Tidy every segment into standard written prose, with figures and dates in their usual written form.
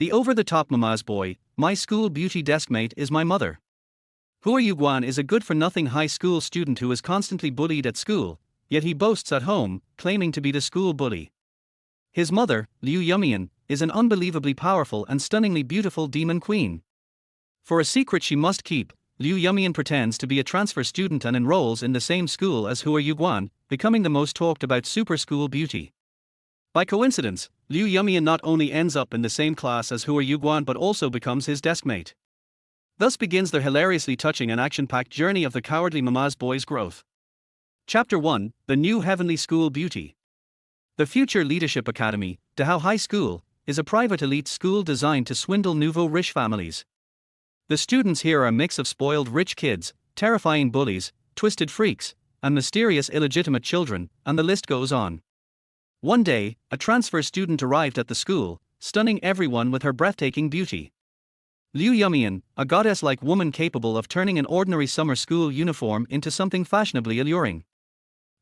The over-the-top mama's boy, my school beauty deskmate is my mother. Hua Yuguan is a good-for-nothing high school student who is constantly bullied at school, yet he boasts at home, claiming to be the school bully. His mother, Liu Yumian, is an unbelievably powerful and stunningly beautiful demon queen. For a secret she must keep, Liu Yumian pretends to be a transfer student and enrolls in the same school as Hua Yuguan, becoming the most talked about super school beauty. By coincidence, Liu Yumian not only ends up in the same class as Hua Yuguan but also becomes his deskmate. Thus begins the hilariously touching and action-packed journey of the cowardly mama's boy's growth. Chapter 1: The New Heavenly School Beauty. The Future Leadership Academy, Dahao High School, is a private elite school designed to swindle nouveau-riche families. The students here are a mix of spoiled rich kids, terrifying bullies, twisted freaks, and mysterious illegitimate children, and the list goes on. One day, a transfer student arrived at the school, stunning everyone with her breathtaking beauty. Liu Yumian, a goddess-like woman capable of turning an ordinary summer school uniform into something fashionably alluring.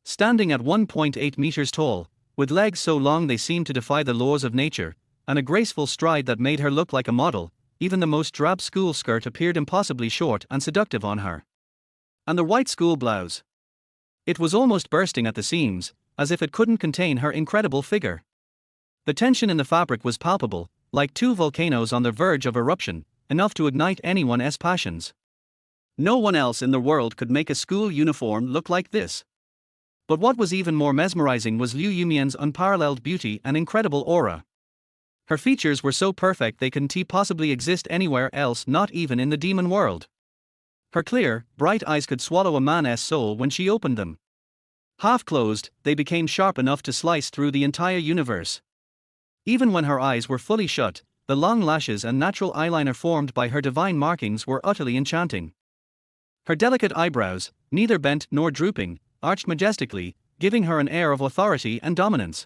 Standing at 1.8 meters tall, with legs so long they seemed to defy the laws of nature, and a graceful stride that made her look like a model, even the most drab school skirt appeared impossibly short and seductive on her. And the white school blouse. It was almost bursting at the seams, as if it couldn't contain her incredible figure. The tension in the fabric was palpable, like two volcanoes on the verge of eruption, enough to ignite anyone's passions. No one else in the world could make a school uniform look like this. But what was even more mesmerizing was Liu Yumian's unparalleled beauty and incredible aura. Her features were so perfect they couldn't possibly exist anywhere else, not even in the demon world. Her clear, bright eyes could swallow a man's soul when she opened them. Half closed, they became sharp enough to slice through the entire universe. Even when her eyes were fully shut, the long lashes and natural eyeliner formed by her divine markings were utterly enchanting. Her delicate eyebrows, neither bent nor drooping, arched majestically, giving her an air of authority and dominance.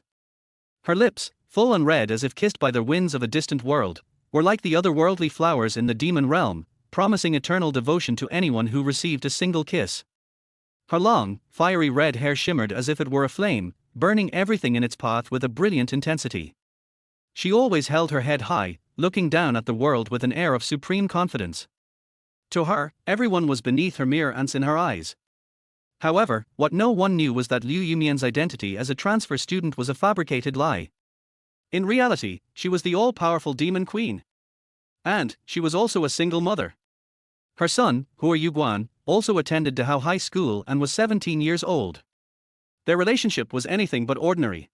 Her lips, full and red as if kissed by the winds of a distant world, were like the otherworldly flowers in the demon realm, promising eternal devotion to anyone who received a single kiss. Her long, fiery red hair shimmered as if it were a flame, burning everything in its path with a brilliant intensity. She always held her head high, looking down at the world with an air of supreme confidence. To her, everyone was beneath her mere ants in her eyes. However, what no one knew was that Liu Yumian's identity as a transfer student was a fabricated lie. In reality, she was the all-powerful demon queen. And she was also a single mother. Her son, Hua Yuguan, also attended Dahao High School and was 17 years old. Their relationship was anything but ordinary.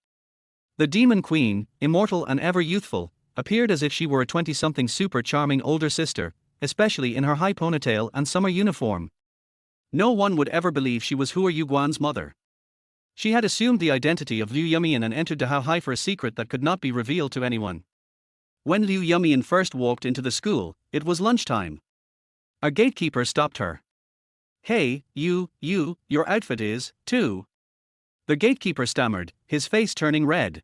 The demon queen, immortal and ever youthful, appeared as if she were a 20-something super charming older sister, especially in her high ponytail and summer uniform. No one would ever believe she was Hua Yuguan's mother. She had assumed the identity of Liu Yumian and entered Dahao High for a secret that could not be revealed to anyone. When Liu Yumian first walked into the school, it was lunchtime. A gatekeeper stopped her. "Hey, your outfit is, too." The gatekeeper stammered, his face turning red.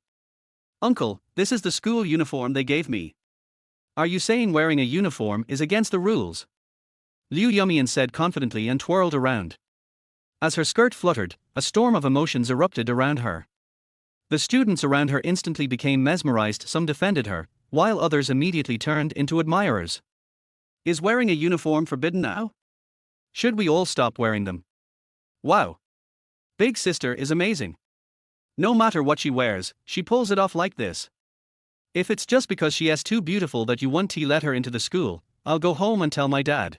"Uncle, this is the school uniform they gave me." "Are you saying wearing a uniform is against the rules?" Liu Yumian said confidently and twirled around. As her skirt fluttered, a storm of emotions erupted around her. The students around her instantly became mesmerized, some defended her, while others immediately turned into admirers. "Is wearing a uniform forbidden now? Should we all stop wearing them? Wow. Big sister is amazing. No matter what she wears, she pulls it off like this. If it's just because she is too beautiful that you won't let her into the school, I'll go home and tell my dad."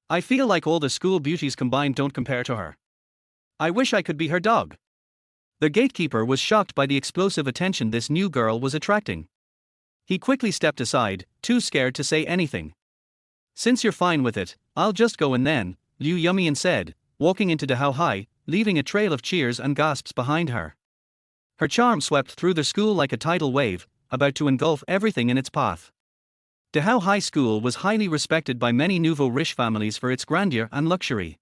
I feel like all the school beauties combined don't compare to her. I wish I could be her dog." The gatekeeper was shocked by the explosive attention this new girl was attracting. He quickly stepped aside, too scared to say anything. "Since you're fine with it, I'll just go in then," Liu Yumian said, walking into Dahao High, leaving a trail of cheers and gasps behind her. Her charm swept through the school like a tidal wave, about to engulf everything in its path. Dahao High School was highly respected by many nouveau-riche families for its grandeur and luxury.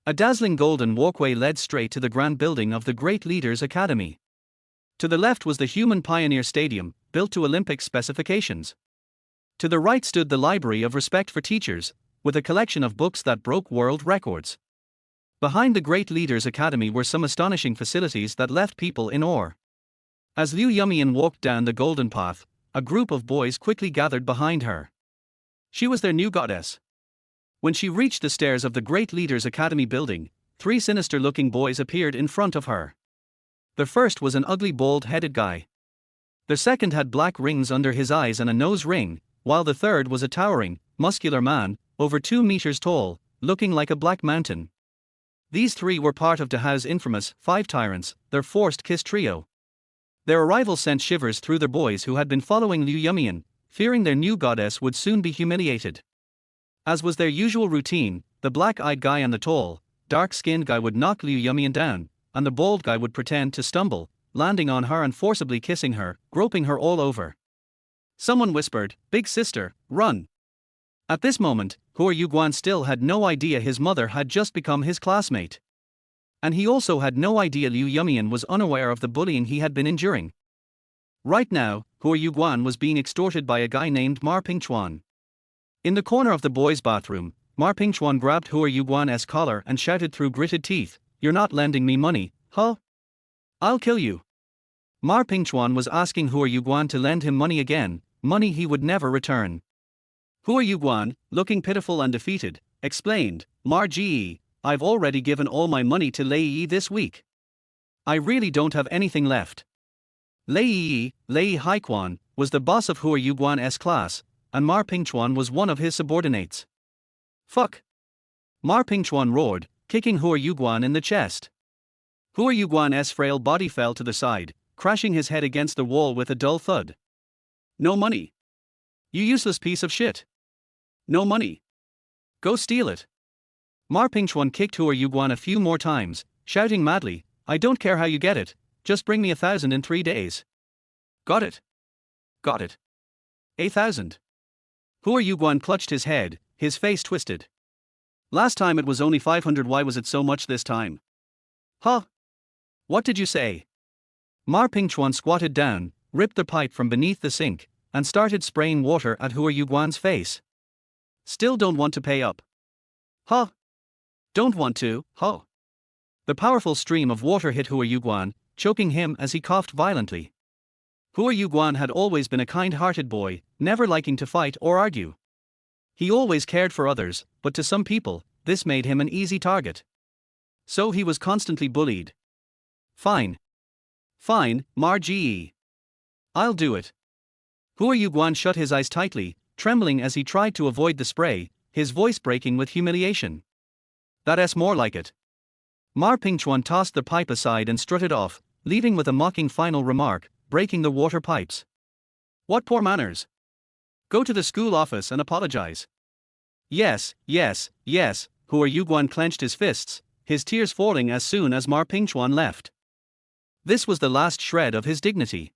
A dazzling golden walkway led straight to the grand building of the Great Leaders Academy. To the left was the Human Pioneer Stadium, built to Olympic specifications. To the right stood the Library of Respect for Teachers, with a collection of books that broke world records. Behind the Great Leaders Academy were some astonishing facilities that left people in awe. As Liu Yumian walked down the golden path, a group of boys quickly gathered behind her. She was their new goddess. When she reached the stairs of the Great Leaders Academy building, 3 sinister-looking boys appeared in front of her. The first was an ugly bald-headed guy. The second had black rings under his eyes and a nose ring, while the third was a towering, muscular man, over 2 meters tall, looking like a black mountain. These 3 were part of Dahao's infamous 5 Tyrants, their forced kiss trio. Their arrival sent shivers through the boys who had been following Liu Yumian, fearing their new goddess would soon be humiliated. As was their usual routine, the black-eyed guy and the tall, dark-skinned guy would knock Liu Yumian down, and the bald guy would pretend to stumble, landing on her and forcibly kissing her, groping her all over. Someone whispered, "Big sister, run." At this moment, Hua Yuguan still had no idea his mother had just become his classmate. And he also had no idea Liu Yumian was unaware of the bullying he had been enduring. Right now, Hua Yuguan was being extorted by a guy named Ma Pingchuan. In the corner of the boys' bathroom, Ma Pingchuan grabbed Hua Yuguan's collar and shouted through gritted teeth, "You're not lending me money, huh? I'll kill you." Ma Pingchuan was asking Hua Yuguan to lend him money again, money he would never return. Hua Yuguan, looking pitiful and defeated, explained, "Marji, I've already given all my money to Lei this week. I really don't have anything left." Lei Haiquan, was the boss of Hua Yuguan's class, and Ma Pingchuan was one of his subordinates. "Fuck!" Ma Pingchuan roared, kicking Hua Yuguan in the chest. Hua Yuguan's frail body fell to the side, crashing his head against the wall with a dull thud. "No money. You useless piece of shit. No money. Go steal it." Ma Pingchuan kicked Hua Yuguan a few more times, shouting madly, "I don't care how you get it, just bring me 1,000 in 3 days. Got it? Got it. 1,000. Hua Yuguan clutched his head, his face twisted. "Last time it was only 500, why was it so much this time?" "Huh? What did you say?" Ma Pingchuan squatted down, ripped the pipe from beneath the sink, and started spraying water at Hua Yuguan's face. "Still don't want to pay up? Huh? Don't want to, huh?" The powerful stream of water hit Hua Yuguan, choking him as he coughed violently. Hua Yuguan had always been a kind-hearted boy, never liking to fight or argue. He always cared for others, but to some people, this made him an easy target. So he was constantly bullied. Fine, Marji. I'll do it." Hua Yuguan shut his eyes tightly, trembling as he tried to avoid the spray, his voice breaking with humiliation. "That's more like it." Ma Pingchuan tossed the pipe aside and strutted off, leaving with a mocking final remark, breaking the water pipes. "What poor manners. Go to the school office and apologize." Yes. Hua Yuguan clenched his fists, his tears falling as soon as Ma Pingchuan left. This was the last shred of his dignity.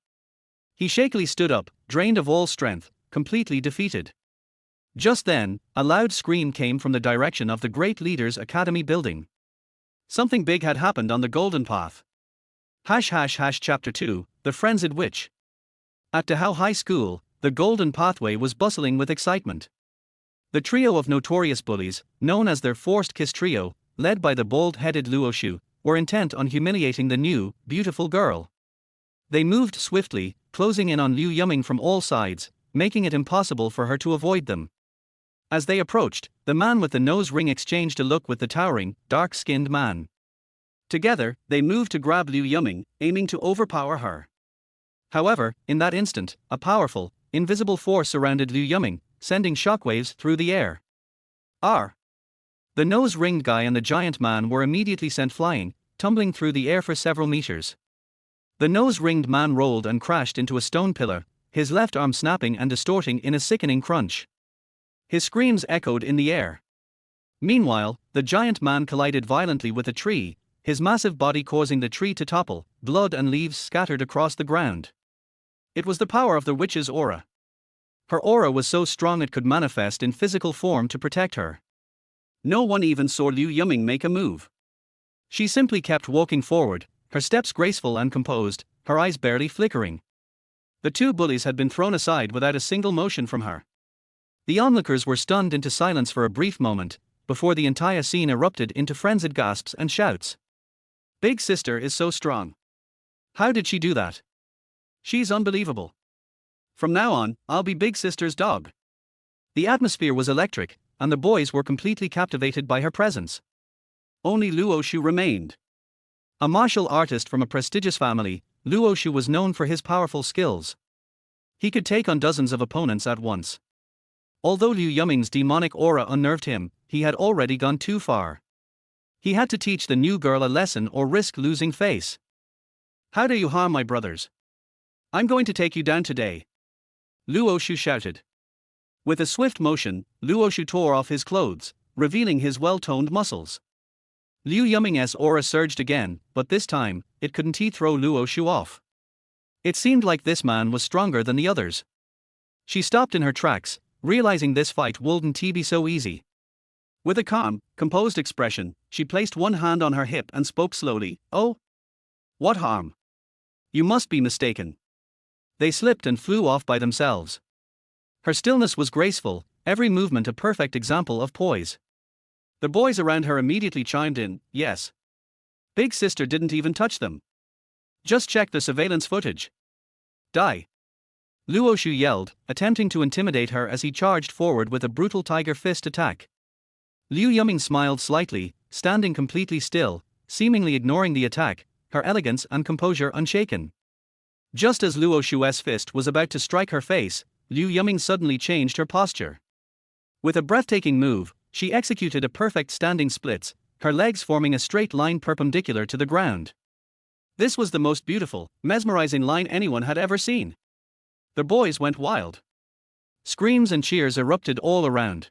He shakily stood up, drained of all strength, completely defeated. Just then, a loud scream came from the direction of the Great Leaders Academy building. Something big had happened on the Golden Path. Chapter 2, The Frenzied Witch. At Dahao High School, the Golden Pathway was bustling with excitement. The trio of notorious bullies, known as their forced kiss trio, led by the bald-headed Luoshu, were intent on humiliating the new, beautiful girl. They moved swiftly, closing in on Liu Yumian from all sides, making it impossible for her to avoid them. As they approached, the man with the nose ring exchanged a look with the towering, dark-skinned man. Together, they moved to grab Liu Yumian, aiming to overpower her. However, in that instant, a powerful, invisible force surrounded Liu Yumian, sending shockwaves through the air. The nose-ringed guy and the giant man were immediately sent flying, tumbling through the air for several meters. The nose-ringed man rolled and crashed into a stone pillar, his left arm snapping and distorting in a sickening crunch. His screams echoed in the air. Meanwhile, the giant man collided violently with a tree, his massive body causing the tree to topple, blood and leaves scattered across the ground. It was the power of the witch's aura. Her aura was so strong it could manifest in physical form to protect her. No one even saw Liu Yumian make a move. She simply kept walking forward, her steps graceful and composed, her eyes barely flickering. The two bullies had been thrown aside without a single motion from her. The onlookers were stunned into silence for a brief moment, before the entire scene erupted into frenzied gasps and shouts. "Big sister is so strong. How did she do that? She's unbelievable. From now on, I'll be big sister's dog. The atmosphere was electric, and the boys were completely captivated by her presence. Only Luo Shu remained. A martial artist from a prestigious family, Luo Shu was known for his powerful skills. He could take on dozens of opponents at once. Although Liu Yumian's demonic aura unnerved him, he had already gone too far. He had to teach the new girl a lesson or risk losing face. How dare you harm my brothers? I'm going to take you down today. Luo Shu shouted. With a swift motion, Luo Shu tore off his clothes, revealing his well-toned muscles. Liu Yumian's aura surged again, but this time, it couldn't throw Luo Shu off. It seemed like this man was stronger than the others. She stopped in her tracks, realizing this fight wouldn't be so easy. With a calm, composed expression, she placed one hand on her hip and spoke slowly. Oh? What harm? You must be mistaken. They slipped and flew off by themselves. Her stillness was graceful, every movement a perfect example of poise. The boys around her immediately chimed in, yes. Big sister didn't even touch them. Just check the surveillance footage. Die. Luo Shu yelled, attempting to intimidate her as he charged forward with a brutal tiger fist attack. Liu Yumian smiled slightly, standing completely still, seemingly ignoring the attack, her elegance and composure unshaken. Just as Luo Shu's fist was about to strike her face, Liu Yumian suddenly changed her posture. With a breathtaking move, she executed a perfect standing splits, her legs forming a straight line perpendicular to the ground. This was the most beautiful, mesmerizing line anyone had ever seen. The boys went wild. Screams and cheers erupted all around.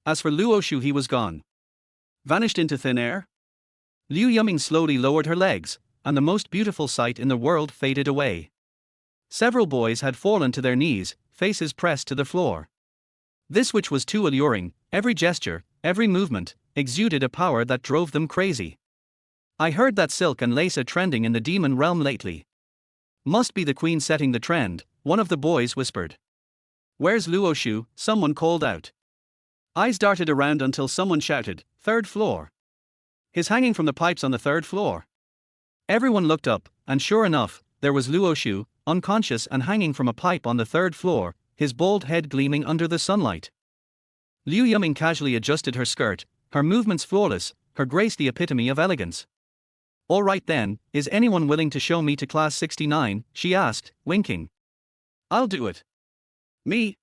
As for Luo Shu, he was gone. Vanished into thin air. Liu Yumian slowly lowered her legs, and the most beautiful sight in the world faded away. Several boys had fallen to their knees, faces pressed to the floor. This which was too alluring, every gesture, every movement, exuded a power that drove them crazy. I heard that silk and lace are trending in the demon realm lately. Must be the queen setting the trend, one of the boys whispered. Where's Luo Shu? Someone called out. Eyes darted around until someone shouted, third floor. He's hanging from the pipes on the third floor. Everyone looked up, and sure enough, there was Luo Shu, unconscious and hanging from a pipe on the third floor, his bald head gleaming under the sunlight. Liu Yumian casually adjusted her skirt, her movements flawless, her grace the epitome of elegance. All right then, is anyone willing to show me to class 69, she asked, winking. I'll do it. Me?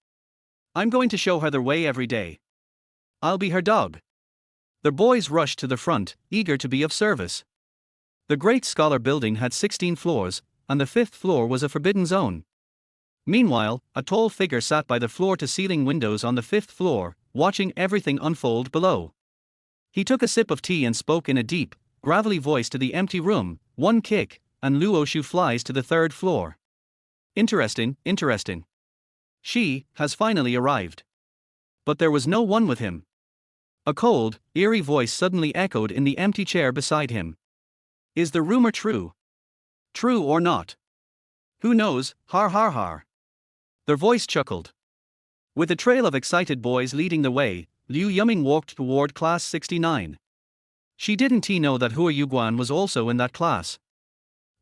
I'm going to show her the way every day. I'll be her dog. The boys rushed to the front, eager to be of service. The Great Scholar building had 16 floors, and the 5th floor was a forbidden zone. Meanwhile, a tall figure sat by the floor-to-ceiling windows on the 5th floor, watching everything unfold below. He took a sip of tea and spoke in a deep, gravelly voice to the empty room. One kick, and Luo Shu flies to the 3rd floor. Interesting. She has finally arrived. But there was no one with him. A cold, eerie voice suddenly echoed in the empty chair beside him. Is the rumor true? True or not? Who knows, har har har. The voice chuckled. With a trail of excited boys leading the way, Liu Yumian walked toward class 69. She didn't know that Hua Yuguan was also in that class.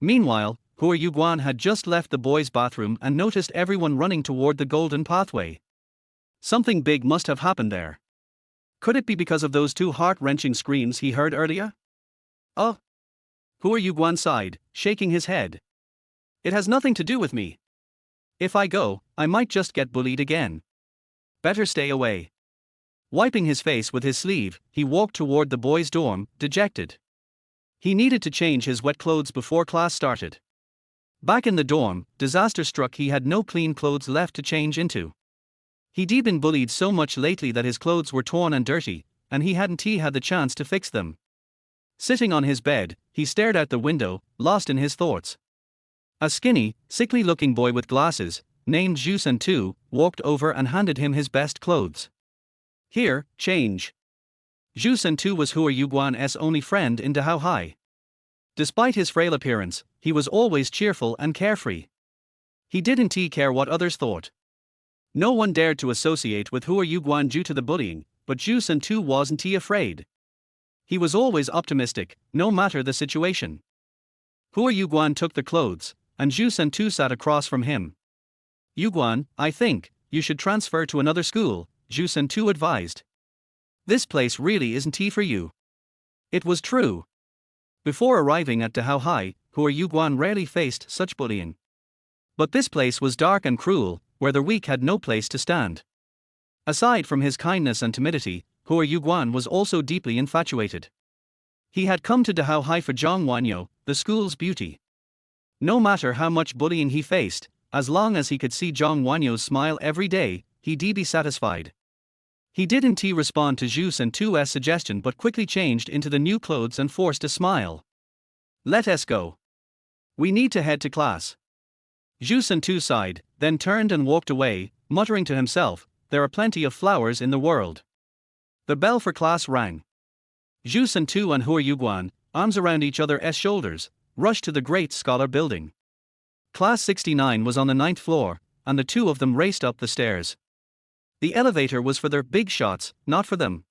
Meanwhile, Hua Yuguan had just left the boys' bathroom and noticed everyone running toward the golden pathway. Something big must have happened there. Could it be because of those two heart-wrenching screams he heard earlier? Oh! Hua Yuguan sighed, shaking his head. It has nothing to do with me. If I go, I might just get bullied again. Better stay away. Wiping his face with his sleeve, he walked toward the boys' dorm, dejected. He needed to change his wet clothes before class started. Back in the dorm, disaster struck. He had no clean clothes left to change into. He'd been bullied so much lately that his clothes were torn and dirty, and he hadn't had the chance to fix them. Sitting on his bed, he stared out the window, lost in his thoughts. A skinny, sickly-looking boy with glasses, named Zhu Sentu, walked over and handed him his best clothes. Here, change. Zhu Sentu was Hua Yuguan's only friend in Dahao High. Despite his frail appearance, he was always cheerful and carefree. He didn't care what others thought. No one dared to associate with Hua Yuguan due to the bullying, but Zhu Sentu wasn't afraid. He was always optimistic, no matter the situation. Hua Yuguan took the clothes, and Zhu Sentu sat across from him. Yuguan, I think you should transfer to another school, Zhu Sen Tu advised. This place really isn't tea for you. It was true. Before arriving at Dahao High, Hua Yuguan rarely faced such bullying. But this place was dark and cruel, where the weak had no place to stand. Aside from his kindness and timidity, Hua Yuguan was also deeply infatuated. He had come to Dahao High for Zhang Wanyo, the school's beauty. No matter how much bullying he faced, as long as he could see Zhang Wanyo's smile every day, he'd be satisfied. He didn't respond to Zhu Sen Tu's suggestion but quickly changed into the new clothes and forced a smile. Let us go. We need to head to class. Zhu Sen Tu sighed, then turned and walked away, muttering to himself, there are plenty of flowers in the world. The bell for class rang. Zhu Sen Tu and Hua Yuguan, arms around each other's shoulders, rushed to the great scholar building. Class 69 was on the 9th floor, and the two of them raced up the stairs. The elevator was for their big shots, not for them.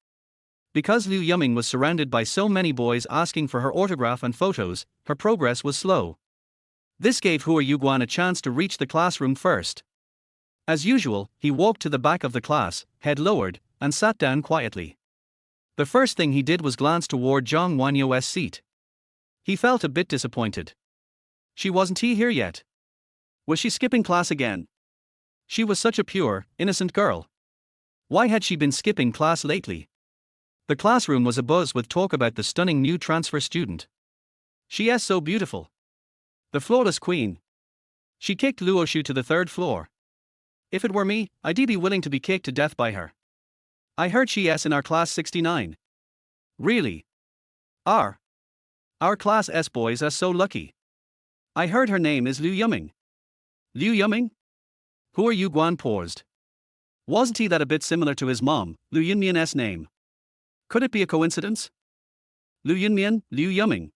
Because Liu Yumian was surrounded by so many boys asking for her autograph and photos, her progress was slow. This gave Hua Yuguan a chance to reach the classroom first. As usual, he walked to the back of the class, head lowered, and sat down quietly. The first thing he did was glance toward Zhang Wanyo's seat. He felt a bit disappointed. She wasn't here yet. Was she skipping class again? She was such a pure, innocent girl. Why had she been skipping class lately? The classroom was abuzz with talk about the stunning new transfer student. She is so beautiful. The flawless queen. She kicked Luoshu to the 3rd floor. If it were me, I'd be willing to be kicked to death by her. I heard she is in our class 69. Really? Our class S boys are so lucky. I heard her name is Liu Yumian. Liu Yumian? Hua Yuguan paused. Wasn't he that a bit similar to his mom, Liu Yumian's name? Could it be a coincidence? Liu Yumian, Liu Yumian.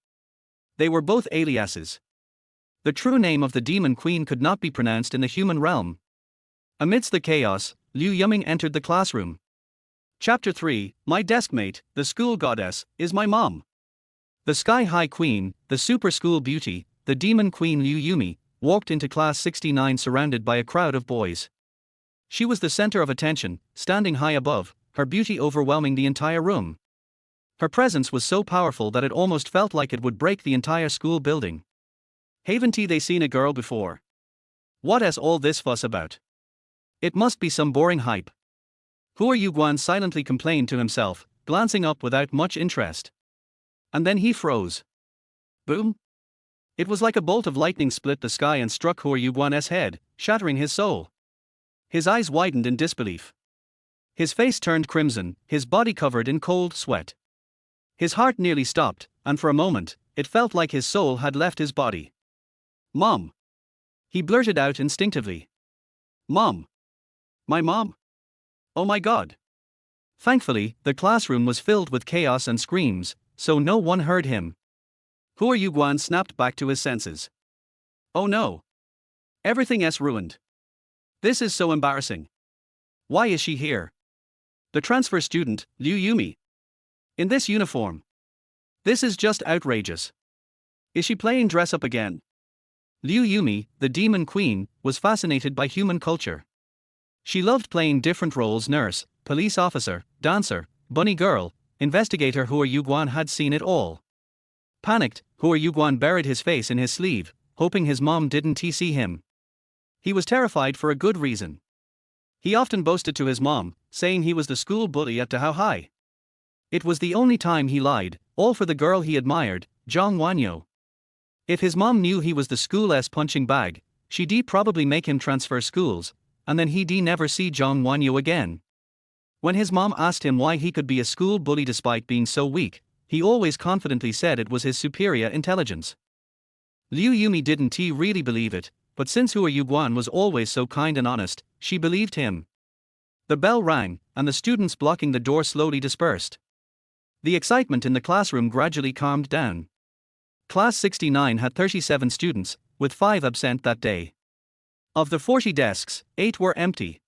They were both aliases. The true name of the demon queen could not be pronounced in the human realm. Amidst the chaos, Liu Yumian entered the classroom. Chapter 3, My deskmate, the school goddess, is my mom. The sky-high queen, the super school beauty, the demon queen Liu Yumian, walked into class 69 surrounded by a crowd of boys. She was the center of attention, standing high above, her beauty overwhelming the entire room. Her presence was so powerful that it almost felt like it would break the entire school building. Haven't they seen a girl before? What is all this fuss about? It must be some boring hype. Hua Yuguan silently complained to himself, glancing up without much interest. And then he froze. Boom! It was like a bolt of lightning split the sky and struck Hua Yuguan's head, shattering his soul. His eyes widened in disbelief. His face turned crimson, his body covered in cold sweat. His heart nearly stopped, and for a moment, it felt like his soul had left his body. Mom! He blurted out instinctively. Mom! My mom? Oh my God! Thankfully, the classroom was filled with chaos and screams, so no one heard him. Hua Yuguan snapped back to his senses. Oh no! Everything is ruined. This is so embarrassing. Why is she here? The transfer student, Liu Yumian. In this uniform. This is just outrageous. Is she playing dress up again? Liu Yumian, the demon queen, was fascinated by human culture. She loved playing different roles: nurse, police officer, dancer, bunny girl, investigator. Hua Yuguan had seen it all. Panicked, Hua Yuguan buried his face in his sleeve, hoping his mom didn't see him. He was terrified for a good reason. He often boasted to his mom, saying he was the school bully at Dahao High. It was the only time he lied, all for the girl he admired, Zhang Wanyo. If his mom knew he was the school's punching bag, she'd probably make him transfer schools, and then he'd never see Zhang Wanyo again. When his mom asked him why he could be a school bully despite being so weak, he always confidently said it was his superior intelligence. Liu Yumian didn't really believe it, but since Hua Yuguan was always so kind and honest, she believed him. The bell rang, and the students blocking the door slowly dispersed. The excitement in the classroom gradually calmed down. Class 69 had 37 students, with 5 absent that day. Of the 40 desks, 8 were empty.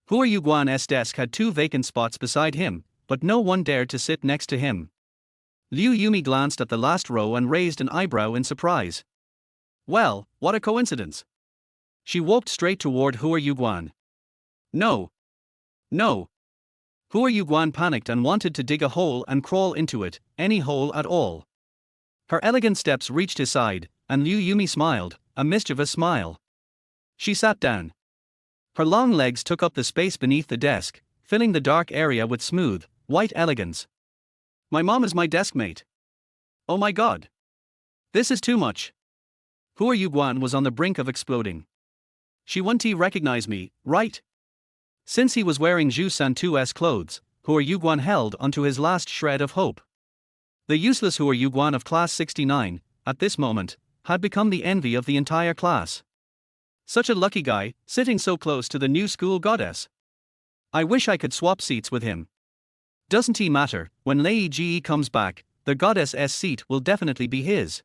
Hua Yuguan's desk had 2 vacant spots beside him, but no one dared to sit next to him. Liu Yumian glanced at the last row and raised an eyebrow in surprise. Well, what a coincidence. She walked straight toward Hua Yuguan. No. No. Hua Yuguan panicked and wanted to dig a hole and crawl into it, any hole at all. Her elegant steps reached his side, and Liu Yumi smiled, a mischievous smile. She sat down. Her long legs took up the space beneath the desk, filling the dark area with smooth, white elegance. My mom is my deskmate. Oh my god. This is too much. Hua Yuguan was on the brink of exploding. She wouldn't recognize me, right? Since he was wearing Zhu Santu's clothes, Hua Yuguan held onto his last shred of hope. The useless Hua Yuguan of class 69, at this moment, had become the envy of the entire class. Such a lucky guy, sitting so close to the new school goddess. I wish I could swap seats with him. Doesn't he matter, when Lei Ji comes back, the goddess's seat will definitely be his.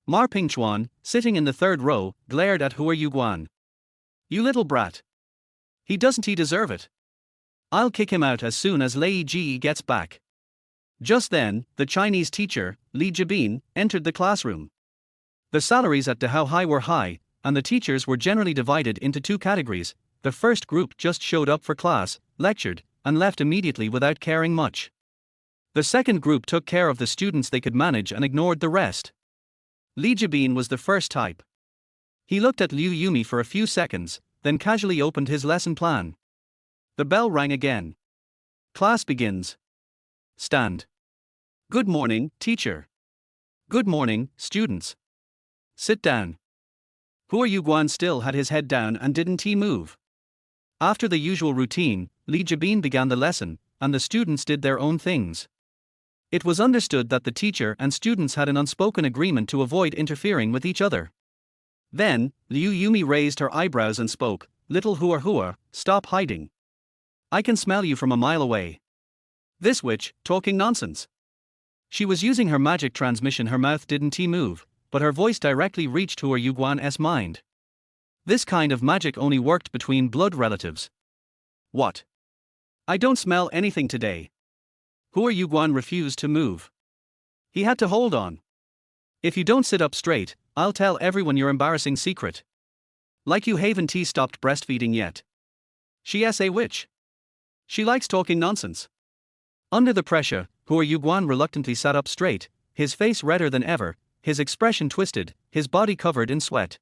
Ma Pingchuan, sitting in the third row, glared at Hua Yuguan. You little brat. He doesn't deserve it. I'll kick him out as soon as Lei Ji gets back. Just then, the Chinese teacher, Li Jibin, entered the classroom. The salaries at Dahao High were high, and the teachers were generally divided into two categories. The first group just showed up for class, lectured, and left immediately without caring much. The second group took care of the students they could manage and ignored the rest. Li Jibin was the first type. He looked at Liu Yumi for a few seconds, then casually opened his lesson plan. The bell rang again. Class begins. Stand. Good morning, teacher. Good morning, students. Sit down. Hua Yuguan still had his head down and didn't move. After the usual routine, Li Jibin began the lesson, and the students did their own things. It was understood that the teacher and students had an unspoken agreement to avoid interfering with each other. Then, Liu Yumi raised her eyebrows and spoke, Little Hua, stop hiding. I can smell you from a mile away. This witch, talking nonsense. She was using her magic transmission. Her mouth didn't move, but her voice directly reached Hua Yuguan's mind. This kind of magic only worked between blood relatives. What? I don't smell anything today. Hua Yuguan refused to move. He had to hold on. If you don't sit up straight, I'll tell everyone your embarrassing secret. Like you haven't stopped breastfeeding yet. She's a witch. She likes talking nonsense. Under the pressure, Hua Yuguan reluctantly sat up straight, his face redder than ever, his expression twisted, his body covered in sweat.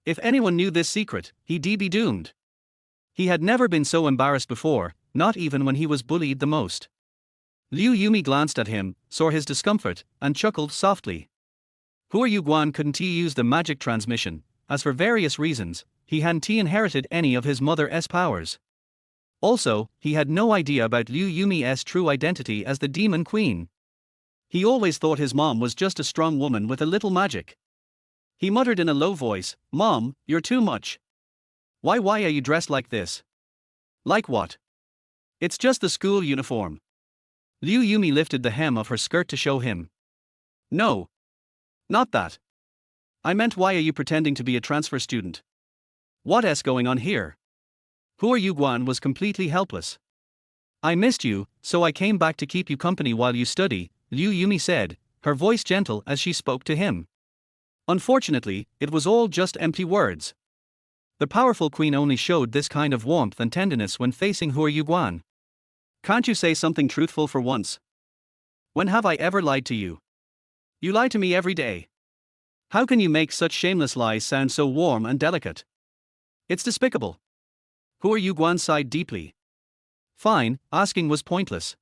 If anyone knew this secret, he'd be doomed. He had never been so embarrassed before, not even when he was bullied the most. Liu Yumi glanced at him, saw his discomfort, and chuckled softly. Hua Yuguan couldn't use the magic transmission, as for various reasons, he hadn't inherited any of his mother's powers. Also, he had no idea about Liu Yumi's true identity as the Demon Queen. He always thought his mom was just a strong woman with a little magic. He muttered in a low voice, Mom, you're too much. Why are you dressed like this? Like what? It's just the school uniform. Liu Yumi lifted the hem of her skirt to show him. No. Not that. I meant, why are you pretending to be a transfer student? What's going on here? Hua Yuguan was completely helpless. I missed you, so I came back to keep you company while you study, Liu Yumi said, her voice gentle as she spoke to him. Unfortunately, it was all just empty words. The powerful queen only showed this kind of warmth and tenderness when facing Hua Yuguan. Can't you say something truthful for once? When have I ever lied to you? You lie to me every day. How can you make such shameless lies sound so warm and delicate? It's despicable. Hua Yuguan sighed deeply. Fine, asking was pointless.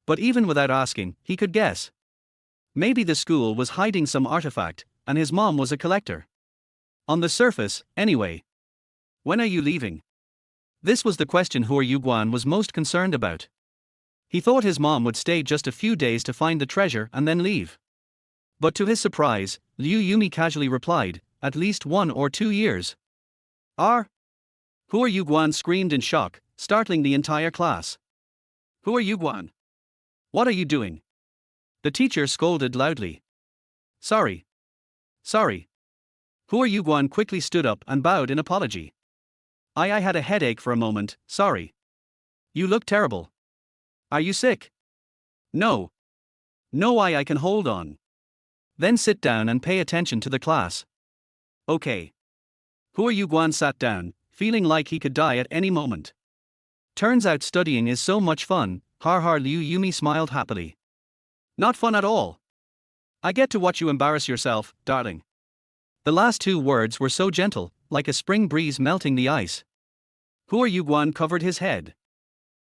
But even without asking, he could guess. Maybe the school was hiding some artifact, and his mom was a collector. On the surface, anyway. When are you leaving? This was the question Hua Yuguan was most concerned about. He thought his mom would stay just a few days to find the treasure and then leave. But to his surprise, Liu Yumi casually replied, at least 1 or 2 years. Hua Yuguan screamed in shock, startling the entire class. Hua Yuguan! What are you doing? The teacher scolded loudly. Sorry. Hua Yuguan quickly stood up and bowed in apology. I had a headache for a moment, sorry. You look terrible. Are you sick? No. No, I can hold on. Then sit down and pay attention to the class. Okay. Hua Yuguan sat down, feeling like he could die at any moment. Turns out studying is so much fun, Liu Yumi smiled happily. Not fun at all. I get to watch you embarrass yourself, darling. The last two words were so gentle, like a spring breeze melting the ice. Hua Yuguan covered his head.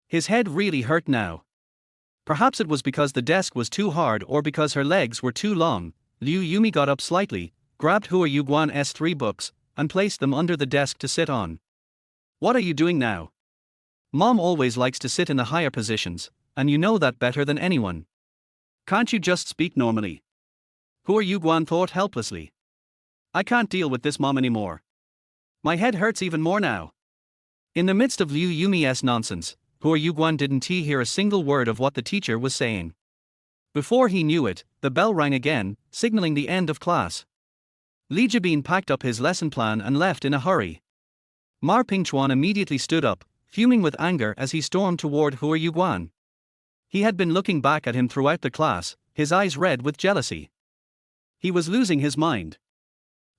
His head really hurt now. Perhaps it was because the desk was too hard or because her legs were too long. Liu Yumi got up slightly, grabbed Hua Yuguan's 3 books, and placed them under the desk to sit on. What are you doing now? Mom always likes to sit in the higher positions, and you know that better than anyone. Can't you just speak normally? Hua Yuguan thought helplessly. I can't deal with this, Mom, anymore. My head hurts even more now. In the midst of Liu Yumi's nonsense, Hua Yuguan didn't hear a single word of what the teacher was saying. Before he knew it, the bell rang again, signaling the end of class. Li Jibin packed up his lesson plan and left in a hurry. Ma Pingchuan immediately stood up, fuming with anger as he stormed toward Hua Yuguan. He had been looking back at him throughout the class, his eyes red with jealousy. He was losing his mind.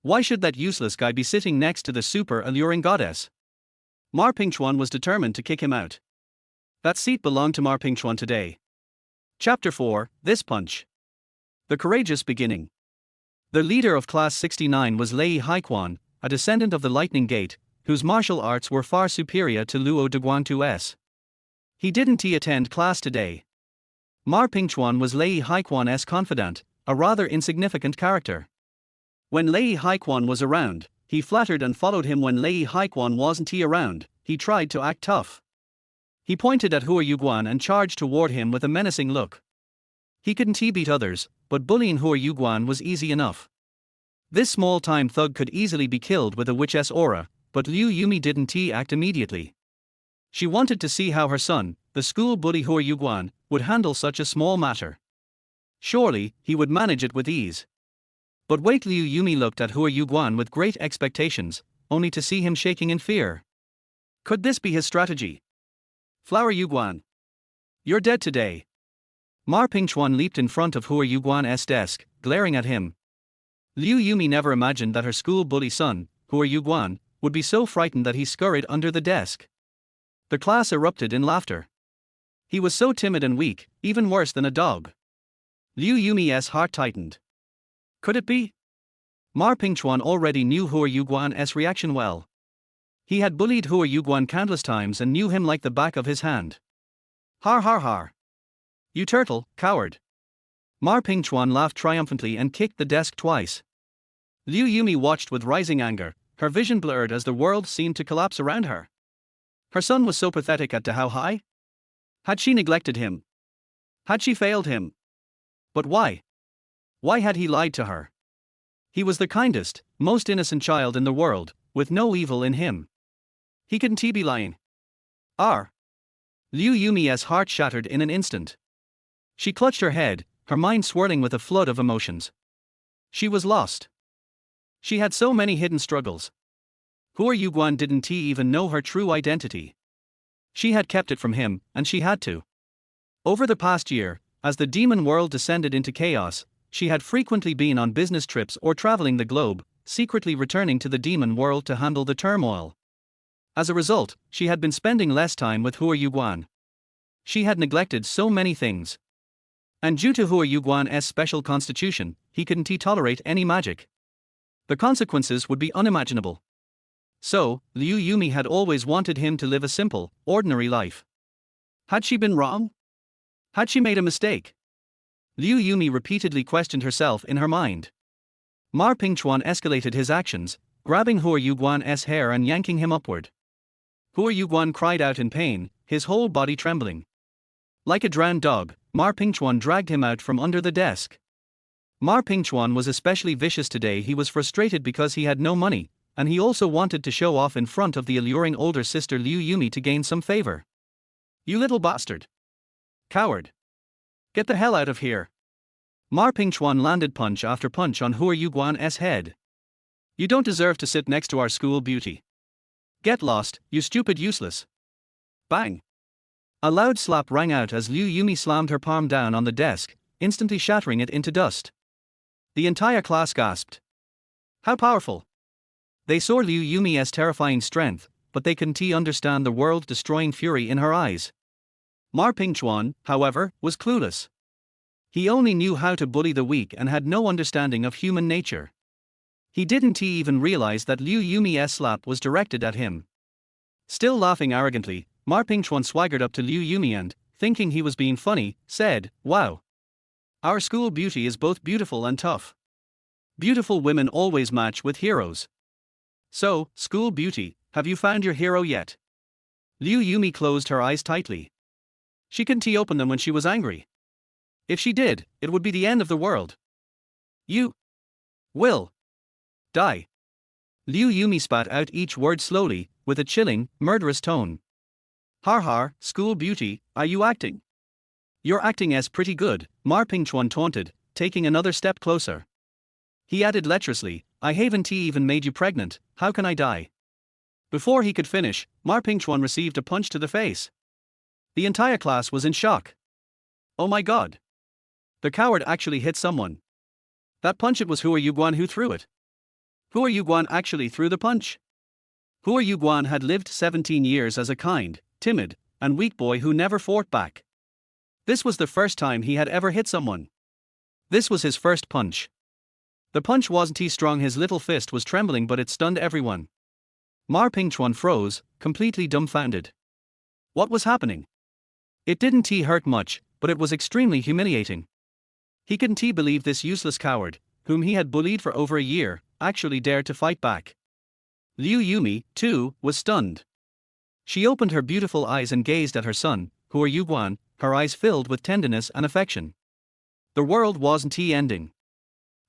Why should that useless guy be sitting next to the super alluring goddess? Ma Pingchuan was determined to kick him out. That seat belonged to Ma Pingchuan today. Chapter 4, This Punch. The Courageous Beginning. The leader of Class 69 was Lei Haiquan, a descendant of the Lightning Gate, whose martial arts were far superior to Luo Duguantu's. He didn't attend class today. Ma Pingchuan was Lei Haiquan's confidant, a rather insignificant character. When Lei Haiquan was around, he flattered and followed him. When Lei Haiquan wasn't around, he tried to act tough. He pointed at Hua Yuguan and charged toward him with a menacing look. He couldn't beat others, but bullying Hua Yuguan was easy enough. This small-time thug could easily be killed with a witch's aura, but Liu Yumi didn't act immediately. She wanted to see how her son, the school bully Hua Yuguan, would handle such a small matter. Surely, he would manage it with ease. But wait, Liu Yumi looked at Hua Yuguan with great expectations, only to see him shaking in fear. Could this be his strategy? Flower Yuguan. You're dead today. Ma Pingchuan leaped in front of Hua Yuguan's desk, glaring at him. Liu Yumi never imagined that her school bully son, Hua Yuguan, would be so frightened that he scurried under the desk. The class erupted in laughter. He was so timid and weak, even worse than a dog. Liu Yumi's heart tightened. Could it be? Ma Pingchuan already knew Hua Yuguan's reaction well. He had bullied Hua Yuguan countless times and knew him like the back of his hand. Har har har. You turtle, coward. Ma Pingchuan laughed triumphantly and kicked the desk twice. Liu Yumi watched with rising anger, her vision blurred as the world seemed to collapse around her. Her son was so pathetic at how high? Had she neglected him? Had she failed him? But why? Why had he lied to her? He was the kindest, most innocent child in the world, with no evil in him. He couldn't be lying. Liu Yumi's heart shattered in an instant. She clutched her head, her mind swirling with a flood of emotions. She was lost. She had so many hidden struggles. Hua Yuguan didn't even know her true identity. She had kept it from him, and she had to. Over the past year, as the demon world descended into chaos, she had frequently been on business trips or traveling the globe, secretly returning to the demon world to handle the turmoil. As a result, she had been spending less time with Hua Yuguan. She had neglected so many things. And due to Hua Yuguan's special constitution, he couldn't tolerate any magic. The consequences would be unimaginable. So, Liu Yumi had always wanted him to live a simple, ordinary life. Had she been wrong? Had she made a mistake? Liu Yumi repeatedly questioned herself in her mind. Ma Pingchuan escalated his actions, grabbing Hua Yuguan's hair and yanking him upward. Hua Yuguan cried out in pain, his whole body trembling. Like a drowned dog, Ma Pingchuan dragged him out from under the desk. Ma Pingchuan was especially vicious today. He was frustrated because he had no money, and he also wanted to show off in front of the alluring older sister Liu Yumi to gain some favor. You little bastard. Coward. Get the hell out of here. Ma Pingchuan landed punch after punch on Hua Yuguan's head. You don't deserve to sit next to our school beauty. Get lost, you stupid useless. Bang. A loud slap rang out as Liu Yumi slammed her palm down on the desk, instantly shattering it into dust. The entire class gasped. How powerful. They saw Liu Yumi's terrifying strength, but they couldn't understand the world-destroying fury in her eyes. Ma Pingchuan, however, was clueless. He only knew how to bully the weak and had no understanding of human nature. He didn't even realize that Liu Yumi's slap was directed at him. Still laughing arrogantly, Ma Pingchuan swaggered up to Liu Yumian and, thinking he was being funny, said, "Wow. Our school beauty is both beautiful and tough. Beautiful women always match with heroes. So, school beauty, have you found your hero yet?" Liu Yumi closed her eyes tightly. She couldn't open them when she was angry. If she did, it would be the end of the world. "You will die." Liu Yumi spat out each word slowly, with a chilling, murderous tone. "Har har, school beauty, are you acting?" "You're acting as pretty good," Ma Pingchuan taunted, taking another step closer. He added lecherously, "I haven't even made you pregnant, how can I die?" Before he could finish, Ma Pingchuan received a punch to the face. The entire class was in shock. Oh my god. The coward actually hit someone. That punch, it was Hua Yuguan who threw it. Hua Yuguan actually threw the punch. Hua Yuguan had lived 17 years as a kind, timid, and weak boy who never fought back. This was the first time he had ever hit someone. This was his first punch. The punch wasn't strong, his little fist was trembling, but it stunned everyone. Ma Pingchuan froze, completely dumbfounded. What was happening? It didn't hurt much, but it was extremely humiliating. He couldn't believe this useless coward, whom he had bullied for over a year, actually dared to fight back. Liu Yumi, too, was stunned. She opened her beautiful eyes and gazed at her son, Hua Yuguan, her eyes filled with tenderness and affection. The world wasn't ending.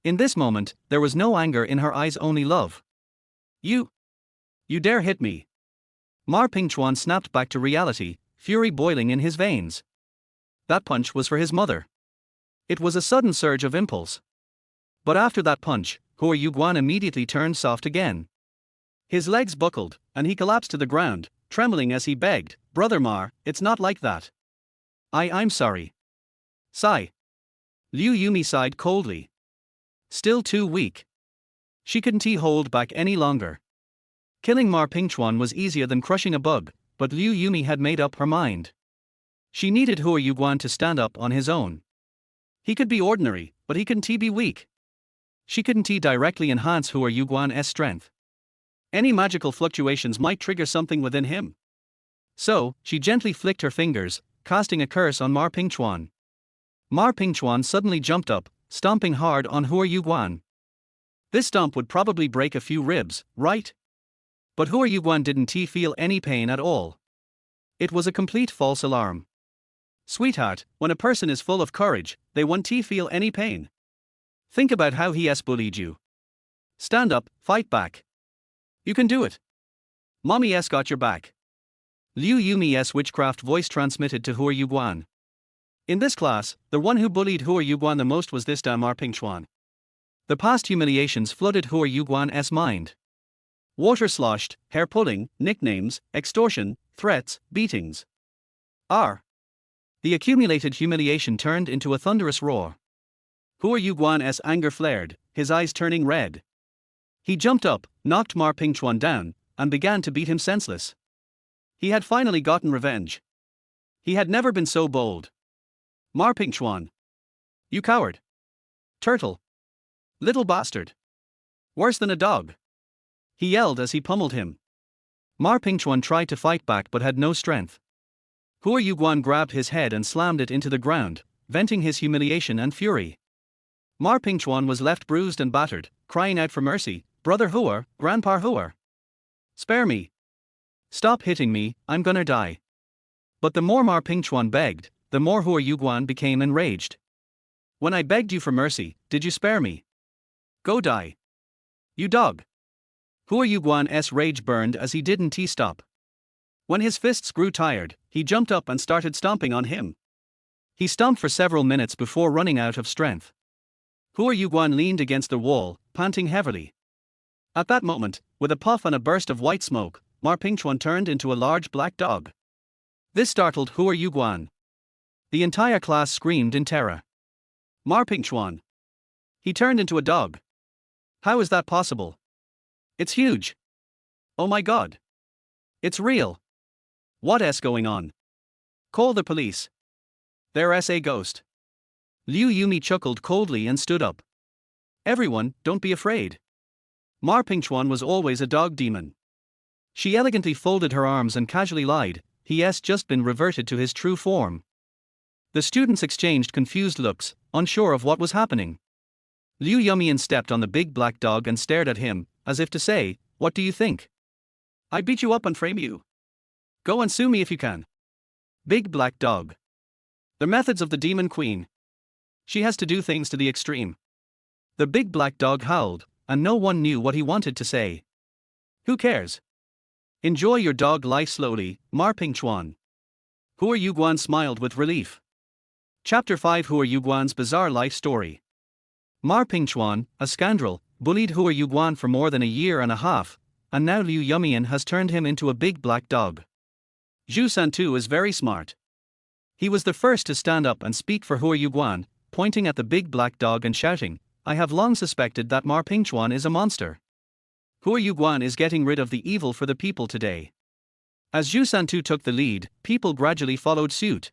In this moment, there was no anger in her eyes, only love. You dare hit me?" Ma Pingchuan snapped back to reality, fury boiling in his veins. That punch was for his mother. It was a sudden surge of impulse. But after that punch, Hua Yuguan immediately turned soft again. His legs buckled, and he collapsed to the ground, trembling as he begged, "Brother Ma, it's not like that. I'm sorry." Sigh. Liu Yumi sighed coldly. Still too weak. She couldn't hold back any longer. Killing Ma Pingchuan was easier than crushing a bug, but Liu Yumi had made up her mind. She needed Hua Yuguan to stand up on his own. He could be ordinary, but he couldn't be weak. She couldn't directly enhance Hua Yuguan's strength. Any magical fluctuations might trigger something within him. So, she gently flicked her fingers, casting a curse on Ma Pingchuan. Ma Pingchuan suddenly jumped up, stomping hard on Hua Yuguan. This stomp would probably break a few ribs, right? But Hua Yuguan didn't feel any pain at all. It was a complete false alarm. Sweetheart, when a person is full of courage, they won't feel any pain. Think about how he has bullied you. Stand up, fight back. You can do it. Mommy's got your back. Liu Yumi's witchcraft voice transmitted to Hua Yuguan. In this class, the one who bullied Hua Yuguan the most was this Ma Pingchuan. The past humiliations flooded Hua Yuguan's mind. Water sloshed, hair pulling, nicknames, extortion, threats, beatings. The accumulated humiliation turned into a thunderous roar. Hua Yuguan's anger flared, his eyes turning red. He jumped up, knocked Ma Pingchuan down, and began to beat him senseless. He had finally gotten revenge. He had never been so bold. Ma Pingchuan. You coward. Turtle. Little bastard. Worse than a dog. He yelled as he pummeled him. Ma Pingchuan tried to fight back but had no strength. Hua Yuguan grabbed his head and slammed it into the ground, venting his humiliation and fury. Ma Pingchuan was left bruised and battered, crying out for mercy, "Brother Hua, Grandpa Hua. Spare me. Stop hitting me, I'm gonna die." But the more Ma Pingchuan begged, the more Hua Yuguan became enraged. "When I begged you for mercy, did you spare me? Go die. You dog." Hua Yuguan's rage burned as he didn't stop. When his fists grew tired, he jumped up and started stomping on him. He stomped for several minutes before running out of strength. Hua Yuguan leaned against the wall, panting heavily. At that moment, with a puff and a burst of white smoke, Ma Pingchuan turned into a large black dog. This startled Hua Yuguan. The entire class screamed in terror. Ma Pingchuan. He turned into a dog. How is that possible? It's huge. Oh my god. It's real. What's going on? Call the police. There's a ghost. Liu Yumi chuckled coldly and stood up. Everyone, don't be afraid. Ma Pingchuan was always a dog demon. She elegantly folded her arms and casually lied, he's just been reverted to his true form. The students exchanged confused looks, unsure of what was happening. Liu Yumian stepped on the big black dog and stared at him, as if to say, what do you think? I beat you up and frame you. Go and sue me if you can. Big black dog. The methods of the demon queen. She has to do things to the extreme. The big black dog howled, and no one knew what he wanted to say. Who cares? Enjoy your dog life slowly, Ma Pingchuan. Hua Yuguan smiled with relief. Chapter 5 Hua Yuguan's Bizarre Life Story. Ma Pingchuan, a scoundrel, bullied Hua Yuguan for more than a year and a half, and now Liu Yumian has turned him into a big black dog. Zhu Santu is very smart. He was the first to stand up and speak for Hua Yuguan, pointing at the big black dog and shouting, I have long suspected that Ma Pingchuan is a monster. Hua Yuguan is getting rid of the evil for the people today. As Zhu Santu took the lead, people gradually followed suit.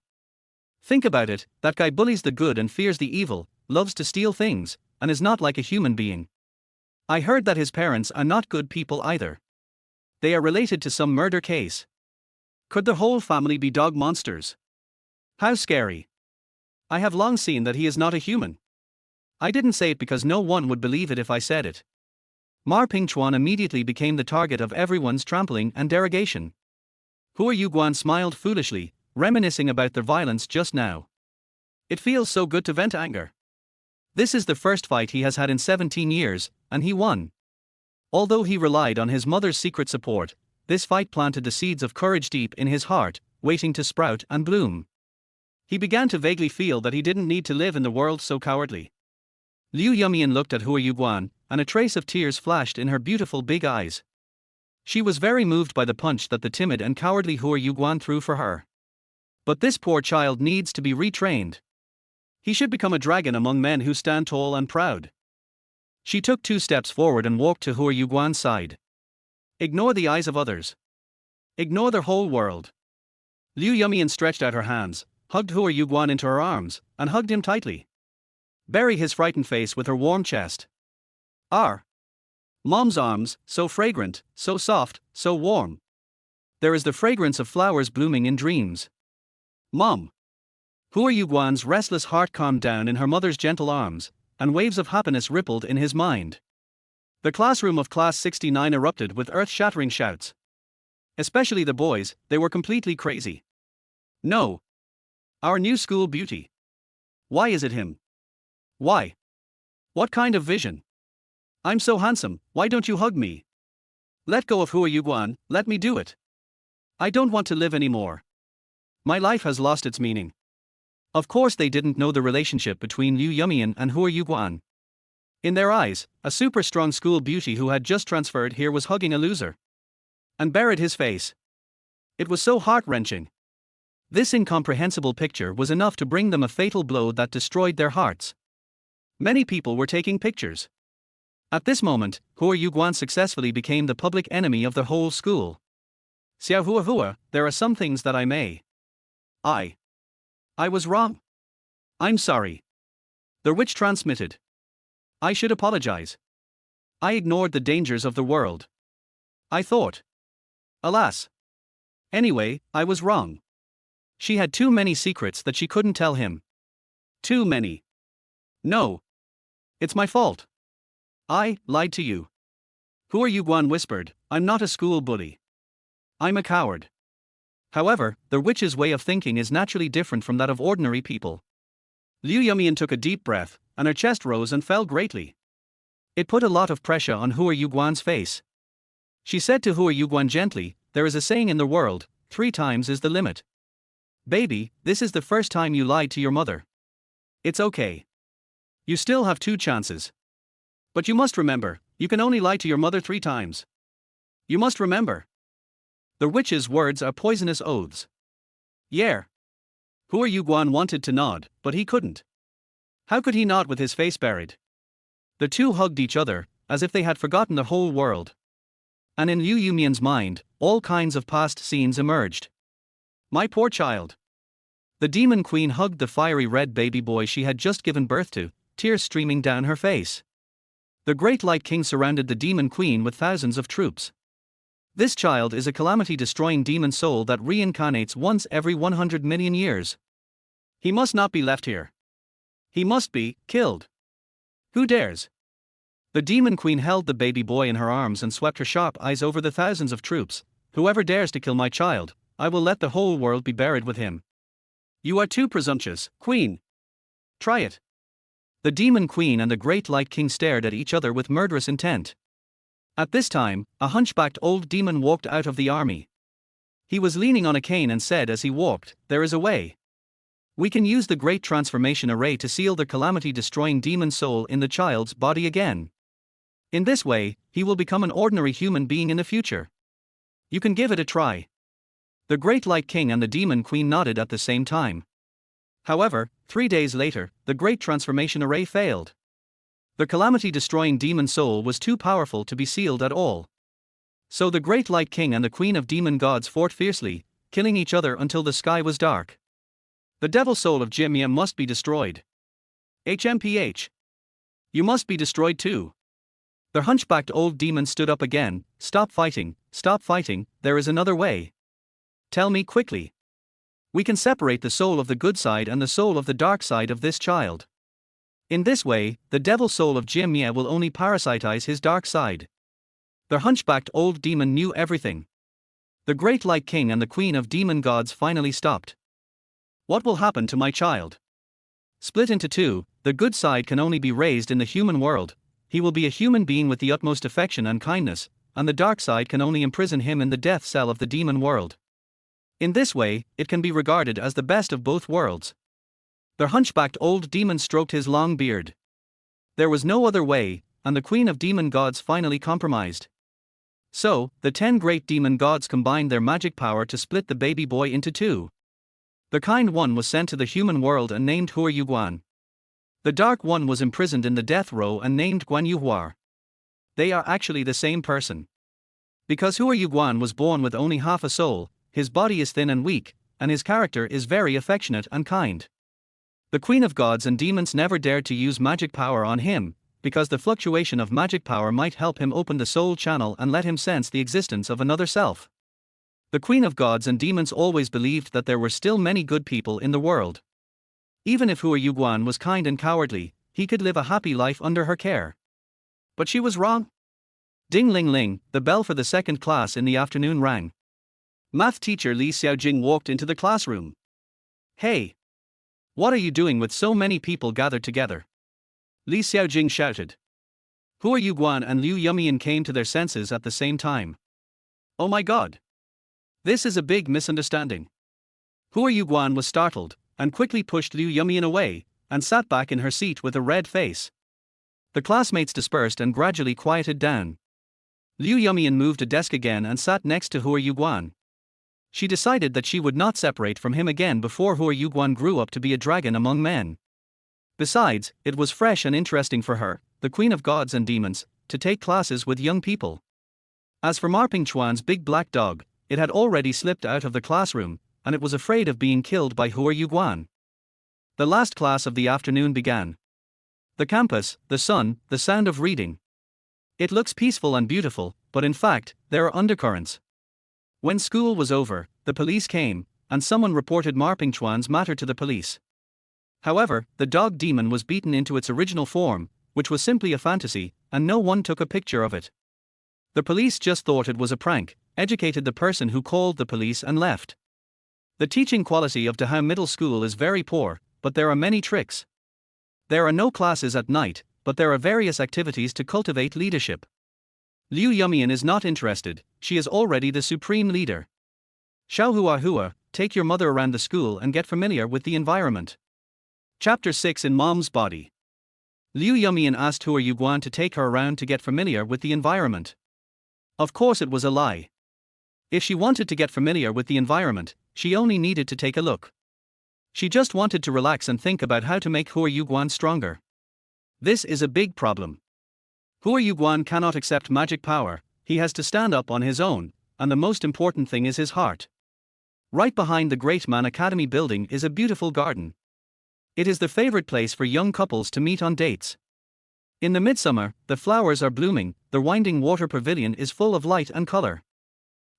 Think about it, that guy bullies the good and fears the evil, loves to steal things, and is not like a human being. I heard that his parents are not good people either. They are related to some murder case. Could the whole family be dog monsters? How scary. I have long seen that he is not a human. I didn't say it because no one would believe it if I said it. Ma Pingchuan immediately became the target of everyone's trampling and derogation. Hua Yuguan smiled foolishly, reminiscing about their violence just now. It feels so good to vent anger. This is the first fight he has had in 17 years, and he won. Although he relied on his mother's secret support, this fight planted the seeds of courage deep in his heart, waiting to sprout and bloom. He began to vaguely feel that he didn't need to live in the world so cowardly. Liu Yumian looked at Hua Yuguan, and a trace of tears flashed in her beautiful big eyes. She was very moved by the punch that the timid and cowardly Hua Yuguan threw for her. But this poor child needs to be retrained. He should become a dragon among men who stand tall and proud. She took 2 steps forward and walked to Hua Yuguan's side. Ignore the eyes of others. Ignore their whole world. Liu Yumian stretched out her hands, hugged Hua Yuguan into her arms, and hugged him tightly. Bury his frightened face with her warm chest. Mom's arms, so fragrant, so soft, so warm. There is the fragrance of flowers blooming in dreams. Mom. Hua Yuguan's restless heart calmed down in her mother's gentle arms, and waves of happiness rippled in his mind. The classroom of Class 69 erupted with earth-shattering shouts. Especially the boys, they were completely crazy. No. Our new school beauty. Why is it him? Why? What kind of vision? I'm so handsome, why don't you hug me? Let go of Hua Yuguan, let me do it. I don't want to live anymore. My life has lost its meaning. Of course they didn't know the relationship between Liu Yumian and Hua Yuguan. In their eyes, a super strong school beauty who had just transferred here was hugging a loser. And buried his face. It was so heart-wrenching. This incomprehensible picture was enough to bring them a fatal blow that destroyed their hearts. Many people were taking pictures. At this moment, Hua Yuguan successfully became the public enemy of the whole school. Xiao Hua Hua, there are some things that I was wrong. I'm sorry. The witch transmitted. I should apologize. I ignored the dangers of the world. I thought. Alas. Anyway, I was wrong. She had too many secrets that she couldn't tell him. Too many. No. It's my fault. I lied to you. Hua Yuguan whispered, I'm not a school bully. I'm a coward. However, the witch's way of thinking is naturally different from that of ordinary people. Liu Yumian took a deep breath, and her chest rose and fell greatly. It put a lot of pressure on Hua Yuguan's face. She said to Hua Yuguan gently, there is a saying in the world, 3 times is the limit. Baby, this is the first time you lied to your mother. It's okay. You still have 2 chances. But you must remember, you can only lie to your mother 3 times. You must remember. The witch's words are poisonous oaths. Yeah. Hua Yuguan wanted to nod, but he couldn't. How could he nod with his face buried? The two hugged each other, as if they had forgotten the whole world. And in Liu Yumian's mind, all kinds of past scenes emerged. My poor child. The demon queen hugged the fiery red baby boy she had just given birth to, tears streaming down her face. The great light king surrounded the demon queen with thousands of troops. This child is a calamity-destroying demon soul that reincarnates once every 100 million years. He must not be left here. He must be killed. Who dares? The demon queen held the baby boy in her arms and swept her sharp eyes over the thousands of troops. Whoever dares to kill my child, I will let the whole world be buried with him. You are too presumptuous, queen. Try it. The demon queen and the great light king stared at each other with murderous intent. At this time, a hunchbacked old demon walked out of the army. He was leaning on a cane and said as he walked, "There is a way. We can use the great transformation array to seal the calamity-destroying demon soul in the child's body again. In this way, he will become an ordinary human being in the future. You can give it a try." The great light king and the demon queen nodded at the same time. However, 3 days later, the great transformation array failed. The calamity-destroying demon soul was too powerful to be sealed at all. So the great light king and the queen of demon gods fought fiercely, killing each other until the sky was dark. The devil soul of Jimia must be destroyed. HMPH. You must be destroyed too. The hunchbacked old demon stood up again. Stop fighting, there is another way. Tell me quickly. We can separate the soul of the good side and the soul of the dark side of this child. In this way, the devil soul of Jimia will only parasitize his dark side. The hunchbacked old demon knew everything. The great light king and the queen of demon gods finally stopped. What will happen to my child? Split into two, the good side can only be raised in the human world. He will be a human being with the utmost affection and kindness, and the dark side can only imprison him in the death cell of the demon world. In this way, it can be regarded as the best of both worlds. The hunchbacked old demon stroked his long beard. There was no other way, and the queen of demon gods finally compromised. So, the 10 great demon gods combined their magic power to split the baby boy into two. The kind one was sent to the human world and named Hua Yuguan. The dark one was imprisoned in the death row and named Guan Yuhua. They are actually the same person. Because Hua Yuguan was born with only half a soul, his body is thin and weak, and his character is very affectionate and kind. The queen of gods and demons never dared to use magic power on him, because the fluctuation of magic power might help him open the soul channel and let him sense the existence of another self. The queen of gods and demons always believed that there were still many good people in the world. Even if Hua Yuguan was kind and cowardly, he could live a happy life under her care. But she was wrong. Ding ling ling, the bell for the second class in the afternoon rang. Math teacher Li Xiaojing walked into the classroom. Hey! What are you doing with so many people gathered together? Li Xiaojing shouted. Hua Yuguan and Liu Yumian came to their senses at the same time. Oh my god! This is a big misunderstanding. Hua Yuguan was startled, and quickly pushed Liu Yumian away, and sat back in her seat with a red face. The classmates dispersed and gradually quieted down. Liu Yumian moved a desk again and sat next to Hua Yuguan. She decided that she would not separate from him again before Hua Yuguan grew up to be a dragon among men. Besides, it was fresh and interesting for her, the queen of gods and demons, to take classes with young people. As for Marping Chuan's big black dog, it had already slipped out of the classroom, and it was afraid of being killed by Hua Yuguan. The last class of the afternoon began. The campus, the sun, the sound of reading. It looks peaceful and beautiful, but in fact, there are undercurrents. When school was over, the police came, and someone reported Marping Chuan's matter to the police. However, the dog demon was beaten into its original form, which was simply a fantasy, and no one took a picture of it. The police just thought it was a prank, educated the person who called the police and left. The teaching quality of Dahao Middle School is very poor, but there are many tricks. There are no classes at night, but there are various activities to cultivate leadership. Liu Yumian is not interested, she is already the supreme leader. Xiao Hua, take your mother around the school and get familiar with the environment. Chapter 6 In Mom's Body. Liu Yumian asked Hua Yuguan to take her around to get familiar with the environment. Of course it was a lie. If she wanted to get familiar with the environment, she only needed to take a look. She just wanted to relax and think about how to make Hua Yuguan stronger. This is a big problem. Hua Yuguan cannot accept magic power, he has to stand up on his own, and the most important thing is his heart. Right behind the Great Man Academy building is a beautiful garden. It is the favorite place for young couples to meet on dates. In the midsummer, the flowers are blooming, the winding water pavilion is full of light and color.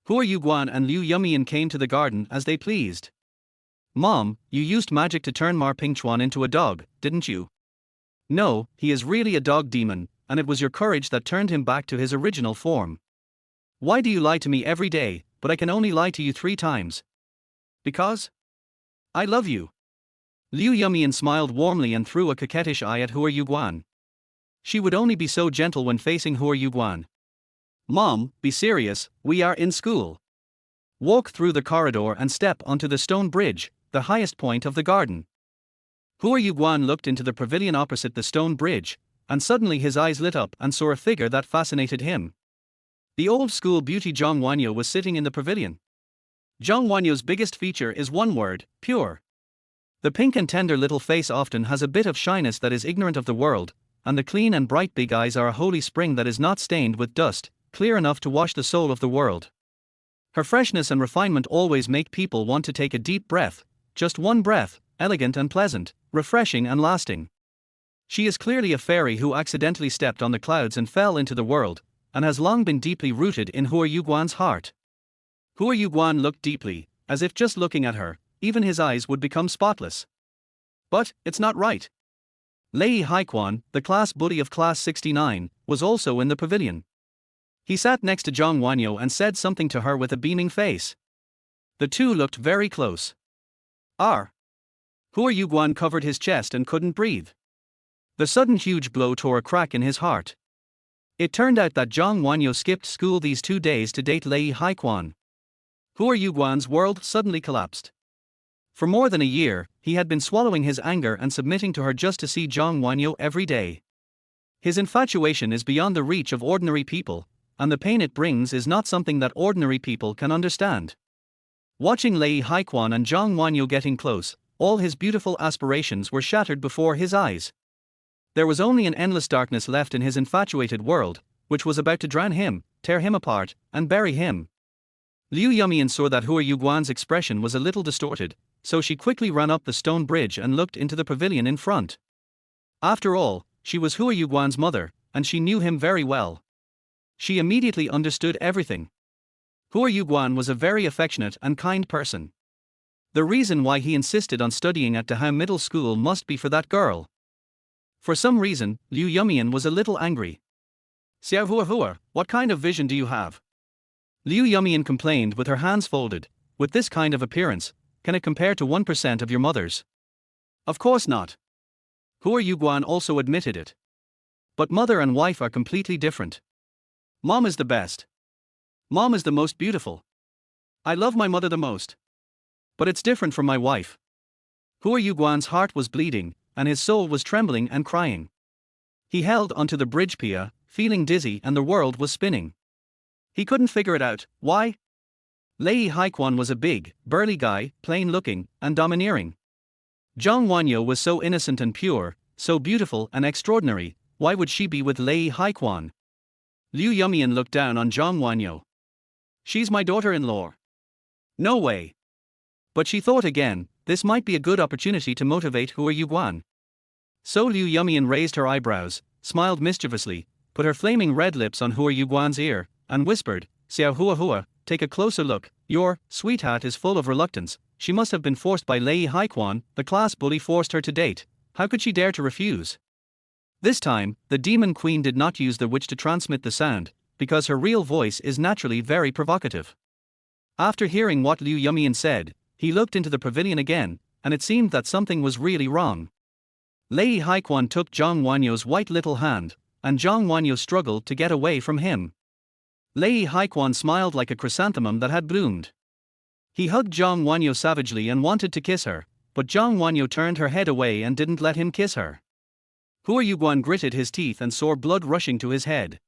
Hua Yuguan and Liu Yumian came to the garden as they pleased. Mom, you used magic to turn Mar Pingchuan into a dog, didn't you? No, he is really a dog demon, and it was your courage that turned him back to his original form. Why do you lie to me every day, but I can only lie to you 3 times? Because I love you. Liu Yumian smiled warmly and threw a coquettish eye at Hua Yuguan. She would only be so gentle when facing Hua Yuguan. Mom, be serious, we are in school. Walk through the corridor and step onto the stone bridge, the highest point of the garden. Hua Yuguan looked into the pavilion opposite the stone bridge, and suddenly his eyes lit up and saw a figure that fascinated him. The old school beauty Zhang Wanyo was sitting in the pavilion. Zhang Wanyo's biggest feature is one word, pure. The pink and tender little face often has a bit of shyness that is ignorant of the world, and the clean and bright big eyes are a holy spring that is not stained with dust, clear enough to wash the soul of the world. Her freshness and refinement always make people want to take a deep breath, just one breath, elegant and pleasant, refreshing and lasting. She is clearly a fairy who accidentally stepped on the clouds and fell into the world, and has long been deeply rooted in Hua Yuguan's heart. Hua Yuguan looked deeply, as if just looking at her, even his eyes would become spotless. But it's not right. Lei Haiquan, the class bully of class 69, was also in the pavilion. He sat next to Zhang Wanyo and said something to her with a beaming face. The two looked very close. Hua Yuguan covered his chest and couldn't breathe. The sudden huge blow tore a crack in his heart. It turned out that Zhang Wanyo skipped school these 2 days to date Lei Haiquan. Hua Yuguan's world suddenly collapsed. For more than a year, he had been swallowing his anger and submitting to her just to see Zhang Wanyo every day. His infatuation is beyond the reach of ordinary people, and the pain it brings is not something that ordinary people can understand. Watching Lei Haiquan and Zhang Wanyo getting close, all his beautiful aspirations were shattered before his eyes. There was only an endless darkness left in his infatuated world, which was about to drown him, tear him apart, and bury him. Liu Yumian saw that Hua Yuguan's expression was a little distorted, so she quickly ran up the stone bridge and looked into the pavilion in front. After all, she was Hua Yuguan's mother, and she knew him very well. She immediately understood everything. Hua Yuguan was a very affectionate and kind person. The reason why he insisted on studying at Dahao Middle School must be for that girl. For some reason, Liu Yumian was a little angry. Xiao Hua, what kind of vision do you have? Liu Yumian complained with her hands folded. With this kind of appearance, can it compare to 1% of your mother's? Of course not. Hua Yuguan also admitted it. But mother and wife are completely different. Mom is the best. Mom is the most beautiful. I love my mother the most. But it's different from my wife. Hua Yuguan's heart was bleeding, and his soul was trembling and crying. He held onto the bridge pier, feeling dizzy, and the world was spinning. He couldn't figure it out. Why? Lei Haiquan was a big, burly guy, plain-looking, and domineering. Zhang Wanyo was so innocent and pure, so beautiful and extraordinary. Why would she be with Lei Haiquan? Liu Yumian looked down on Zhang Wanyo. She's my daughter-in-law. No way. But she thought again, this might be a good opportunity to motivate Hua Yuguan. So Liu Yumian raised her eyebrows, smiled mischievously, put her flaming red lips on Hua Yuguan's ear, and whispered, Xiao Hua, take a closer look. Your sweetheart is full of reluctance. She must have been forced by Lei Haiquan. The class bully forced her to date. How could she dare to refuse? This time, the demon queen did not use the witch to transmit the sound, because her real voice is naturally very provocative. After hearing what Liu Yumian said, he looked into the pavilion again, and it seemed that something was really wrong. Lei Haiquan took Zhang Wanyo's white little hand, and Zhang Wanyo struggled to get away from him. Lei Haiquan smiled like a chrysanthemum that had bloomed. He hugged Zhang Wanyo savagely and wanted to kiss her, but Zhang Wanyo turned her head away and didn't let him kiss her. Hua Yuguan gritted his teeth and saw blood rushing to his head.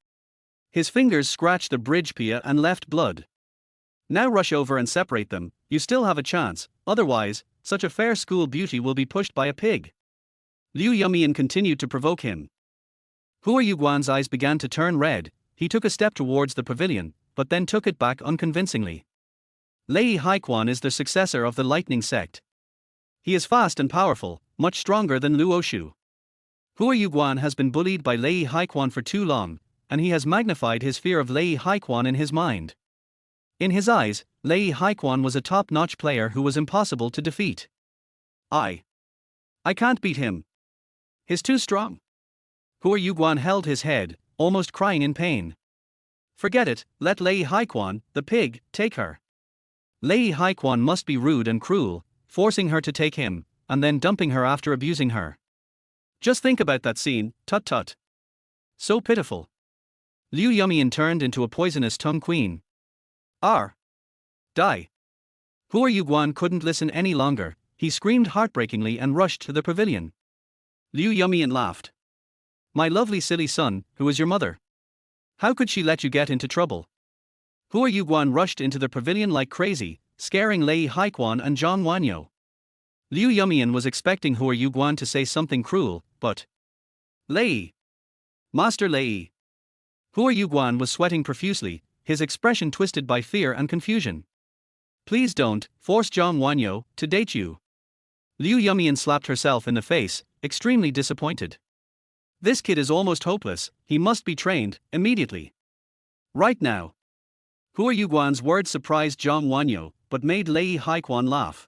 His fingers scratched the bridge pier and left blood. Now rush over and separate them, you still have a chance, otherwise, such a fair school beauty will be pushed by a pig. Liu Yumian continued to provoke him. Hua Yuguan's eyes began to turn red, he took a step towards the pavilion, but then took it back unconvincingly. Lei Haikuan is the successor of the lightning sect. He is fast and powerful, much stronger than Luo Shu. Hua Yuguan has been bullied by Lei Haikuan for too long, and he has magnified his fear of Lei Haikuan in his mind. In his eyes, Lei Haikuan was a top-notch player who was impossible to defeat. I can't beat him. He's too strong. Hua Yuguan held his head, almost crying in pain. Forget it, let Lei Haikuan, the pig, take her. Lei Haikuan must be rude and cruel, forcing her to take him, and then dumping her after abusing her. Just think about that scene, tut-tut. So pitiful. Liu Yumian turned into a poisonous tongue queen. Die. Hua Yuguan couldn't listen any longer, he screamed heartbreakingly and rushed to the pavilion. Liu Yumian laughed. My lovely silly son, who is your mother? How could she let you get into trouble? Hua Yuguan rushed into the pavilion like crazy, scaring Lei Haikuan and Zhang Wanyo. Liu Yumian was expecting Hua Yuguan to say something cruel, but Lei! Master Lei! Hua Yuguan was sweating profusely, his expression twisted by fear and confusion. Please don't force Zhang Wanyo to date you. Liu Yumian slapped herself in the face, extremely disappointed. This kid is almost hopeless, he must be trained, immediately. Right now. Hua Yuguan's words surprised Zhang Wanyo, but made Lei Haikuan laugh.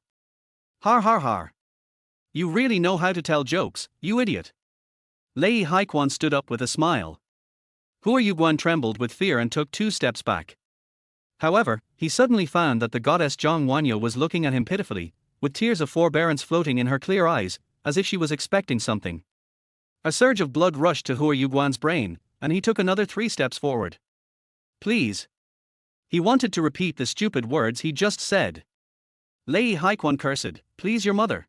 Har har har. You really know how to tell jokes, you idiot. Lei Haikuan stood up with a smile. Hua Yuguan trembled with fear and took 2 steps back. However, he suddenly found that the goddess Zhang Wanyo was looking at him pitifully, with tears of forbearance floating in her clear eyes, as if she was expecting something. A surge of blood rushed to Hua Yuguan's brain, and he took another 3 steps forward. Please. He wanted to repeat the stupid words he just said. Lei Haikuan cursed, please your mother.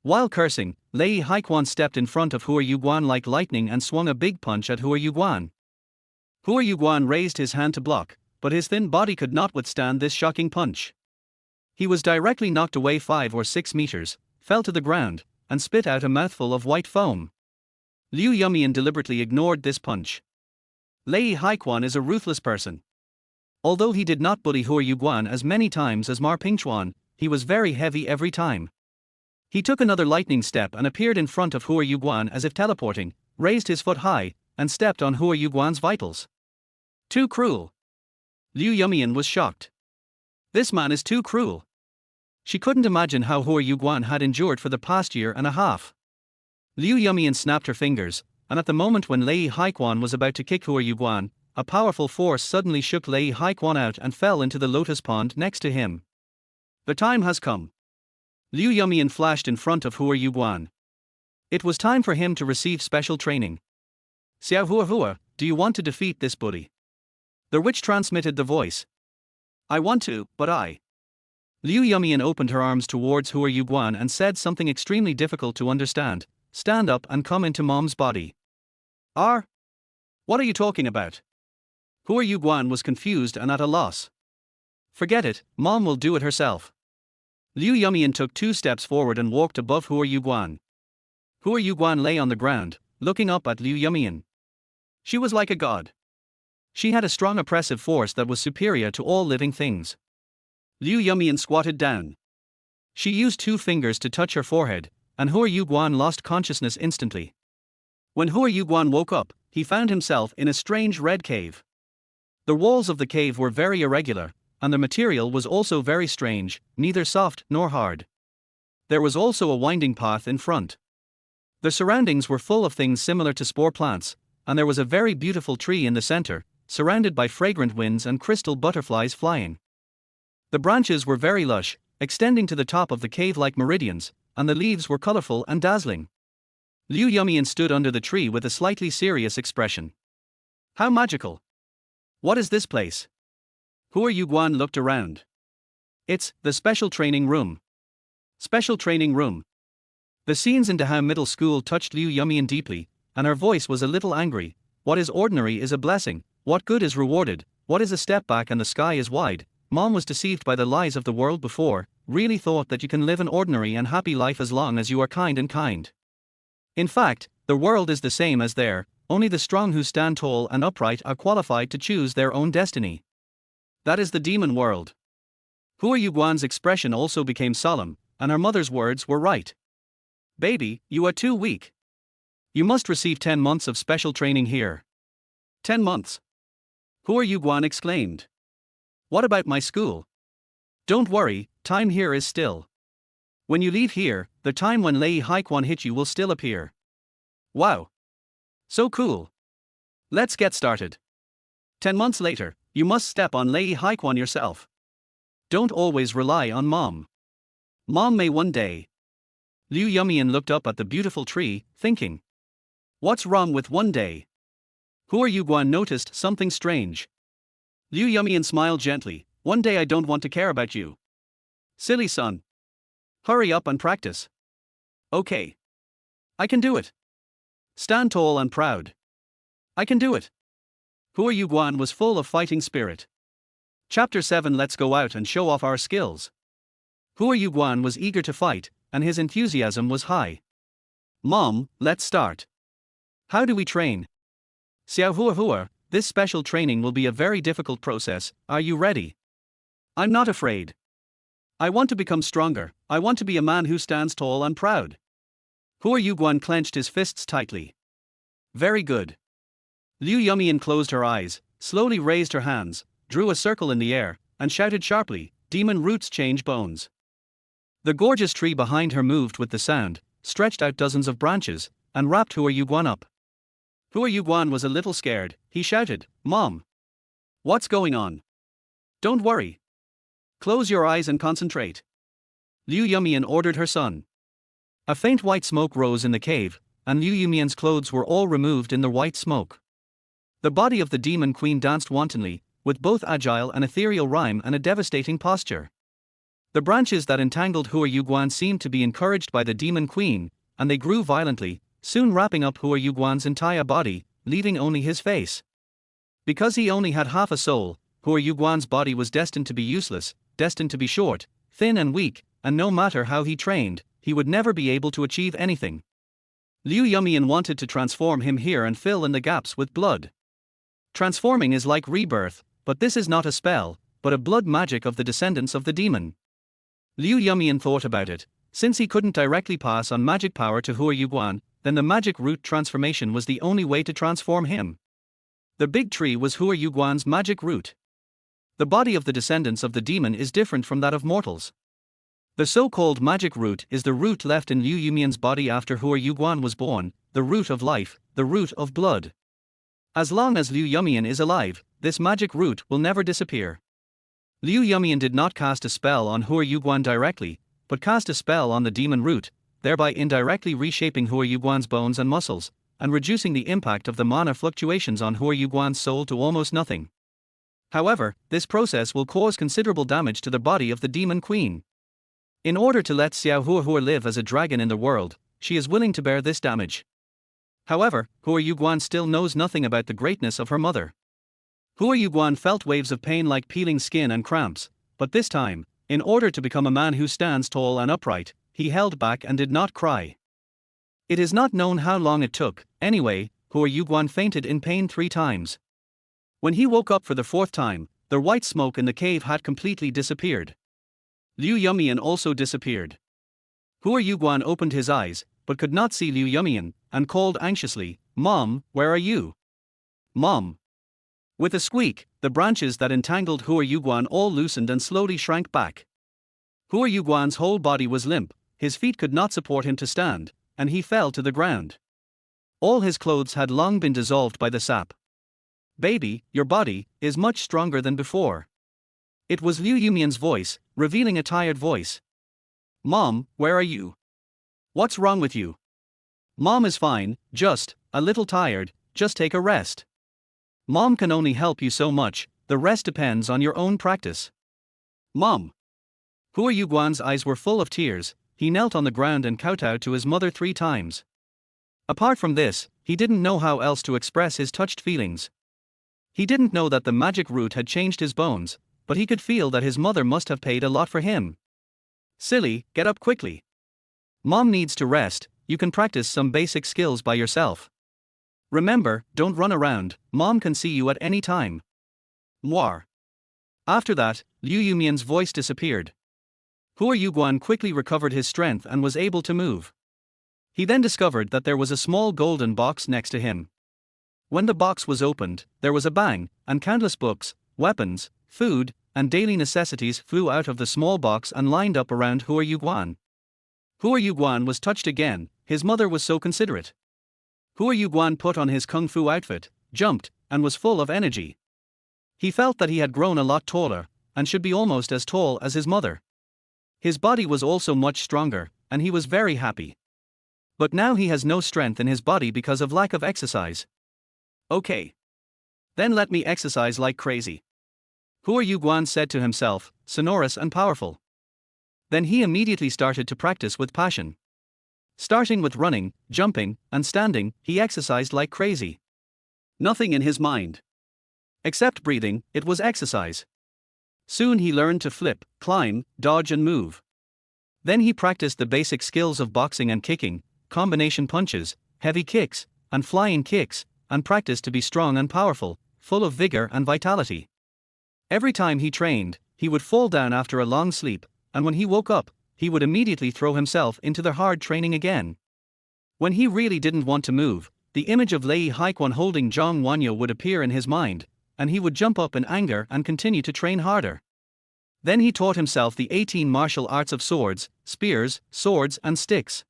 While cursing, Lei Haikuan stepped in front of Hua Yuguan like lightning and swung a big punch at Hua Yuguan. Hua Yuguan raised his hand to block, but his thin body could not withstand this shocking punch. He was directly knocked away 5 or 6 meters, fell to the ground, and spit out a mouthful of white foam. Liu Yumian deliberately ignored this punch. Lei Haikuan is a ruthless person. Although he did not bully Hua Yuguan as many times as Ma Pingchuan, he was very heavy every time. He took another lightning step and appeared in front of Hua Yuguan as if teleporting, raised his foot high, and stepped on Hua Yuguan's vitals. Too cruel. Liu Yumian was shocked. This man is too cruel. She couldn't imagine how Hua Yuguan had endured for the past year and a half. Liu Yumian snapped her fingers, and at the moment when Lei Haikuan was about to kick Hua Yuguan, a powerful force suddenly shook Lei Haikuan out and fell into the lotus pond next to him. The time has come. Liu Yumian flashed in front of Hua Yuguan. It was time for him to receive special training. Xiao Hua Hua, do you want to defeat this bully? The witch transmitted the voice. I want to, but I. Liu Yumian opened her arms towards Hua Yuguan and said something extremely difficult to understand. Stand up and come into mom's body. What are you talking about? Hua Yuguan was confused and at a loss. Forget it, mom will do it herself. Liu Yumian took 2 steps forward and walked above Hua Yuguan. Hua Yuguan lay on the ground, looking up at Liu Yumian. She was like a god. She had a strong oppressive force that was superior to all living things. Liu Yumian squatted down. She used 2 fingers to touch her forehead, and Hua Yuguan lost consciousness instantly. When Hua Yuguan woke up, he found himself in a strange red cave. The walls of the cave were very irregular, and the material was also very strange, neither soft nor hard. There was also a winding path in front. The surroundings were full of things similar to spore plants, and there was a very beautiful tree in the center, surrounded by fragrant winds and crystal butterflies flying. The branches were very lush, extending to the top of the cave like meridians, and the leaves were colorful and dazzling. Liu Yumian stood under the tree with a slightly serious expression. How magical! What is this place? Hua Yuguan looked around. It's the special training room. Special training room. The scenes in Dahao Middle School touched Liu Yumian deeply, and her voice was a little angry. What is ordinary is a blessing, what good is rewarded, what is a step back and the sky is wide. Mom was deceived by the lies of the world before, really thought that you can live an ordinary and happy life as long as you are kind and kind. In fact, the world is the same as there, only the strong who stand tall and upright are qualified to choose their own destiny. That is the demon world. Hua Yuguan's expression also became solemn, and her mother's words were right. Baby, you are too weak. You must receive 10 months of special training here. 10 months? Hua Yuguan exclaimed. What about my school? Don't worry, time here is still. When you leave here, the time when Lei Haikuan hit you will still appear. Wow. So cool. Let's get started. 10 months later, you must step on Lei Haikuan yourself. Don't always rely on Mom. Mom may one day. Liu Yumian looked up at the beautiful tree, thinking. What's wrong with one day? Hua Yuguan noticed something strange. Liu Yumian smiled gently. One day I don't want to care about you. Silly son. Hurry up and practice. Okay. I can do it. Stand tall and proud. I can do it. Hua Yuguan was full of fighting spirit. Chapter 7. Let's go out and show off our skills. Hua Yuguan was eager to fight, and his enthusiasm was high. Mom, let's start. How do we train? Xiao Hua Hua, this special training will be a very difficult process. Are you ready? I'm not afraid. I want to become stronger. I want to be a man who stands tall and proud. Hua Yuguan clenched his fists tightly. Very good. Liu Yumian closed her eyes, slowly raised her hands, drew a circle in the air, and shouted sharply, Demon roots change bones. The gorgeous tree behind her moved with the sound, stretched out dozens of branches, and wrapped Hua Yuguan up. Hua Yuguan was a little scared. He shouted, Mom. What's going on? Don't worry. Close your eyes and concentrate. Liu Yumian ordered her son. A faint white smoke rose in the cave, and Liu Yumian's clothes were all removed in the white smoke. The body of the demon queen danced wantonly, with both agile and ethereal rhyme and a devastating posture. The branches that entangled Hua Yuguan seemed to be encouraged by the demon queen, and they grew violently, soon wrapping up Hua Yuguan's entire body, leaving only his face. Because he only had half a soul, Hua Yuguan's body was destined to be useless, destined to be short, thin and weak, and no matter how he trained, he would never be able to achieve anything. Liu Yumian wanted to transform him here and fill in the gaps with blood. Transforming is like rebirth, but this is not a spell, but a blood magic of the descendants of the demon. Liu Yumian thought about it. Since he couldn't directly pass on magic power to Hua Yuguan, then the magic root transformation was the only way to transform him. The big tree was Hua Yuguan's magic root. The body of the descendants of the demon is different from that of mortals. The so-called magic root is the root left in Liu Yumian's body after Hua Yuguan was born, the root of life, the root of blood. As long as Liu Yumian is alive, this magic root will never disappear. Liu Yumian did not cast a spell on Hua Yuguan directly, but cast a spell on the demon root, thereby indirectly reshaping Hua Yuguan's bones and muscles, and reducing the impact of the mana fluctuations on Hua Yuguan's soul to almost nothing. However, this process will cause considerable damage to the body of the demon queen. In order to let Xiao Hua Hua live as a dragon in the world, she is willing to bear this damage. However, Hua Yuguan still knows nothing about the greatness of her mother. Hua Yuguan felt waves of pain like peeling skin and cramps, but this time, in order to become a man who stands tall and upright, he held back and did not cry. It is not known how long it took. Anyway, Hua Yuguan fainted in pain 3 times. When he woke up for the 4th time, the white smoke in the cave had completely disappeared. Liu Yumian also disappeared. Hua Yuguan opened his eyes, but could not see Liu Yumian, and called anxiously, Mom, where are you? Mom. With a squeak, the branches that entangled Hua Yuguan all loosened and slowly shrank back. Hua Yuguan's whole body was limp, his feet could not support him to stand, and he fell to the ground. All his clothes had long been dissolved by the sap. Baby, your body is much stronger than before. It was Liu Yumian's voice, revealing a tired voice. Mom, where are you? What's wrong with you? Mom is fine, just a little tired, just take a rest. Mom can only help you so much, the rest depends on your own practice. Mom. Hua Yuguan's eyes were full of tears. He knelt on the ground and kowtowed to his mother 3 times. Apart from this, he didn't know how else to express his touched feelings. He didn't know that the magic root had changed his bones, but he could feel that his mother must have paid a lot for him. Silly, get up quickly. Mom needs to rest, you can practice some basic skills by yourself. Remember, don't run around, mom can see you at any time. Mwar. After that, Liu Yumian's voice disappeared. Hua Yuguan quickly recovered his strength and was able to move. He then discovered that there was a small golden box next to him. When the box was opened, there was a bang, and countless books, weapons, food, and daily necessities flew out of the small box and lined up around Hua Yuguan. Hua Yuguan was touched again, his mother was so considerate. Hua Yuguan put on his kung fu outfit, jumped, and was full of energy. He felt that he had grown a lot taller, and should be almost as tall as his mother. His body was also much stronger, and he was very happy. But now he has no strength in his body because of lack of exercise. Okay. Then let me exercise like crazy. Hua Yuguan said to himself, sonorous and powerful. Then he immediately started to practice with passion. Starting with running, jumping, and standing, he exercised like crazy. Nothing in his mind. Except breathing, it was exercise. Soon he learned to flip, climb, dodge and move. Then he practiced the basic skills of boxing and kicking, combination punches, heavy kicks, and flying kicks, and practiced to be strong and powerful, full of vigor and vitality. Every time he trained, he would fall down after a long sleep, and when he woke up, he would immediately throw himself into the hard training again. When he really didn't want to move, the image of Lei Haikuan holding Zhang Wanyo would appear in his mind, and he would jump up in anger and continue to train harder. Then he taught himself the 18 martial arts of swords, spears, swords and sticks.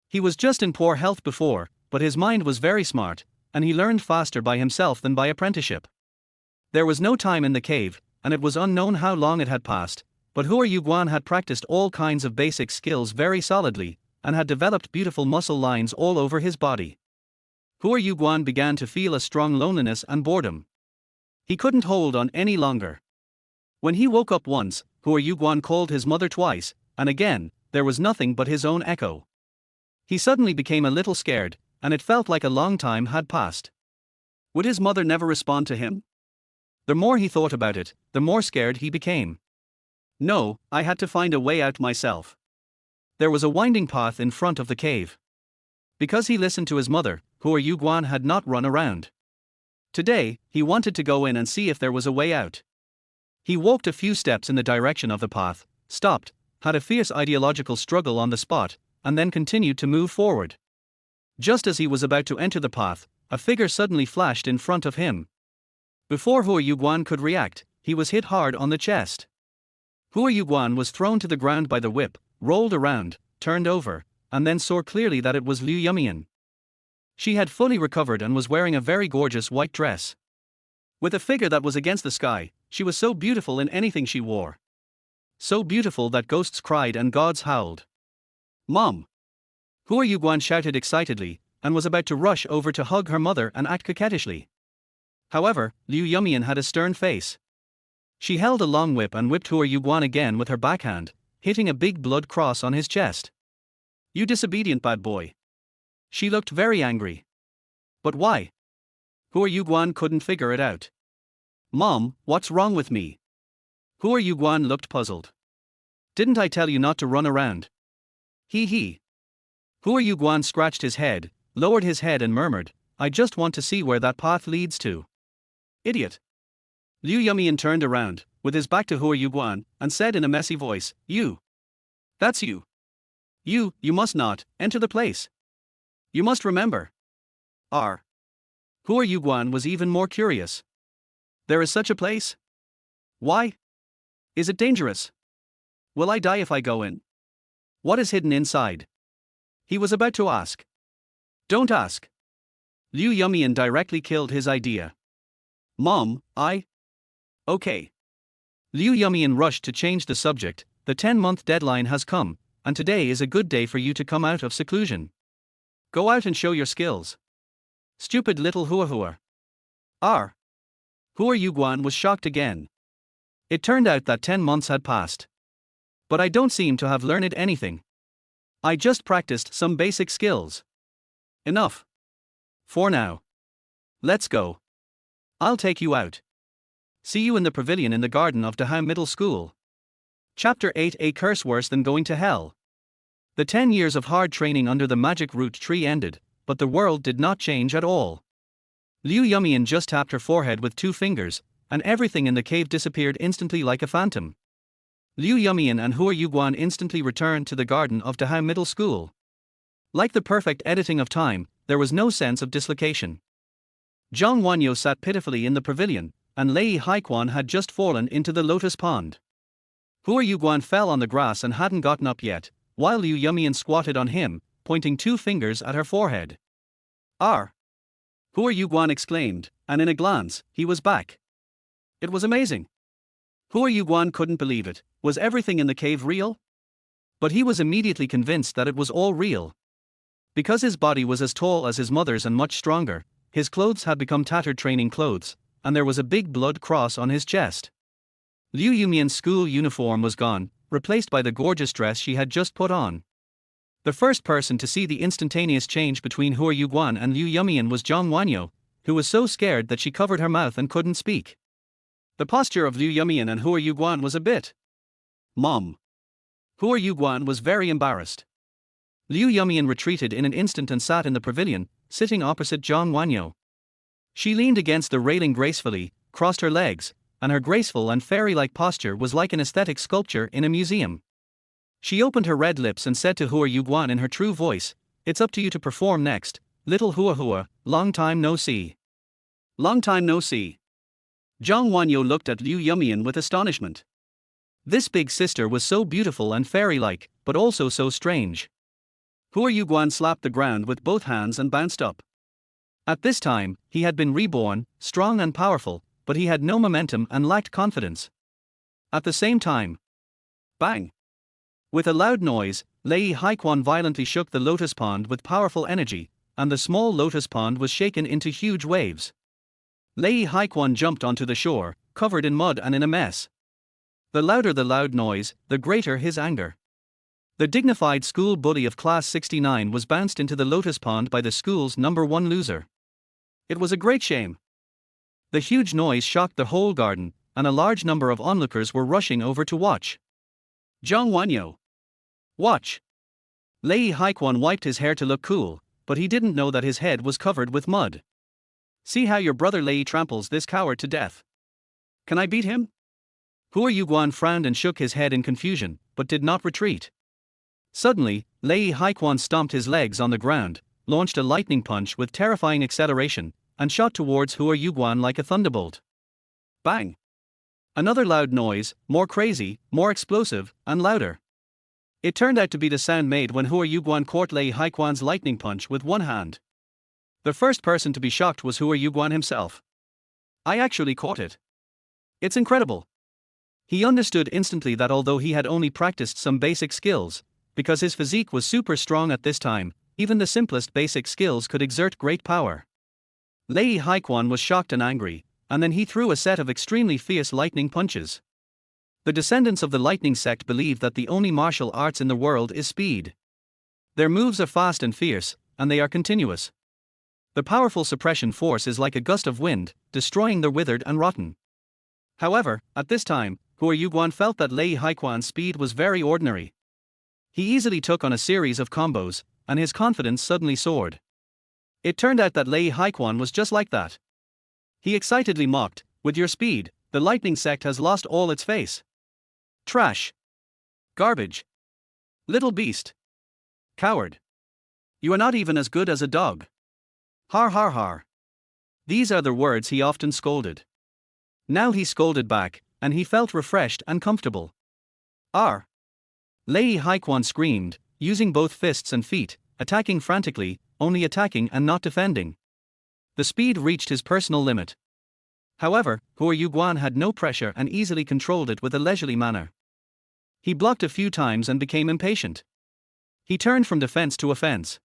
He was just in poor health before, but his mind was very smart, and he learned faster by himself than by apprenticeship. There was no time in the cave, and it was unknown how long it had passed, but Hua Yuguan had practiced all kinds of basic skills very solidly, and had developed beautiful muscle lines all over his body. Hua Yuguan began to feel a strong loneliness and boredom. He couldn't hold on any longer. When he woke up once, Hua Yuguan called his mother twice, and again, there was nothing but his own echo. He suddenly became a little scared, and it felt like a long time had passed. Would his mother never respond to him? The more he thought about it, the more scared he became. No, I had to find a way out myself. There was a winding path in front of the cave. Because he listened to his mother, Hua Yuguan had not run around. Today, he wanted to go in and see if there was a way out. He walked a few steps in the direction of the path, stopped, had a fierce ideological struggle on the spot, and then continued to move forward. Just as he was about to enter the path, a figure suddenly flashed in front of him. Before Hua Yuguan could react, he was hit hard on the chest. Hua Yuguan was thrown to the ground by the whip, rolled around, turned over, and then saw clearly that it was Liu Yumian. She had fully recovered and was wearing a very gorgeous white dress. With a figure that was against the sky, she was so beautiful in anything she wore. So beautiful that ghosts cried and gods howled. Mom! Hua Yuguan shouted excitedly, and was about to rush over to hug her mother and act coquettishly. However, Liu Yumian had a stern face. She held a long whip and whipped Hua Yuguan again with her backhand, hitting a big blood cross on his chest. You disobedient bad boy. She looked very angry. But why? Hua Yuguan couldn't figure it out. Mom, what's wrong with me? Hua Yuguan looked puzzled. Didn't I tell you not to run around? He. Hua Yuguan scratched his head, lowered his head and murmured, I just want to see where that path leads to. Idiot. Liu Yumian turned around, with his back to Hua Yuguan, and said in a messy voice, You. That's you. You must not enter the place. You must remember. Hua Yuguan was even more curious. There is such a place? Why? Is it dangerous? Will I die if I go in? What is hidden inside? He was about to ask. Don't ask. Liu Yumian directly killed his idea. Mom, Okay. Liu Yumian rushed to change the subject. The 10-month deadline has come, and today is a good day for you to come out of seclusion. Go out and show your skills. Stupid little Hua. Hua Yuguan was shocked again. It turned out that 10 months had passed. But I don't seem to have learned anything. I just practiced some basic skills. Enough. For now. Let's go. I'll take you out. See you in the pavilion in the garden of Dahao Middle School. Chapter 8: A curse worse than going to hell. The 10 years of hard training under the magic root tree ended, but the world did not change at all. Liu Yumian just tapped her forehead with 2 fingers, and everything in the cave disappeared instantly like a phantom. Liu Yumian and Hua Yuguan instantly returned to the garden of Dahao Middle School. Like the perfect editing of time, there was no sense of dislocation. Zhang Wanyo sat pitifully in the pavilion, and Lei Haikuan had just fallen into the lotus pond. Hua Yuguan fell on the grass and hadn't gotten up yet, while Liu Yumian squatted on him, pointing 2 fingers at her forehead. "R!" Hua Yuguan exclaimed, and in a glance, he was back. It was amazing. Hua Yuguan couldn't believe it. Was everything in the cave real? But he was immediately convinced that it was all real. Because his body was as tall as his mother's and much stronger, his clothes had become tattered training clothes, and there was a big blood cross on his chest. Liu Yumian's school uniform was gone, replaced by the gorgeous dress she had just put on. The first person to see the instantaneous change between Hua Yuguan and Liu Yumian was Zhang Wanyo, who was so scared that she covered her mouth and couldn't speak. The posture of Liu Yumian and Hua Yuguan was a bit. "Mom." Hua Yuguan was very embarrassed. Liu Yumian retreated in an instant and sat in the pavilion, sitting opposite Zhang Wanyo. She leaned against the railing gracefully, crossed her legs, and her graceful and fairy-like posture was like an aesthetic sculpture in a museum. She opened her red lips and said to Hua Yuguan in her true voice, "It's up to you to perform next, little Hua Hua, long time no see." "Long time no see." Zhang Wanyo looked at Liu Yumian with astonishment. This big sister was so beautiful and fairy-like, but also so strange. Hua Yuguan slapped the ground with both hands and bounced up. At this time, he had been reborn, strong and powerful, but he had no momentum and lacked confidence. At the same time, bang! With a loud noise, Lei Haikuan violently shook the lotus pond with powerful energy, and the small lotus pond was shaken into huge waves. Lei Haikuan jumped onto the shore, covered in mud and in a mess. The louder the loud noise, the greater his anger. The dignified school bully of class 69 was bounced into the lotus pond by the school's #1 loser. It was a great shame. The huge noise shocked the whole garden, and a large number of onlookers were rushing over to watch. "Zhang Wanyo! Watch!" Lei Haikuan wiped his hair to look cool, but he didn't know that his head was covered with mud. "See how your brother Lei tramples this coward to death. Can I beat him?" Hua Yuguan frowned and shook his head in confusion, but did not retreat. Suddenly, Lei Haikuan stomped his legs on the ground, launched a lightning punch with terrifying acceleration, and shot towards Hua Yuguan like a thunderbolt. Bang! Another loud noise, more crazy, more explosive, and louder. It turned out to be the sound made when Hua Yuguan caught Lei Haikuan's lightning punch with one hand. The first person to be shocked was Hua Yuguan himself. "I actually caught it. It's incredible." He understood instantly that although he had only practiced some basic skills, because his physique was super strong at this time, even the simplest basic skills could exert great power. Lei Haikuan was shocked and angry, and then he threw a set of extremely fierce lightning punches. The descendants of the lightning sect believe that the only martial arts in the world is speed. Their moves are fast and fierce, and they are continuous. The powerful suppression force is like a gust of wind, destroying the withered and rotten. However, at this time, Hua Yuguan felt that Lei Haikuan's speed was very ordinary. He easily took on a series of combos, and his confidence suddenly soared. It turned out that Lei Haikuan was just like that. He excitedly mocked, "With your speed, the lightning sect has lost all its face. Trash. Garbage. Little beast. Coward. You are not even as good as a dog. Har har har." These are the words he often scolded. Now he scolded back, and he felt refreshed and comfortable. "R!" Lei Haikuan screamed, using both fists and feet, attacking frantically, only attacking and not defending. The speed reached his personal limit. However, Hua Yuguan had no pressure and easily controlled it with a leisurely manner. He blocked a few times and became impatient. He turned from defense to offense.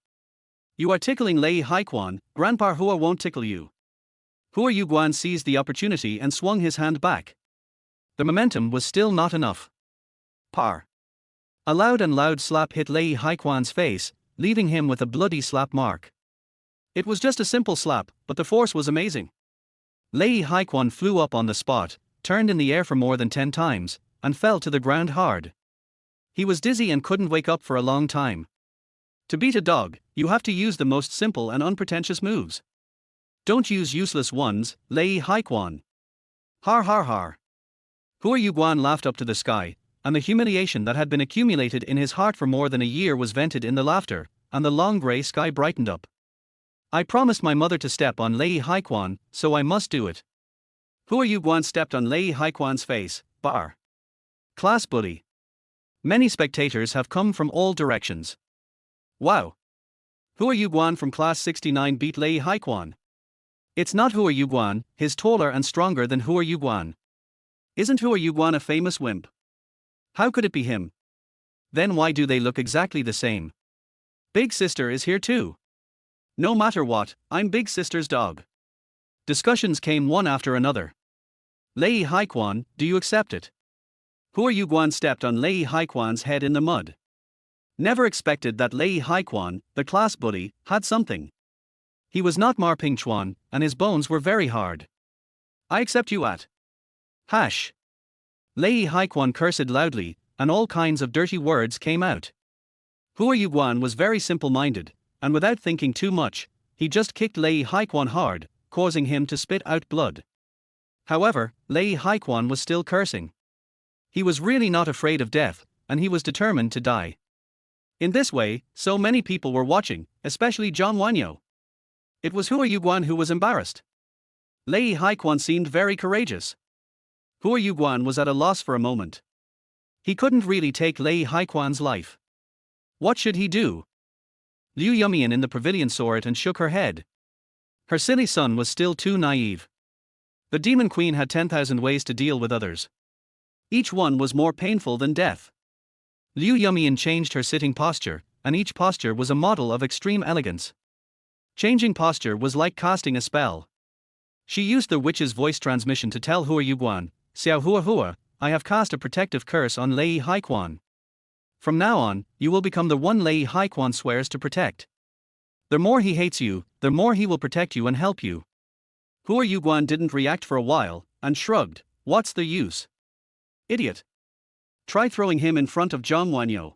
"You are tickling Lei Haikuan, Grandpa Hua won't tickle you." Hua Yuguan seized the opportunity and swung his hand back. The momentum was still not enough. Par. A loud and loud slap hit Lei Haikuan's face, leaving him with a bloody slap mark. It was just a simple slap, but the force was amazing. Lei Haikuan flew up on the spot, turned in the air for more than 10 times, and fell to the ground hard. He was dizzy and couldn't wake up for a long time. To beat a dog, you have to use the most simple and unpretentious moves. Don't use useless ones, Liu Yumian. Har har har. Hua Yuguan laughed up to the sky, and the humiliation that had been accumulated in his heart for more than a year was vented in the laughter, and the long grey sky brightened up. I promised my mother to step on Liu Yumian, so I must do it. Hua Yuguan stepped on Liu Yumian's face. Bar. Class bully. Many spectators have come from all directions. Wow. Hua Yuguan from class 69 beat Liu Yumian. It's not Hua Yuguan, he's taller and stronger than Hua Yuguan. Isn't Hua Yuguan a famous wimp? How could it be him? Then why do they look exactly the same? Big sister is here too. No matter what, I'm big sister's dog. Discussions came one after another. Liu Yumian, do you accept it? Hua Yuguan stepped on Liu Yumian's head in the mud. Never expected that Liu Yumian, the class bully, had something. He was not Mar Ping Chuan, and his bones were very hard. I accept you at. Hash. Liu Yumian cursed loudly, and all kinds of dirty words came out. Hua Yuguan was very simple-minded, and without thinking too much, he just kicked Liu Yumian hard, causing him to spit out blood. However, Liu Yumian was still cursing. He was really not afraid of death, and he was determined to die. In this way, so many people were watching, especially Zhang Wanyo. It was Hua Yuguan who was embarrassed. Liu Yumian seemed very courageous. Hua Yuguan was at a loss for a moment. He couldn't really take Liu Yumian's life. What should he do? Liu Yumian in the pavilion saw it and shook her head. Her silly son was still too naive. The demon queen had 10,000 ways to deal with others. Each one was more painful than death. Liu Yumian changed her sitting posture, and each posture was a model of extreme elegance. Changing posture was like casting a spell. She used the witch's voice transmission to tell Hua Yuguan, Xiao Hua Hua, I have cast a protective curse on Liu Yumian. From now on, you will become the one Liu Yumian swears to protect. The more he hates you, the more he will protect you and help you. Hua Yuguan didn't react for a while, and shrugged, what's the use? Idiot. Try throwing him in front of Zhang Wanyo.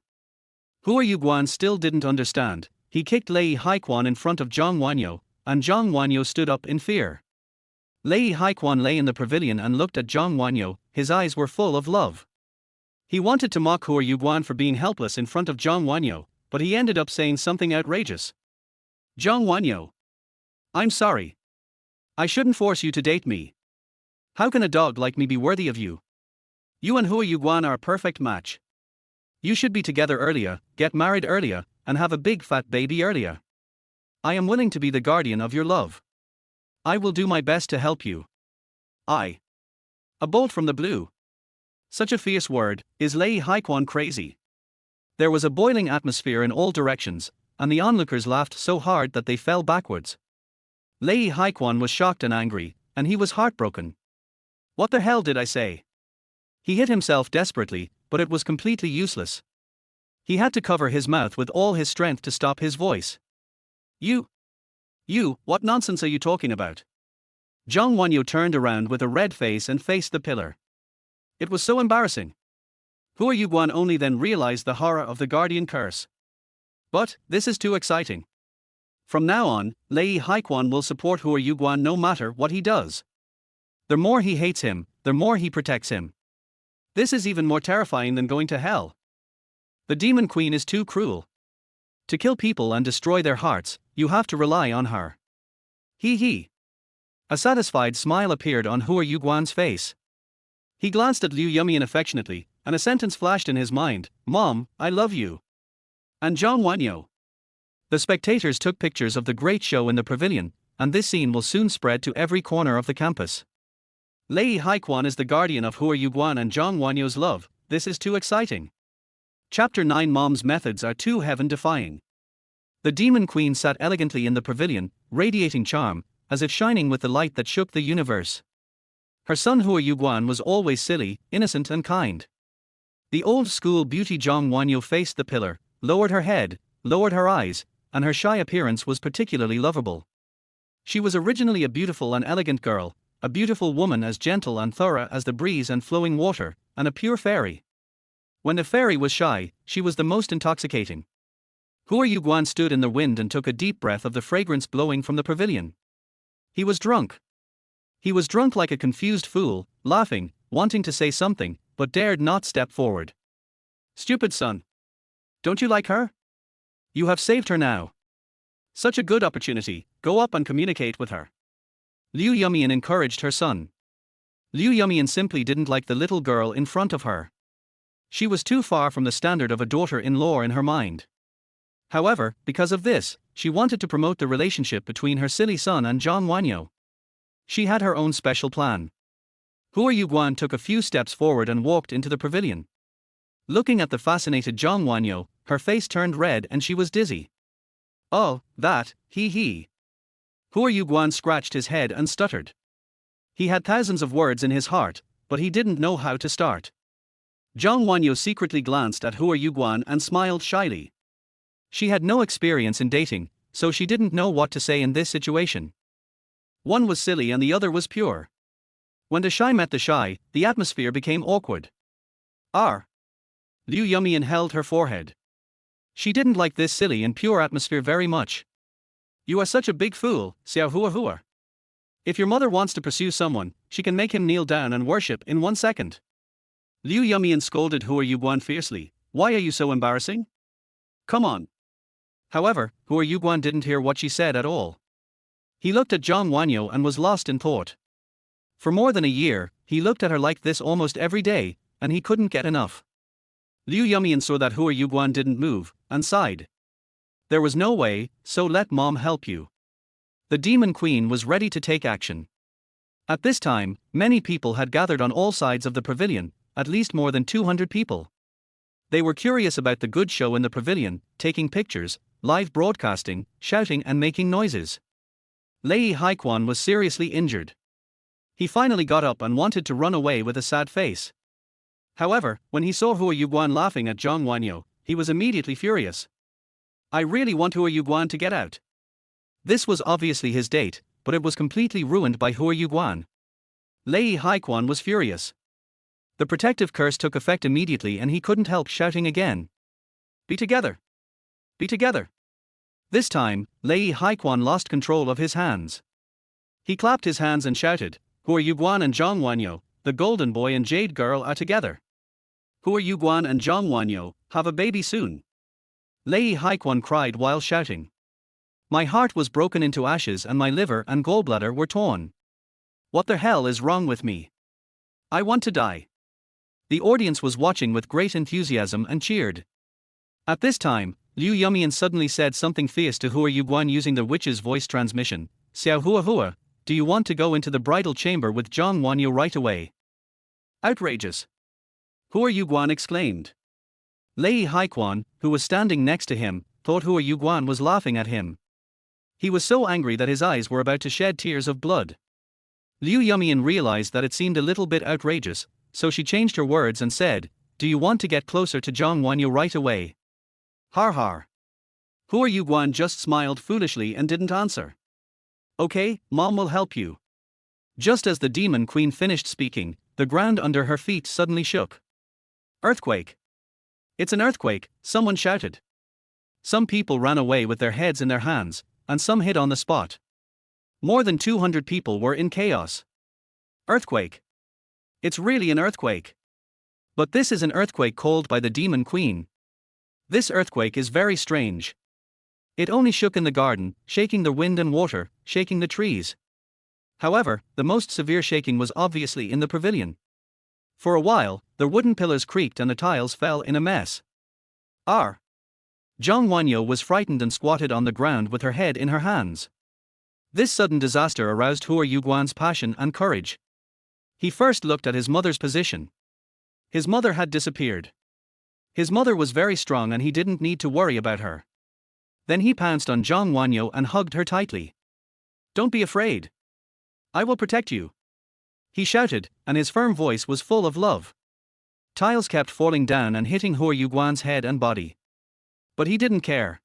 Hua Yuguan still didn't understand. He kicked Liu Yumian in front of Zhang Wanyo, and Zhang Wanyo stood up in fear. Liu Yumian lay in the pavilion and looked at Zhang Wanyo, his eyes were full of love. He wanted to mock Hua Yuguan for being helpless in front of Zhang Wanyo, but he ended up saying something outrageous. Zhang Wanyo. I'm sorry. I shouldn't force you to date me. How can a dog like me be worthy of you? You and Hua Yuguan are a perfect match. You should be together earlier, get married earlier, and have a big fat baby earlier. I am willing to be the guardian of your love. I will do my best to help you. A bolt from the blue. Such a fierce word, is Liu Yumian crazy? There was a boiling atmosphere in all directions, and the onlookers laughed so hard that they fell backwards. Liu Yumian was shocked and angry, and he was heartbroken. What the hell did I say? He hit himself desperately, but it was completely useless. He had to cover his mouth with all his strength to stop his voice. You, what nonsense are you talking about? Zhang Wanyo turned around with a red face and faced the pillar. It was so embarrassing. Hua Yuguan only then realized the horror of the guardian curse. But, this is too exciting. From now on, Liu Yumian will support Hua Yuguan no matter what he does. The more he hates him, the more he protects him. This is even more terrifying than going to hell. The demon queen is too cruel. To kill people and destroy their hearts, you have to rely on her. He. A satisfied smile appeared on Hua Yuguan's face. He glanced at Liu Yumian affectionately, and a sentence flashed in his mind, Mom, I love you. And Zhang Wanyo. The spectators took pictures of the great show in the pavilion, and this scene will soon spread to every corner of the campus. Liu Yumian is the guardian of Hua Yuguan and Zhang Wanyo's love. This is too exciting. Chapter 9 Mom's methods are too heaven-defying. The demon queen sat elegantly in the pavilion, radiating charm, as if shining with the light that shook the universe. Her son Hua Yuguan was always silly, innocent and kind. The old-school beauty Zhang Wanyo faced the pillar, lowered her head, lowered her eyes, and her shy appearance was particularly lovable. She was originally a beautiful and elegant girl, a beautiful woman as gentle and thorough as the breeze and flowing water, and a pure fairy. When the fairy was shy, she was the most intoxicating. Hua Yuguan stood in the wind and took a deep breath of the fragrance blowing from the pavilion. He was drunk. He was drunk like a confused fool, laughing, wanting to say something, but dared not step forward. Stupid son. Don't you like her? You have saved her now. Such a good opportunity, go up and communicate with her. Liu Yumian encouraged her son. Liu Yumian simply didn't like the little girl in front of her. She was too far from the standard of a daughter-in-law in her mind. However, because of this, she wanted to promote the relationship between her silly son and Zhang Wanyo. She had her own special plan. Hua Yuguan took a few steps forward and walked into the pavilion. Looking at the fascinated Zhang Wanyo, her face turned red and she was dizzy. Oh, that, he. Hua Yuguan scratched his head and stuttered. He had thousands of words in his heart, but he didn't know how to start. Zhang Wanyo secretly glanced at Hua Yuguan and smiled shyly. She had no experience in dating, so she didn't know what to say in this situation. One was silly and the other was pure. When the shy met the shy, the atmosphere became awkward. Liu Yumian held her forehead. She didn't like this silly and pure atmosphere very much. You are such a big fool, Xiao Hua. If your mother wants to pursue someone, she can make him kneel down and worship in 1 second. Liu Yumian scolded Hua Yuguan fiercely. Why are you so embarrassing? Come on. However, Hua Yuguan didn't hear what she said at all. He looked at Zhang Wanyo and was lost in thought. For more than a year, he looked at her like this almost every day, and he couldn't get enough. Liu Yumian saw that Hua Yuguan didn't move, and sighed. There was no way, so let mom help you. The demon queen was ready to take action. At this time, many people had gathered on all sides of the pavilion, at least more than 200 people. They were curious about the good show in the pavilion, taking pictures, live broadcasting, shouting and making noises. Liu Yumian was seriously injured. He finally got up and wanted to run away with a sad face. However, when he saw Hua Yuguan laughing at Zhang Wanyo, he was immediately furious. I really want Hua Yuguan to get out. This was obviously his date, but it was completely ruined by Hua Yuguan. Liu Yumian was furious. The protective curse took effect immediately and he couldn't help shouting again. Be together! Be together! This time, Liu Yumian lost control of his hands. He clapped his hands and shouted, Hua Yuguan and Zhang Wanyo, the golden boy and jade girl are together. Hua Yuguan and Zhang Wanyo, have a baby soon. Liu Yumian cried while shouting. My heart was broken into ashes and my liver and gallbladder were torn. What the hell is wrong with me? I want to die. The audience was watching with great enthusiasm and cheered. At this time, Liu Yumian suddenly said something fierce to Hua Yuguan using the witch's voice transmission. Xiao Hua, do you want to go into the bridal chamber with Zhang Wanyo right away? Outrageous! Hua Yuguan exclaimed. Liu Yumian, who was standing next to him, thought Hua Yuguan was laughing at him. He was so angry that his eyes were about to shed tears of blood. Liu Yumian realized that it seemed a little bit outrageous, so she changed her words and said, do you want to get closer to Zhang Wanyo right away? Har. Hua Yuguan just smiled foolishly and didn't answer. Okay, mom will help you. Just as the demon queen finished speaking, the ground under her feet suddenly shook. Earthquake! It's an earthquake, someone shouted. Some people ran away with their heads in their hands, and some hid on the spot. More than 200 people were in chaos. Earthquake! It's really an earthquake. But this is an earthquake called by the demon queen. This earthquake is very strange. It only shook in the garden, shaking the wind and water, shaking the trees. However, the most severe shaking was obviously in the pavilion. For a while, the wooden pillars creaked and the tiles fell in a mess. Zhang Wanyo was frightened and squatted on the ground with her head in her hands. This sudden disaster aroused Hua Yuguan's passion and courage. He first looked at his mother's position. His mother had disappeared. His mother was very strong and he didn't need to worry about her. Then he pounced on Zhang Wanyo and hugged her tightly. Don't be afraid. I will protect you. He shouted, and his firm voice was full of love. Tiles kept falling down and hitting Hua Yuguan's head and body. But he didn't care.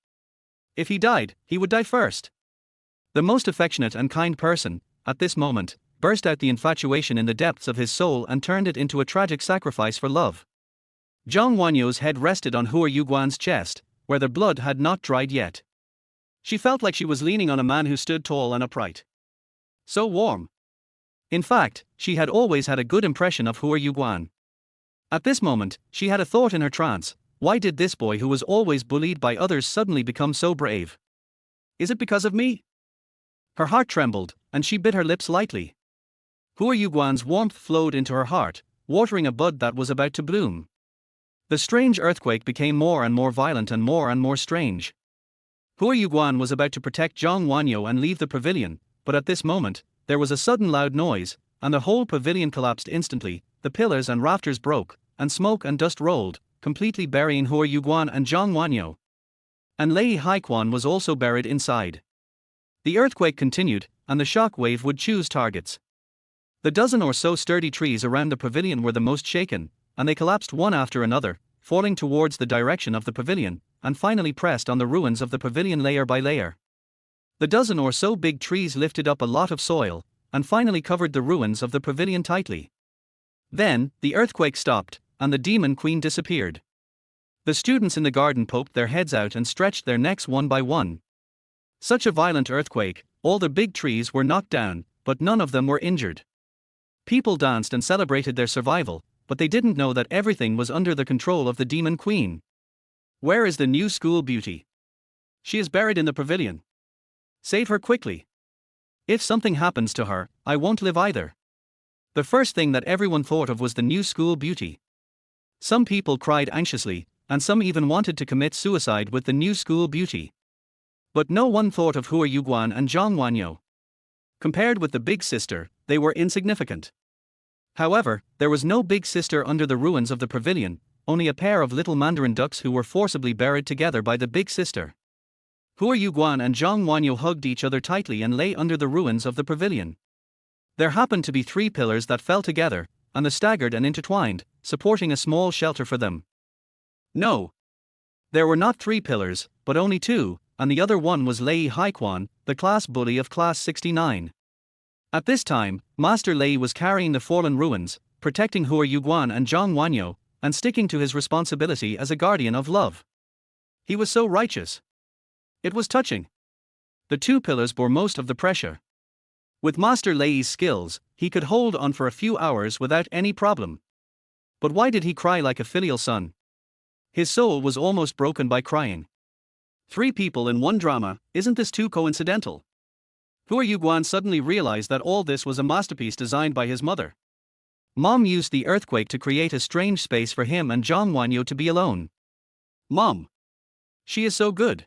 If he died, he would die first. The most affectionate and kind person, at this moment, burst out the infatuation in the depths of his soul and turned it into a tragic sacrifice for love. Zhang Wanyo's head rested on Hua Yuguan's chest, where the blood had not dried yet. She felt like she was leaning on a man who stood tall and upright. So warm. In fact, she had always had a good impression of Hua Yuguan. At this moment, she had a thought in her trance: why did this boy who was always bullied by others suddenly become so brave? Is it because of me? Her heart trembled, and she bit her lips lightly. Hua Yuguan's warmth flowed into her heart, watering a bud that was about to bloom. The strange earthquake became more and more violent and more strange. Hua Yuguan was about to protect Zhang Wanyo and leave the pavilion, but at this moment, there was a sudden loud noise, and the whole pavilion collapsed instantly. The pillars and rafters broke, and smoke and dust rolled, completely burying Hua Yuguan and Zhang Wanyo. And Lei Haiquan was also buried inside. The earthquake continued, and the shock wave would choose targets. The dozen or so sturdy trees around the pavilion were the most shaken, and they collapsed one after another, falling towards the direction of the pavilion, and finally pressed on the ruins of the pavilion layer by layer. The dozen or so big trees lifted up a lot of soil, and finally covered the ruins of the pavilion tightly. Then, the earthquake stopped, and the demon queen disappeared. The students in the garden poked their heads out and stretched their necks one by one. Such a violent earthquake, all the big trees were knocked down, but none of them were injured. People danced and celebrated their survival, but they didn't know that everything was under the control of the demon queen. Where is the new school beauty? She is buried in the pavilion. Save her quickly. If something happens to her, I won't live either. The first thing that everyone thought of was the new school beauty. Some people cried anxiously, and some even wanted to commit suicide with the new school beauty. But no one thought of Hua Yuguan and Zhang Wanyo. Compared with the big sister, they were insignificant. However, there was no big sister under the ruins of the pavilion, only a pair of little mandarin ducks who were forcibly buried together by the big sister. Hua Yuguan and Zhang Wanyo hugged each other tightly and lay under the ruins of the pavilion. There happened to be 3 pillars that fell together, and they staggered and intertwined, supporting a small shelter for them. No. There were not 3 pillars, but only 2, and the other one was Lei Haiquan, the class bully of class 69. At this time, Master Lei was carrying the fallen ruins, protecting Hua Yuguan and Zhang Wanyo, and sticking to his responsibility as a guardian of love. He was so righteous. It was touching. The 2 pillars bore most of the pressure. With Master Lei's skills, he could hold on for a few hours without any problem. But why did he cry like a filial son? His soul was almost broken by crying. 3 people in one drama, isn't this too coincidental? Hua Yuguan suddenly realized that all this was a masterpiece designed by his mother. Mom used the earthquake to create a strange space for him and Zhang Wanyo to be alone. Mom. She is so good.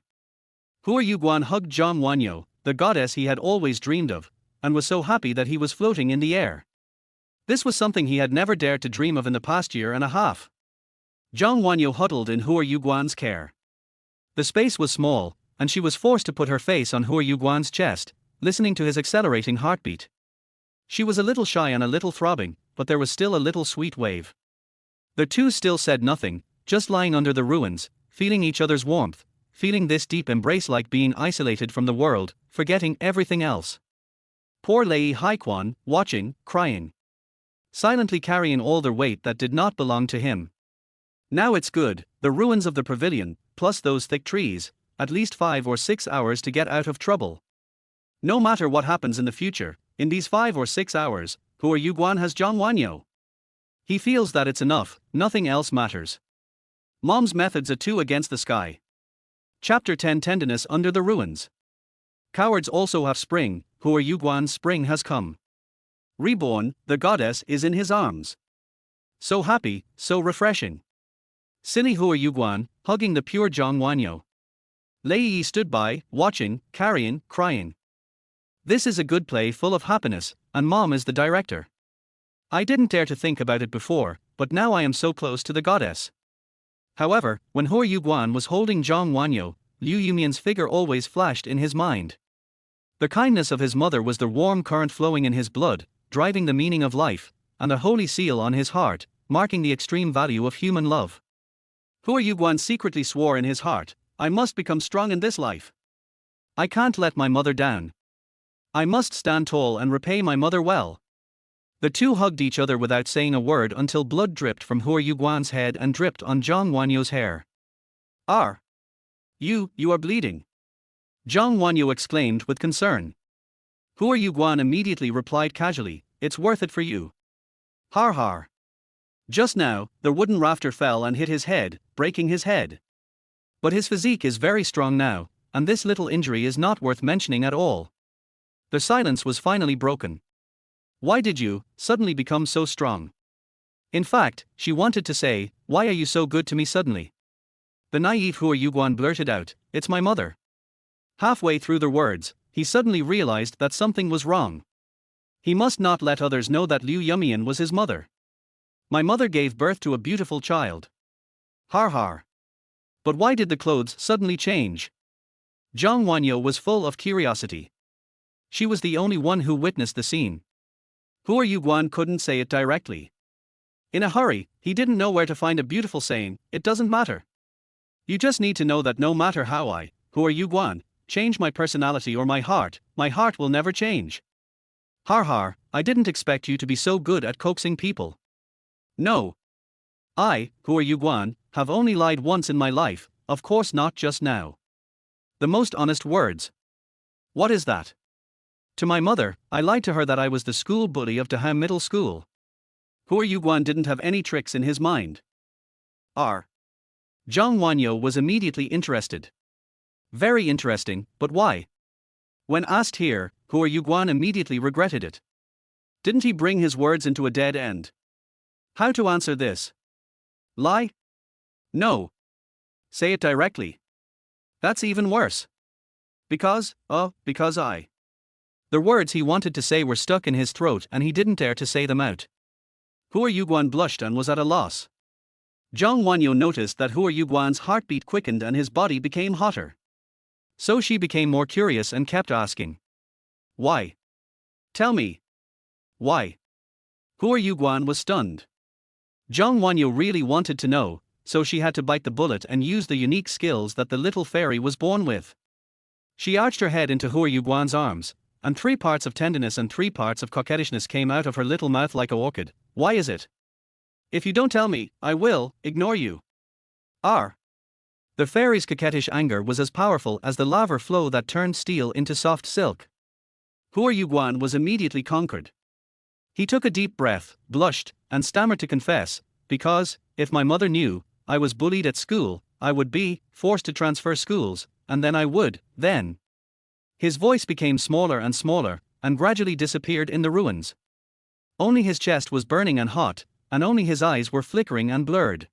Hua Yuguan hugged Zhang Wanyo, the goddess he had always dreamed of, and was so happy that he was floating in the air. This was something he had never dared to dream of in the past year and a half. Zhang Wanyo huddled in Hua Yuguan's care. The space was small, and she was forced to put her face on Hua Yuguan's chest, listening to his accelerating heartbeat. She was a little shy and a little throbbing, but there was still a little sweet wave. The 2 still said nothing, just lying under the ruins, feeling each other's warmth, feeling this deep embrace like being isolated from the world, forgetting everything else. Poor Lei Haiquan, watching, crying. Silently carrying all the weight that did not belong to him. Now it's good, the ruins of the pavilion, plus those thick trees, at least 5 or 6 hours to get out of trouble. No matter what happens in the future, in these 5 or 6 hours, Hua Yuguan has Zhang Wanyo. He feels that it's enough, nothing else matters. Mom's methods are 2 against the sky. Chapter 10 Tenderness under the ruins. Cowards also have spring, Hua Yuguan's spring has come. Reborn, the goddess is in his arms. So happy, so refreshing. Silly Hua Yuguan, hugging the pure Zhang Wanyo. Lei Yi stood by, watching, carrying, crying. This is a good play full of happiness, and Mom is the director. I didn't dare to think about it before, but now I am so close to the goddess. However, when Hua Yuguan was holding Zhang Wanyo, Liu Yumian's figure always flashed in his mind. The kindness of his mother was the warm current flowing in his blood, driving the meaning of life, and the holy seal on his heart, marking the extreme value of human love. Hua Yuguan secretly swore in his heart, I must become strong in this life. I can't let my mother down. I must stand tall and repay my mother well. The 2 hugged each other without saying a word until blood dripped from Hua Yuguan's head and dripped on Zhang Wanyo's hair. R. You are bleeding. Zhang Wanyu exclaimed with concern. Hua Yuguan immediately replied casually, it's worth it for you. Har har. Just now, the wooden rafter fell and hit his head, breaking his head. But his physique is very strong now, and this little injury is not worth mentioning at all. The silence was finally broken. Why did you suddenly become so strong? In fact, she wanted to say, why are you so good to me suddenly? The naive Hua Yuguan blurted out, it's my mother. Halfway through the words, he suddenly realized that something was wrong. He must not let others know that Liu Yumian was his mother. My mother gave birth to a beautiful child. Har har. But why did the clothes suddenly change? Zhang Wanyu was full of curiosity. She was the only one who witnessed the scene. Hua Yuguan couldn't say it directly. In a hurry, he didn't know where to find a beautiful saying, it doesn't matter. You just need to know that no matter how I, Hua Yuguan, change my personality or my heart will never change. Har har, I didn't expect you to be so good at coaxing people. No. I, Hua Yuguan, have only lied once in my life, of course not just now. The most honest words. What is that? To my mother, I lied to her that I was the school bully of Daham Middle School. Hua Yuguan didn't have any tricks in his mind. R. Zhang Wanyu was immediately interested. Very interesting, but why? When asked here, Hua Yuguan immediately regretted it. Didn't he bring his words into a dead end? How to answer this? Lie? No. Say it directly. That's even worse. Because I. The words he wanted to say were stuck in his throat and he didn't dare to say them out. Hua Yuguan blushed and was at a loss. Zhang Wanyu noticed that Hua Yuguan's heartbeat quickened and his body became hotter. So she became more curious and kept asking. Why? Tell me. Why? Hua Yuguan was stunned. Zhang Wanyu really wanted to know, so she had to bite the bullet and use the unique skills that the little fairy was born with. She arched her head into Hua Yuguan's arms, and 3 parts of tenderness and 3 parts of coquettishness came out of her little mouth like a orchid. Why is it? If you don't tell me, I will ignore you. R. The fairy's coquettish anger was as powerful as the lava flow that turned steel into soft silk. Hua Yuguan was immediately conquered. He took a deep breath, blushed, and stammered to confess, because, if my mother knew I was bullied at school, I would be forced to transfer schools, and then I would. His voice became smaller, and gradually disappeared in the ruins. Only his chest was burning and hot, and only his eyes were flickering and blurred.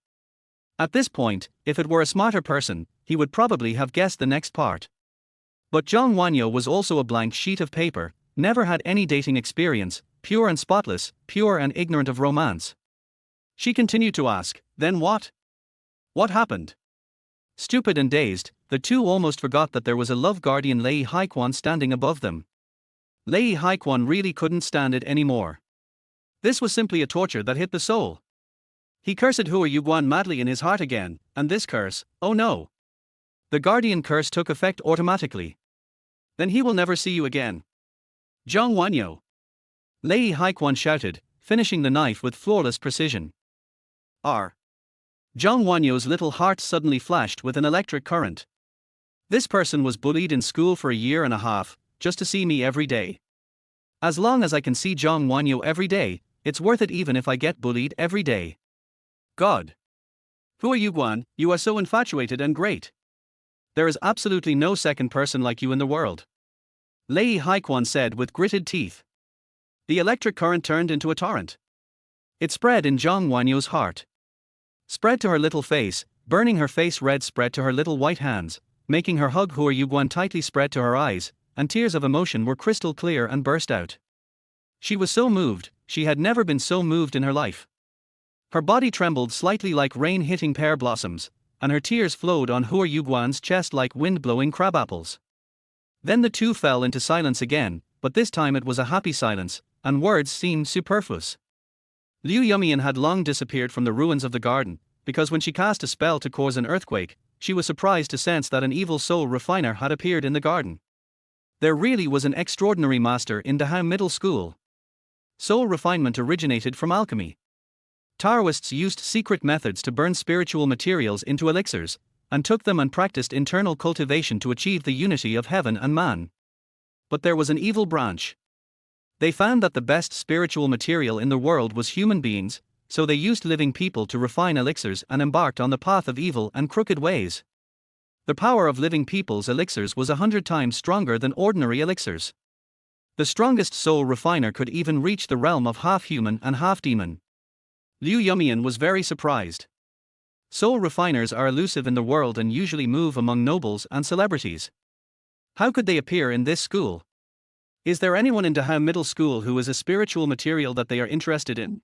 At this point, if it were a smarter person, he would probably have guessed the next part. But Zhang Wanyu was also a blank sheet of paper, never had any dating experience, pure and spotless, pure and ignorant of romance. She continued to ask, then what? What happened? Stupid and dazed, the two almost forgot that there was a love guardian Lei Haiquan standing above them. Lei Haiquan really couldn't stand it anymore. This was simply a torture that hit the soul. He cursed Hua Yuguan madly in his heart again, and this curse, oh no. The guardian curse took effect automatically. Then he will never see you again. Zhang Wanyu. Lei Haiquan shouted, finishing the knife with flawless precision. R. Zhang Wanyu's little heart suddenly flashed with an electric current. This person was bullied in school for a year and a half, just to see me every day. As long as I can see Zhang Wanyu every day, it's worth it even if I get bullied every day. God. Hua Yuguan, you are so infatuated and great. There is absolutely no second person like you in the world. Lei Haiquan said with gritted teeth. The electric current turned into a torrent. It spread in Zhang Wanyu's heart. Spread to her little face, burning her face red, spread to her little white hands, making her hug Hua Yuguan tightly, spread to her eyes, and tears of emotion were crystal clear and burst out. She was so moved, she had never been so moved in her life. Her body trembled slightly like rain hitting pear blossoms, and her tears flowed on Hua Yuguan's chest like wind-blowing crabapples. Then the two fell into silence again, but this time it was a happy silence, and words seemed superfluous. Liu Yumian had long disappeared from the ruins of the garden, because when she cast a spell to cause an earthquake, she was surprised to sense that an evil soul refiner had appeared in the garden. There really was an extraordinary master in Daham Middle School. Soul refinement originated from alchemy. Taoists used secret methods to burn spiritual materials into elixirs, and took them and practiced internal cultivation to achieve the unity of heaven and man. But there was an evil branch. They found that the best spiritual material in the world was human beings, so they used living people to refine elixirs and embarked on the path of evil and crooked ways. The power of living people's elixirs was 100 times stronger than ordinary elixirs. The strongest soul refiner could even reach the realm of half human and half demon. Liu Yumian was very surprised. Soul refiners are elusive in the world and usually move among nobles and celebrities. How could they appear in this school? Is there anyone in Dahao Middle School who is a spiritual material that they are interested in?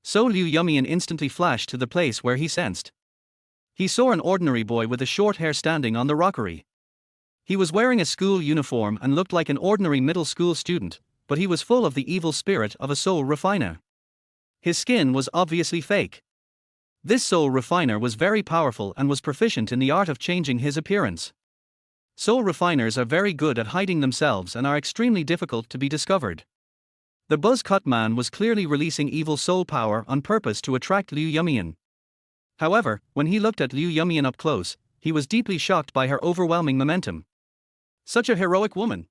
So Liu Yumian instantly flashed to the place where he sensed. He saw an ordinary boy with a short hair standing on the rockery. He was wearing a school uniform and looked like an ordinary middle school student, but he was full of the evil spirit of a soul refiner. His skin was obviously fake. This soul refiner was very powerful and was proficient in the art of changing his appearance. Soul refiners are very good at hiding themselves and are extremely difficult to be discovered. The buzz-cut man was clearly releasing evil soul power on purpose to attract Liu Yumian. However, when he looked at Liu Yumian up close, he was deeply shocked by her overwhelming momentum. Such a heroic woman.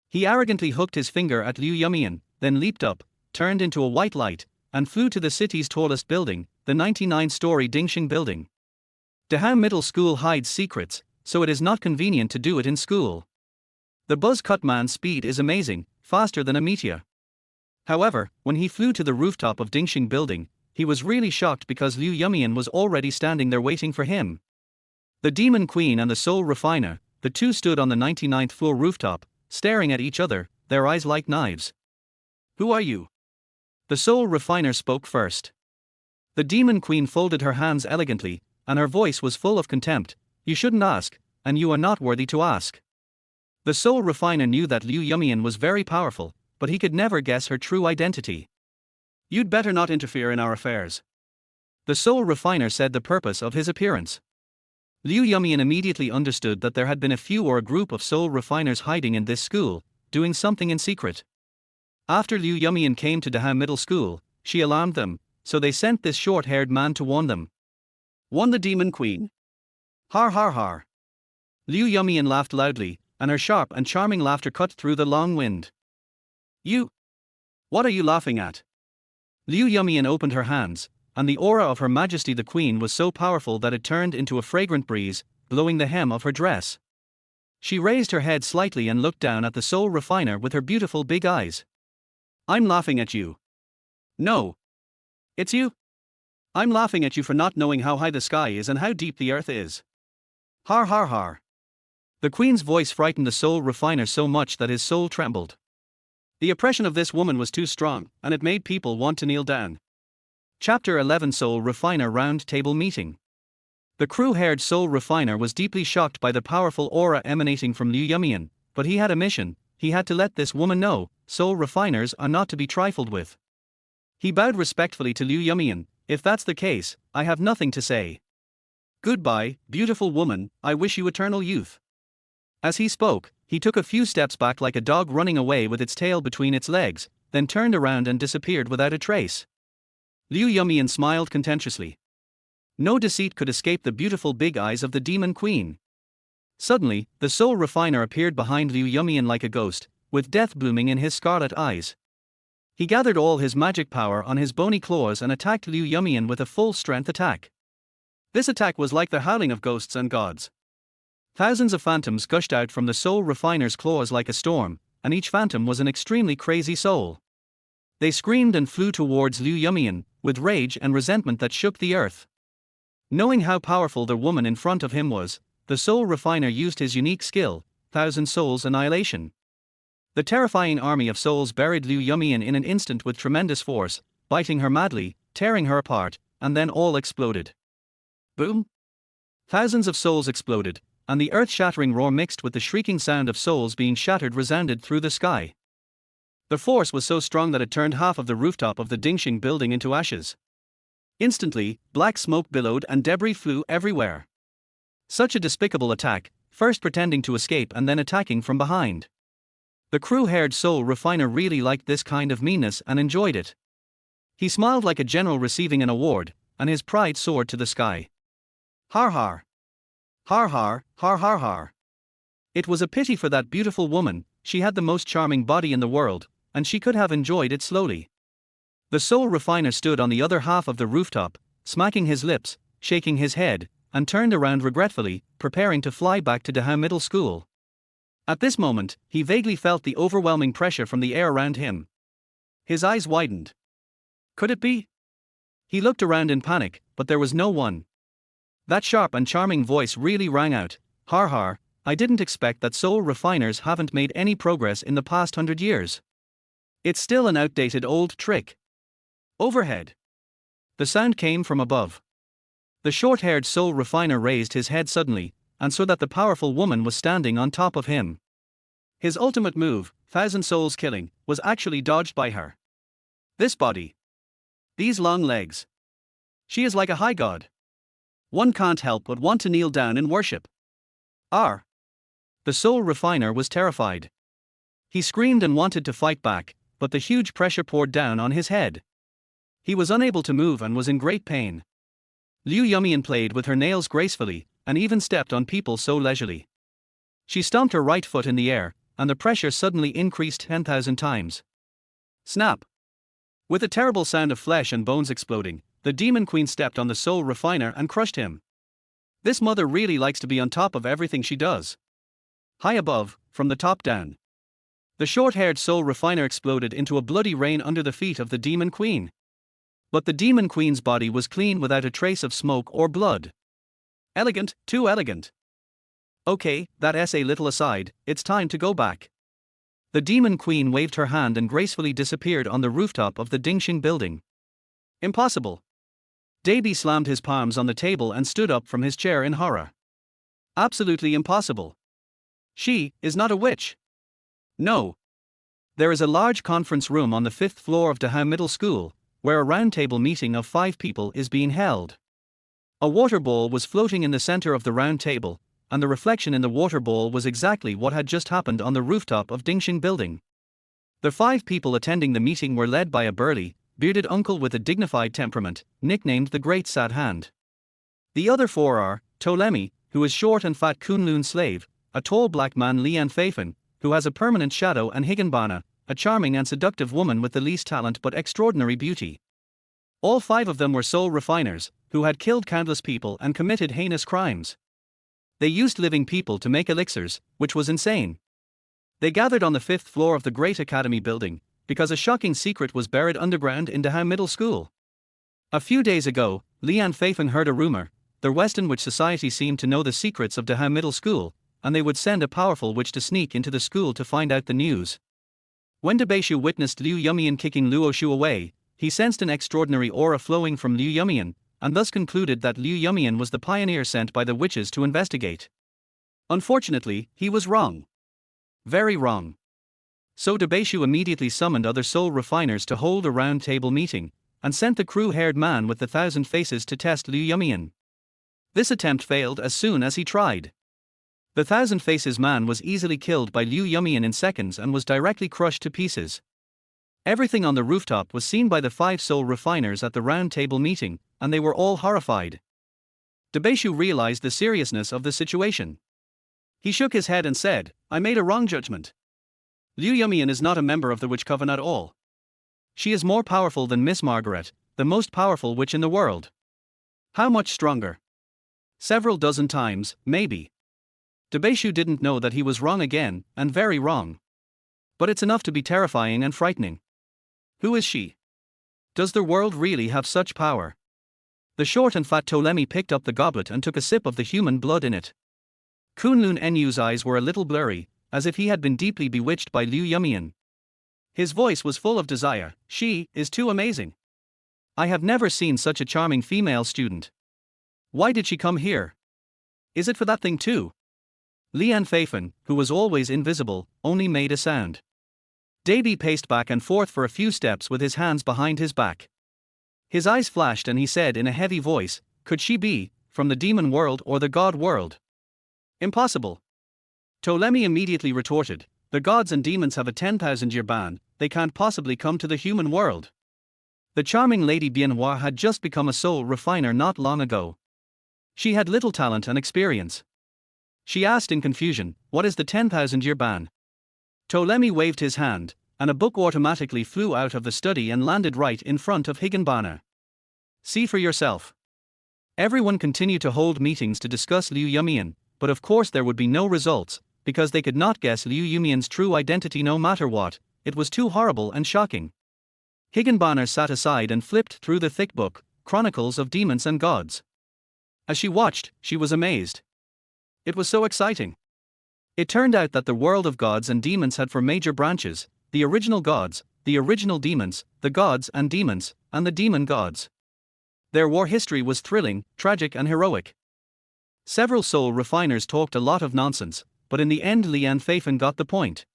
He arrogantly hooked his finger at Liu Yumian, then leaped up, turned into a white light, and flew to the city's tallest building, the 99-story Dingxing building. Dahao Middle School hides secrets, so it is not convenient to do it in school. The buzz-cut man's speed is amazing, faster than a meteor. However, when he flew to the rooftop of Dingxing building, he was really shocked because Liu Yumian was already standing there waiting for him. The Demon Queen and the Soul Refiner, the two stood on the 99th floor rooftop, staring at each other, their eyes like knives. "Who are you?" The Soul Refiner spoke first. The Demon Queen folded her hands elegantly, and her voice was full of contempt. "You shouldn't ask, and you are not worthy to ask." The Soul Refiner knew that Liu Yumian was very powerful, but he could never guess her true identity. "You'd better not interfere in our affairs." The Soul Refiner said the purpose of his appearance. Liu Yumian immediately understood that there had been a few or a group of soul refiners hiding in this school, doing something in secret. After Liu Yumian came to Dahao Middle School, she alarmed them, so they sent this short-haired man to warn them. "Warn the Demon Queen?" Har har har. Liu Yumian laughed loudly, and her sharp and charming laughter cut through the long wind. "You? What are you laughing at?" Liu Yumian opened her hands, and the aura of Her Majesty the Queen was so powerful that it turned into a fragrant breeze, blowing the hem of her dress. She raised her head slightly and looked down at the soul refiner with her beautiful big eyes. "I'm laughing at you." "No. It's you. I'm laughing at you for not knowing how high the sky is and how deep the earth is." Har har har. The Queen's voice frightened the soul refiner so much that his soul trembled. The oppression of this woman was too strong, and it made people want to kneel down. Chapter 11 Soul Refiner Round Table Meeting. The crew-haired soul refiner was deeply shocked by the powerful aura emanating from Liu Yumian, but he had a mission. He had to let this woman know, soul refiners are not to be trifled with. He bowed respectfully to Liu Yumian. "If that's the case, I have nothing to say. Goodbye, beautiful woman, I wish you eternal youth." As he spoke, he took a few steps back like a dog running away with its tail between its legs, then turned around and disappeared without a trace. Liu Yumian smiled contemptuously. No deceit could escape the beautiful big eyes of the Demon Queen. Suddenly, the soul refiner appeared behind Liu Yumian like a ghost, with death blooming in his scarlet eyes. He gathered all his magic power on his bony claws and attacked Liu Yumian with a full-strength attack. This attack was like the howling of ghosts and gods. Thousands of phantoms gushed out from the soul refiner's claws like a storm, and each phantom was an extremely crazy soul. They screamed and flew towards Liu Yumian, with rage and resentment that shook the earth. Knowing how powerful the woman in front of him was, the soul refiner used his unique skill, Thousand Souls Annihilation. The terrifying army of souls buried Liu Yumian in an instant with tremendous force, biting her madly, tearing her apart, and then all exploded. Boom! Thousands of souls exploded, and the earth-shattering roar mixed with the shrieking sound of souls being shattered resounded through the sky. The force was so strong that it turned half of the rooftop of the Dingxing building into ashes. Instantly, black smoke billowed and debris flew everywhere. Such a despicable attack, first pretending to escape and then attacking from behind. The crew-haired soul refiner really liked this kind of meanness and enjoyed it. He smiled like a general receiving an award, and his pride soared to the sky. Har har. Har har, har har har. It was a pity for that beautiful woman, she had the most charming body in the world, and she could have enjoyed it slowly. The soul refiner stood on the other half of the rooftop, smacking his lips, shaking his head, and turned around regretfully, preparing to fly back to Daha Middle School. At this moment, he vaguely felt the overwhelming pressure from the air around him. His eyes widened. Could it be? He looked around in panic, but there was no one. That sharp and charming voice really rang out, "Har har, I didn't expect that soul refiners haven't made any progress in the past 100 years. It's still an outdated old trick." Overhead. The sound came from above. The short-haired soul refiner raised his head suddenly, and saw that the powerful woman was standing on top of him. His ultimate move, 1,000 souls killing, was actually dodged by her. This body. These long legs. She is like a high god. One can't help but want to kneel down in worship. R. The soul refiner was terrified. He screamed and wanted to fight back, but the huge pressure poured down on his head. He was unable to move and was in great pain. Liu Yumian played with her nails gracefully, and even stepped on people so leisurely. She stomped her right foot in the air, and the pressure suddenly increased 10,000 times. Snap! With a terrible sound of flesh and bones exploding, the demon queen stepped on the soul refiner and crushed him. This mother really likes to be on top of everything she does. High above, from the top down. The short-haired soul refiner exploded into a bloody rain under the feet of the demon queen. But the demon queen's body was clean without a trace of smoke or blood. Elegant, too elegant. Okay, that's a little aside, it's time to go back. The demon queen waved her hand and gracefully disappeared on the rooftop of the Dingxing building. Impossible. Davy slammed his palms on the table and stood up from his chair in horror. Absolutely impossible. She is not a witch. No. There is a large conference room on the 5th floor of Daha Middle School, where a roundtable meeting of 5 people is being held. A water bowl was floating in the center of the round table, and the reflection in the water bowl was exactly what had just happened on the rooftop of Dingxing building. The 5 people attending the meeting were led by a burly, bearded uncle with a dignified temperament, nicknamed the Great Sad Hand. The other 4 are, Ptolemy, who is short and fat Kunlun slave, a tall black man Lian Feifan, who has a permanent shadow, and Higanbana, a charming and seductive woman with the least talent but extraordinary beauty. All 5 of them were soul refiners, who had killed countless people and committed heinous crimes. They used living people to make elixirs, which was insane. They gathered on the 5th floor of the Great Academy building, because a shocking secret was buried underground in Daha Middle School. A few days ago, Lian Feifan heard a rumor, the West in which society seemed to know the secrets of Daha Middle School, and they would send a powerful witch to sneak into the school to find out the news. When Debaishu witnessed Liu Yumian kicking Luoshu away, he sensed an extraordinary aura flowing from Liu Yumian, and thus concluded that Liu Yumian was the pioneer sent by the witches to investigate. Unfortunately, he was wrong. Very wrong. So Debaishu immediately summoned other soul refiners to hold a round table meeting, and sent the crew-haired man with the 1,000 faces to test Liu Yumian. This attempt failed as soon as he tried. The 1,000 faces man was easily killed by Liu Yumian in seconds and was directly crushed to pieces. Everything on the rooftop was seen by the 5 soul refiners at the round table meeting, and they were all horrified. Debaishu realized the seriousness of the situation. He shook his head and said, "I made a wrong judgment. Liu Yumian is not a member of the witch coven at all. She is more powerful than Miss Margaret, the most powerful witch in the world." How much stronger? Several dozen times, maybe. Debaishu didn't know that he was wrong again, and very wrong. But it's enough to be terrifying and frightening. Who is she? Does the world really have such power? The short and fat Ptolemy picked up the goblet and took a sip of the human blood in it. Kunlun Nu's eyes were a little blurry, as if he had been deeply bewitched by Liu Yumian. His voice was full of desire. "She is too amazing. I have never seen such a charming female student. Why did she come here? Is it for that thing too?" Lian Feifan, who was always invisible, only made a sound. Davy paced back and forth for a few steps with his hands behind his back. His eyes flashed and he said in a heavy voice, "Could she be from the demon world or the god world?" "Impossible." Ptolemy immediately retorted, "The gods and demons have a 10,000-year ban, they can't possibly come to the human world." The charming Lady Bienhua had just become a soul refiner not long ago. She had little talent and experience. She asked in confusion, "What is the 10,000-year ban?" Ptolemy waved his hand, and a book automatically flew out of the study and landed right in front of Higanbana. "See for yourself." Everyone continued to hold meetings to discuss Liu Yumian, but of course there would be no results, because they could not guess Liu Yumian's true identity no matter what. It was too horrible and shocking. Higanbana sat aside and flipped through the thick book, Chronicles of Demons and Gods. As she watched, she was amazed. It was so exciting. It turned out that the world of gods and demons had four major branches: the original gods, the original demons, the gods and demons, and the demon gods. Their war history was thrilling, tragic and heroic. Several soul refiners talked a lot of nonsense, but in the end Lian Feifan got the point.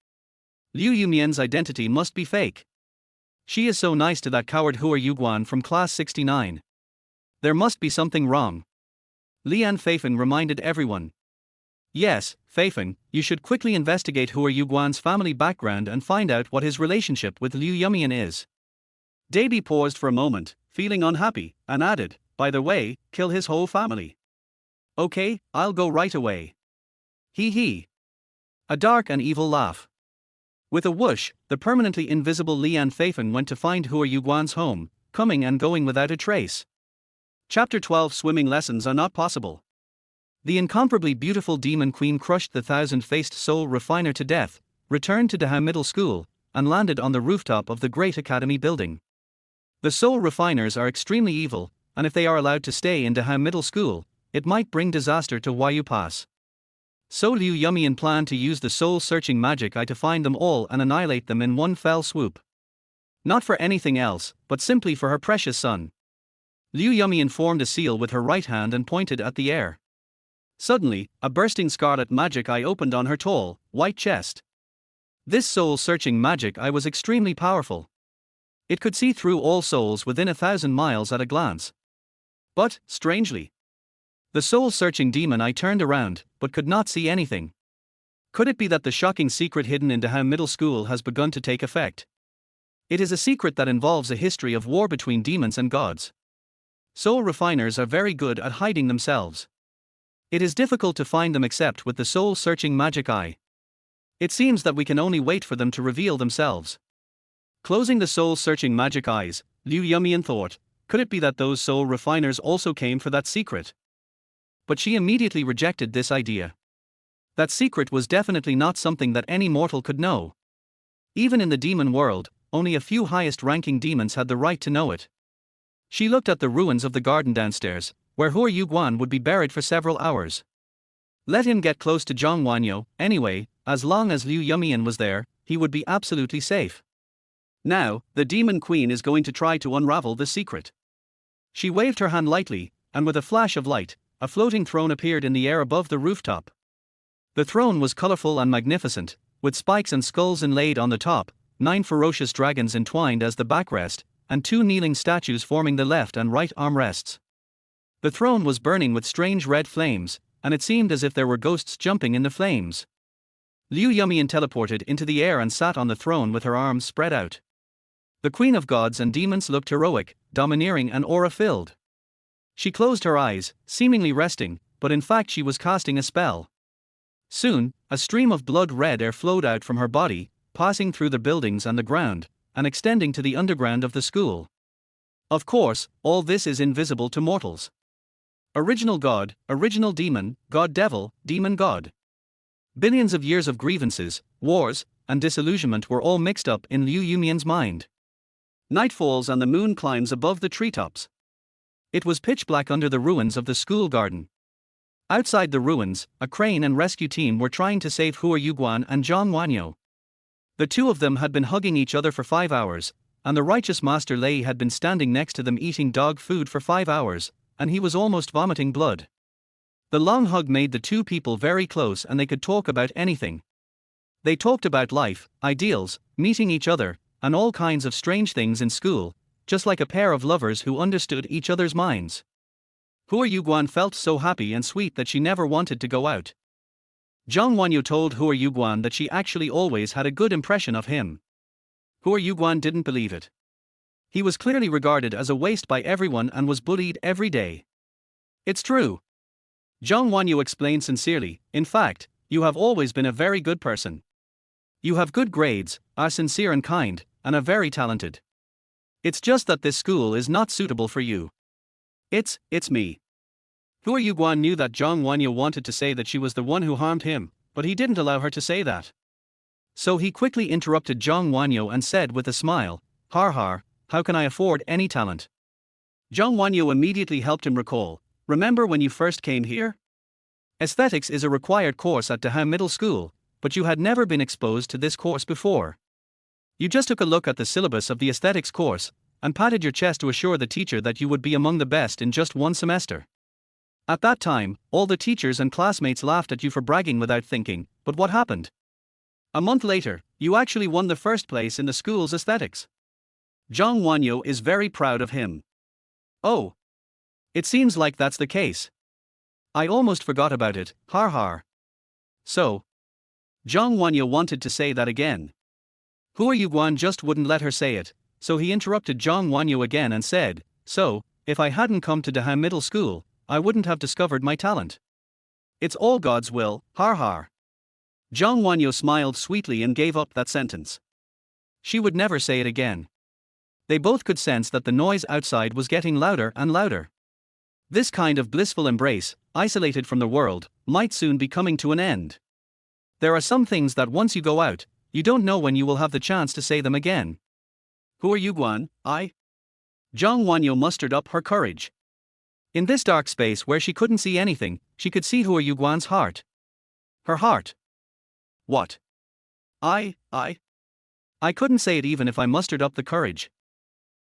Liu Yumian's identity must be fake. She is so nice to that coward Hua Yuguan from class 69. There must be something wrong. Lian Feifan reminded everyone. Yes, Feifan, you should quickly investigate Hua Yuguan's family background and find out what his relationship with Liu Yumian is. Davy paused for a moment, feeling unhappy, and added, "By the way, kill his whole family." "Okay, I'll go right away." Hee hee. A dark and evil laugh. With a whoosh, the permanently invisible Lian Feifan went to find Hua Yuguan's home, coming and going without a trace. Chapter 12. Swimming lessons are not possible. The incomparably beautiful demon queen crushed the thousand-faced soul refiner to death, returned to Daha Middle School, and landed on the rooftop of the Great Academy building. The soul refiners are extremely evil, and if they are allowed to stay in Daha Middle School, it might bring disaster to Huayu Pass. So Liu Yumian planned to use the soul-searching magic eye to find them all and annihilate them in one fell swoop. Not for anything else, but simply for her precious son. Liu Yumian formed a seal with her right hand and pointed at the air. Suddenly, a bursting scarlet magic eye opened on her tall, white chest. This soul-searching magic eye was extremely powerful. It could see through all souls within 1,000 miles at a glance. But, strangely, the soul-searching demon eye turned around, but could not see anything. Could it be that the shocking secret hidden in Daha Middle School has begun to take effect? It is a secret that involves a history of war between demons and gods. Soul refiners are very good at hiding themselves. It is difficult to find them except with the soul-searching magic eye. It seems that we can only wait for them to reveal themselves. Closing the soul-searching magic eyes, Liu Yumian thought, could it be that those soul refiners also came for that secret? But she immediately rejected this idea. That secret was definitely not something that any mortal could know. Even in the demon world, only a few highest-ranking demons had the right to know it. She looked at the ruins of the garden downstairs, where Hua Yuguan would be buried for several hours. Let him get close to Zhang Wanyo, anyway, as long as Liu Yumian was there, he would be absolutely safe. Now, the demon queen is going to try to unravel the secret. She waved her hand lightly, and with a flash of light, a floating throne appeared in the air above the rooftop. The throne was colorful and magnificent, with spikes and skulls inlaid on the top, 9 ferocious dragons entwined as the backrest, and 2 kneeling statues forming the left and right armrests. The throne was burning with strange red flames, and it seemed as if there were ghosts jumping in the flames. Liu Yumian teleported into the air and sat on the throne with her arms spread out. The queen of gods and demons looked heroic, domineering and aura-filled. She closed her eyes, seemingly resting, but in fact she was casting a spell. Soon, a stream of blood-red air flowed out from her body, passing through the buildings and the ground, and extending to the underground of the school. Of course, all this is invisible to mortals. Original god, original demon, god devil, demon god. Billions of years of grievances, wars, and disillusionment were all mixed up in Liu Yumian's mind. Night falls and the moon climbs above the treetops. It was pitch black under the ruins of the school garden. Outside the ruins, a crane and rescue team were trying to save Hua Yuguan and Zhang Wanyo. The two of them had been hugging each other for 5 hours, and the righteous Master Lei had been standing next to them eating dog food for 5 hours, and he was almost vomiting blood. The long hug made the two people very close and they could talk about anything. They talked about life, ideals, meeting each other, and all kinds of strange things in school, just like a pair of lovers who understood each other's minds. Hua Yuguan felt so happy and sweet that she never wanted to go out. Zhang Wanyo told Hua Yuguan that she actually always had a good impression of him. Hua Yuguan didn't believe it. He was clearly regarded as a waste by everyone and was bullied every day. It's true. Zhang Wanyu explained sincerely, in fact, you have always been a very good person. You have good grades, are sincere and kind, and are very talented. It's just that this school is not suitable for you. It's me. Hua Yuguan knew that Zhang Wanyu wanted to say that she was the one who harmed him, but he didn't allow her to say that. So he quickly interrupted Zhang Wanyu and said with a smile, Har, how can I afford any talent? Zhang Wanyu immediately helped him recall, remember when you first came here? Aesthetics is a required course at Daham Middle School, but you had never been exposed to this course before. You just took a look at the syllabus of the aesthetics course, and patted your chest to assure the teacher that you would be among the best in just one semester. At that time, all the teachers and classmates laughed at you for bragging without thinking, but what happened? A month later, you actually won the first place in the school's aesthetics. Zhang Wanyu is very proud of him. Oh. It seems like that's the case. I almost forgot about it, har. So. Zhang Wanyu wanted to say that again. Hua Yuguan just wouldn't let her say it, so he interrupted Zhang Wanyu again and said, so, if I hadn't come to Daham Middle School, I wouldn't have discovered my talent. It's all God's will, har. Zhang Wanyu smiled sweetly and gave up that sentence. She would never say it again. They both could sense that the noise outside was getting louder and louder. This kind of blissful embrace, isolated from the world, might soon be coming to an end. There are some things that once you go out, you don't know when you will have the chance to say them again. Hua Yuguan, I? Zhang Wanyu mustered up her courage. In this dark space where she couldn't see anything, she could see Hua Yuguan's heart. Her heart. What? I couldn't say it even if I mustered up the courage.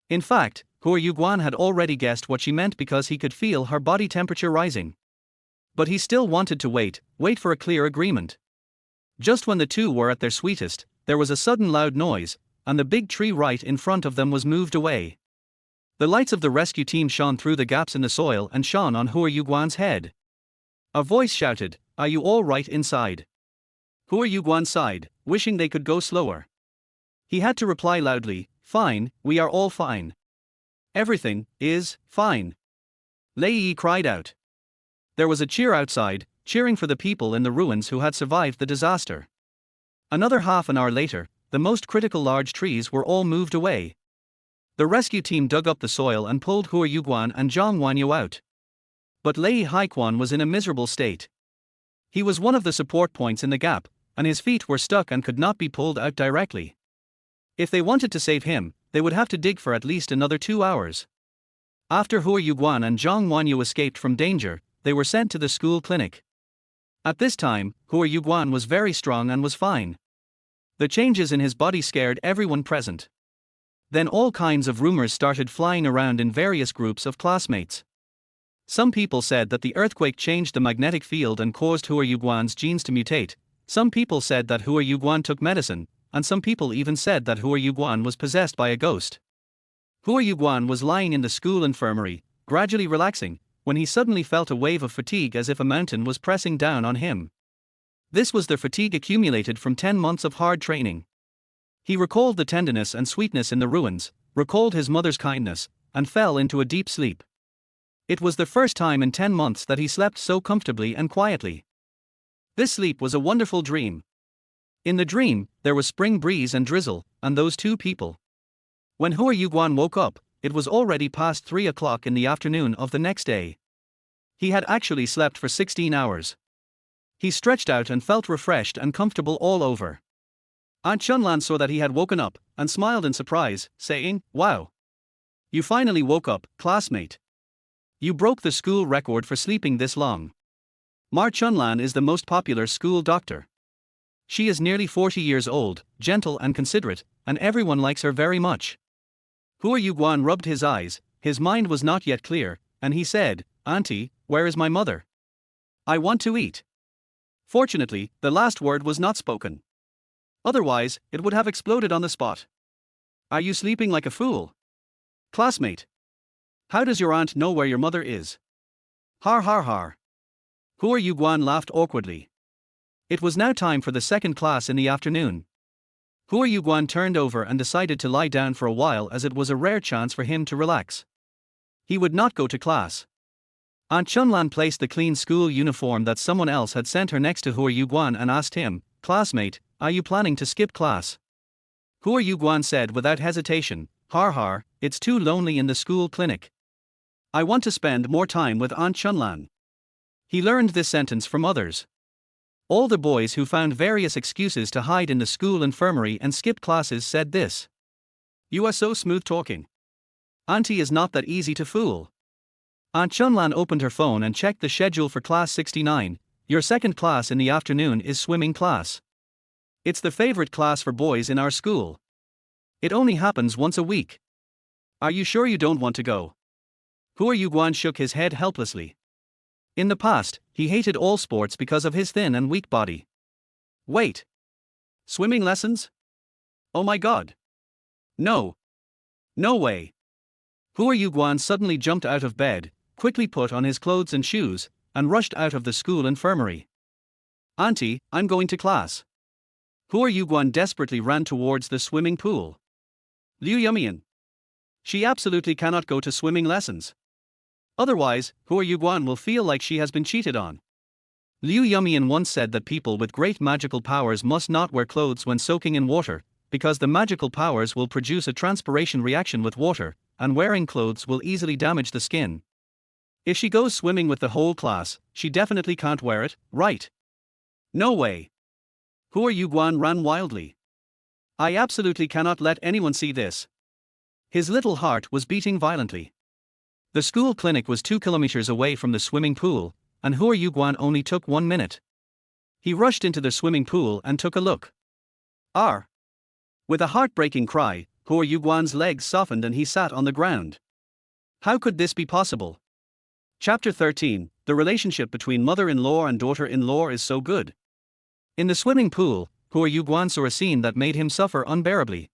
In fact, Hua Yuguan had already guessed what she meant because he could feel her body temperature rising. But he still wanted to wait for a clear agreement. Just when the two were at their sweetest, there was a sudden loud noise, and the big tree right in front of them was moved away. The lights of the rescue team shone through the gaps in the soil and shone on Hua Yuguan's head. A voice shouted, "Are you all right inside?" Hua Yuguan sighed, wishing they could go slower. He had to reply loudly, "Fine, we are all fine. Everything is fine." Lei Yi cried out. There was a cheer outside, cheering for the people in the ruins who had survived the disaster. Another half an hour later, the most critical large trees were all moved away. The rescue team dug up the soil and pulled Hua Yuguan and Zhang Wanyu out. But Lei Haikuan was in a miserable state. He was one of the support points in the gap, and his feet were stuck and could not be pulled out directly. If they wanted to save him, they would have to dig for at least another 2 hours. After Hua Yuguan and Zhang Wanyu escaped from danger, they were sent to the school clinic. At this time, Hua Yuguan was very strong and was fine. The changes in his body scared everyone present. Then all kinds of rumors started flying around in various groups of classmates. Some people said that the earthquake changed the magnetic field and caused Hua Yuguan's genes to mutate. Some people said that Hua Yuguan took medicine, and some people even said that Hua Yuguan was possessed by a ghost. Hua Yuguan was lying in the school infirmary, gradually relaxing, when he suddenly felt a wave of fatigue as if a mountain was pressing down on him. This was the fatigue accumulated from 10 months of hard training. He recalled the tenderness and sweetness in the ruins, recalled his mother's kindness, and fell into a deep sleep. It was the first time in 10 months that he slept so comfortably and quietly. This sleep was a wonderful dream. In the dream, there was spring breeze and drizzle, and those two people. When Hua Yuguan woke up, it was already past 3 o'clock in the afternoon of the next day. He had actually slept for 16 hours. He stretched out and felt refreshed and comfortable all over. Aunt Chunlan saw that he had woken up, and smiled in surprise, saying, "Wow! You finally woke up, classmate. You broke the school record for sleeping this long." Ma Chunlan is the most popular school doctor. She is nearly 40 years old, gentle and considerate, and everyone likes her very much. Hua Yuguan rubbed his eyes, his mind was not yet clear, and he said, "Auntie, where is my mother? I want to eat." Fortunately, the last word was not spoken. Otherwise, it would have exploded on the spot. "Are you sleeping like a fool? Classmate. How does your aunt know where your mother is?" Har. Hua Yuguan laughed awkwardly. It was now time for the second class in the afternoon. Hua Yuguan turned over and decided to lie down for a while as it was a rare chance for him to relax. He would not go to class. Aunt Chunlan placed the clean school uniform that someone else had sent her next to Hua Yuguan and asked him, "Classmate, are you planning to skip class?" Hua Yuguan said without hesitation, "Har har, it's too lonely in the school clinic. I want to spend more time with Aunt Chunlan." He learned this sentence from others. All the boys who found various excuses to hide in the school infirmary and skip classes said this. "You are so smooth talking. Auntie is not that easy to fool." Aunt Chunlan opened her phone and checked the schedule for class 69. "Your second class in the afternoon is swimming class. It's the favorite class for boys in our school. It only happens once a week. Are you sure you don't want to go?" Hua Yuguan shook his head helplessly. In the past, he hated all sports because of his thin and weak body. Wait. Swimming lessons? Oh my god. No. No way. Hua Yuguan suddenly jumped out of bed, quickly put on his clothes and shoes, and rushed out of the school infirmary. "Auntie, I'm going to class." Hua Yuguan desperately ran towards the swimming pool. Liu Yumian. She absolutely cannot go to swimming lessons. Otherwise, Hua Yuguan will feel like she has been cheated on. Liu Yumian once said that people with great magical powers must not wear clothes when soaking in water, because the magical powers will produce a transpiration reaction with water, and wearing clothes will easily damage the skin. If she goes swimming with the whole class, she definitely can't wear it, right? No way. Hua Yuguan ran wildly. I absolutely cannot let anyone see this. His little heart was beating violently. The school clinic was 2 kilometers away from the swimming pool, and Hua Yuguan only took 1 minute. He rushed into the swimming pool and took a look. R. With a heartbreaking cry, Hua Yuguan's legs softened and he sat on the ground. How could this be possible? Chapter 13. The relationship between mother-in-law and daughter-in-law is so good. In the swimming pool, Hua Yuguan saw a scene that made him suffer unbearably.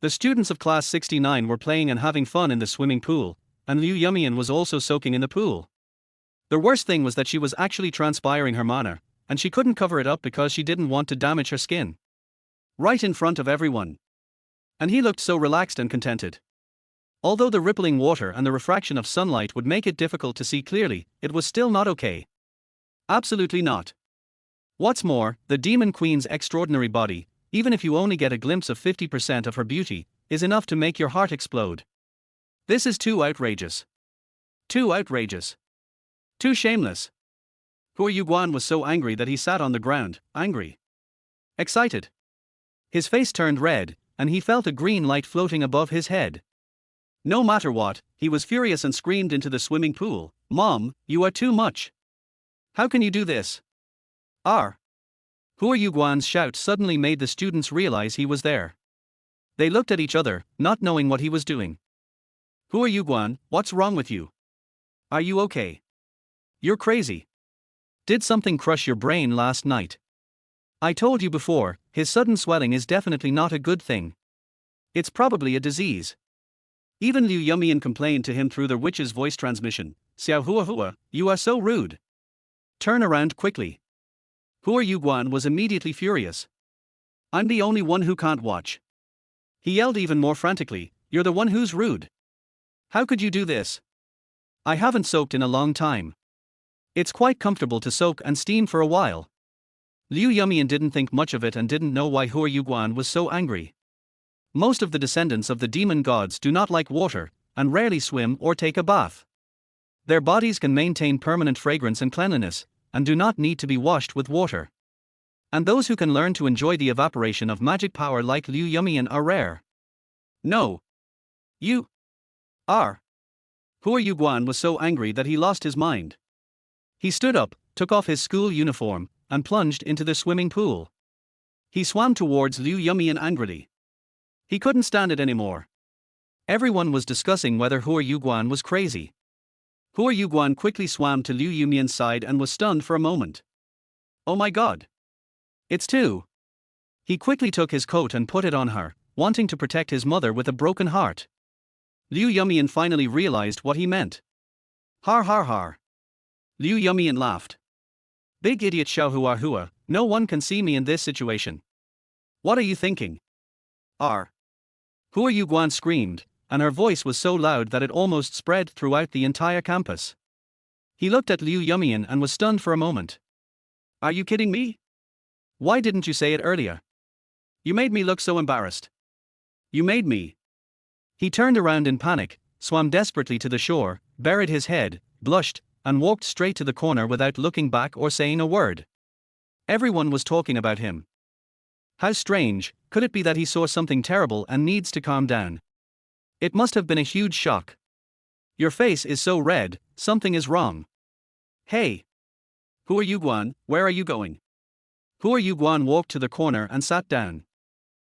The students of class 69 were playing and having fun in the swimming pool, and Liu Yumian was also soaking in the pool. The worst thing was that she was actually transpiring her mana, and she couldn't cover it up because she didn't want to damage her skin. Right in front of everyone. And he looked so relaxed and contented. Although the rippling water and the refraction of sunlight would make it difficult to see clearly, it was still not okay. Absolutely not. What's more, the Demon Queen's extraordinary body, even if you only get a glimpse of 50% of her beauty, is enough to make your heart explode. This is too outrageous. Too outrageous. Too shameless. Hua Yuguan was so angry that he sat on the ground, angry. Excited. His face turned red, and he felt a green light floating above his head. No matter what, he was furious and screamed into the swimming pool, "Mom, you are too much. How can you do this?" R. Hua Yuguan's shout suddenly made the students realize he was there. They looked at each other, not knowing what he was doing. Hua Yuguan, what's wrong with you? Are you okay? You're crazy. Did something crush your brain last night? I told you before, his sudden swelling is definitely not a good thing. It's probably a disease. Even Liu Yumian complained to him through the witch's voice transmission, "Xiao Hua Hua, you are so rude. Turn around quickly." Hua Yuguan was immediately furious. "I'm the only one who can't watch." He yelled even more frantically, "You're the one who's rude. How could you do this? I haven't soaked in a long time. It's quite comfortable to soak and steam for a while." Liu Yumian didn't think much of it and didn't know why Hua Yuguan was so angry. Most of the descendants of the demon gods do not like water, and rarely swim or take a bath. Their bodies can maintain permanent fragrance and cleanliness, and do not need to be washed with water. And those who can learn to enjoy the evaporation of magic power like Liu Yumian are rare. No. You are. Hua Yuguan was so angry that he lost his mind. He stood up, took off his school uniform, and plunged into the swimming pool. He swam towards Liu Yumian angrily. He couldn't stand it anymore. Everyone was discussing whether Hua Yuguan was crazy. Hua Yuguan quickly swam to Liu Yumian's side and was stunned for a moment. Oh my god. It's two. He quickly took his coat and put it on her, wanting to protect his mother with a broken heart. Liu Yumian finally realized what he meant. Har har har. Liu Yumian laughed. Big idiot Xiao Hua Hua, no one can see me in this situation. What are you thinking? R. Hua Yuguan screamed, and her voice was so loud that it almost spread throughout the entire campus. He looked at Liu Yumian and was stunned for a moment. Are you kidding me? Why didn't you say it earlier? You made me look so embarrassed. You made me. He turned around in panic, swam desperately to the shore, buried his head, blushed, and walked straight to the corner without looking back or saying a word. Everyone was talking about him. How strange, could it be that he saw something terrible and needs to calm down? It must have been a huge shock. Your face is so red, something is wrong. Hey! Hua Yuguan, where are you going? Hua Yuguan walked to the corner and sat down.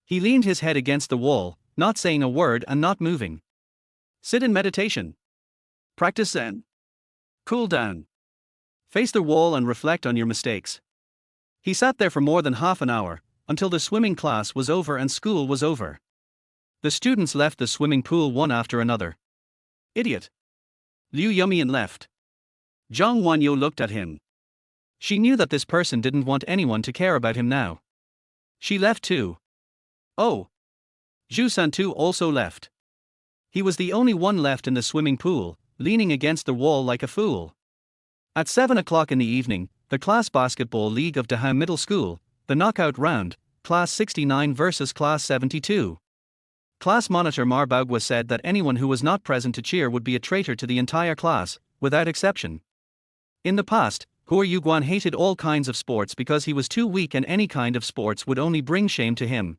He leaned his head against the wall, not saying a word and not moving. Sit in meditation. Practice Zen. Cool down. Face the wall and reflect on your mistakes. He sat there for more than half an hour, until the swimming class was over and school was over. The students left the swimming pool one after another. Idiot. Liu Yumian left. Zhang Wanyo looked at him. She knew that this person didn't want anyone to care about him now. She left too. Oh. Zhu Santu also left. He was the only one left in the swimming pool, leaning against the wall like a fool. At 7 o'clock in the evening, the Class Basketball League of Dahao Middle School, the knockout round, Class 69 versus Class 72. Class monitor Marbagwa said that anyone who was not present to cheer would be a traitor to the entire class, without exception. In the past, Hua Yuguan hated all kinds of sports because he was too weak and any kind of sports would only bring shame to him.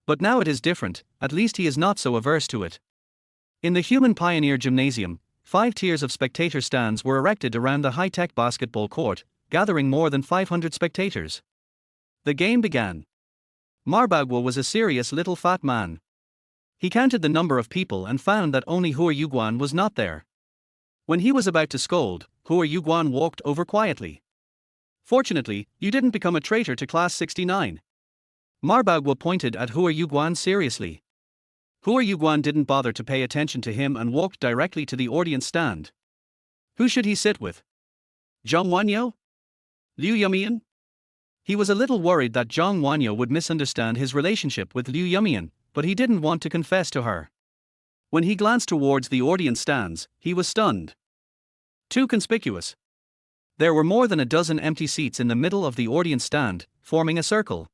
But now it is different, at least he is not so averse to it. In the Human Pioneer Gymnasium, 5 tiers of spectator stands were erected around the high-tech basketball court, gathering more than 500 spectators. The game began. Marbagwa was a serious little fat man. He counted the number of people and found that only Hua Yuguan was not there. When he was about to scold, Hua Yuguan walked over quietly. Fortunately, you didn't become a traitor to Class 69. Marbagwa pointed at Hua Yuguan seriously. Hua Yuguan didn't bother to pay attention to him and walked directly to the audience stand. Who should he sit with? Zhang Wanyo? Liu Yumian? He was a little worried that Zhang Wanyo would misunderstand his relationship with Liu Yumian, but he didn't want to confess to her. When he glanced towards the audience stands, he was stunned. Too conspicuous. There were more than a dozen empty seats in the middle of the audience stand, forming a circle.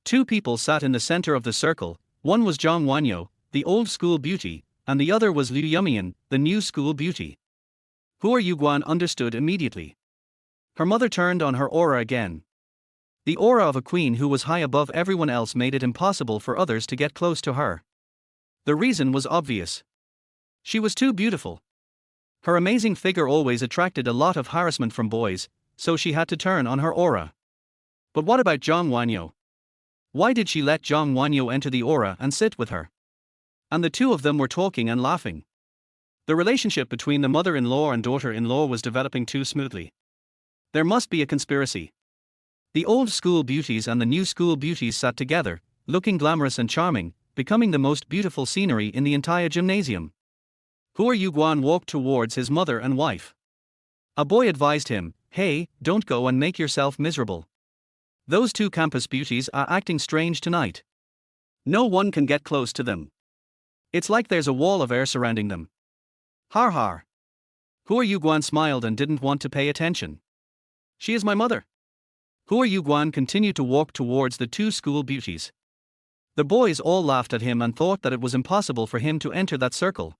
2 people sat in the center of the circle. One was Zhang Wanyo, the old school beauty, and the other was Liu Yumian, the new school beauty. Hua Yuguan understood immediately. Her mother turned on her aura again. The aura of a queen who was high above everyone else made it impossible for others to get close to her. The reason was obvious. She was too beautiful. Her amazing figure always attracted a lot of harassment from boys, so she had to turn on her aura. But what about Zhang Wanyo? Why did she let Zhang Wanyo enter the aura and sit with her? And the two of them were talking and laughing. The relationship between the mother-in-law and daughter-in-law was developing too smoothly. There must be a conspiracy. The old school beauties and the new school beauties sat together, looking glamorous and charming, becoming the most beautiful scenery in the entire gymnasium. Hua Yuguan walked towards his mother and wife. A boy advised him, "Hey, don't go and make yourself miserable. Those 2 campus beauties are acting strange tonight. No one can get close to them. It's like there's a wall of air surrounding them." Har har. Hua Yuguan smiled and didn't want to pay attention. She is my mother. Hua Yuguan continued to walk towards the 2 school beauties. The boys all laughed at him and thought that it was impossible for him to enter that circle.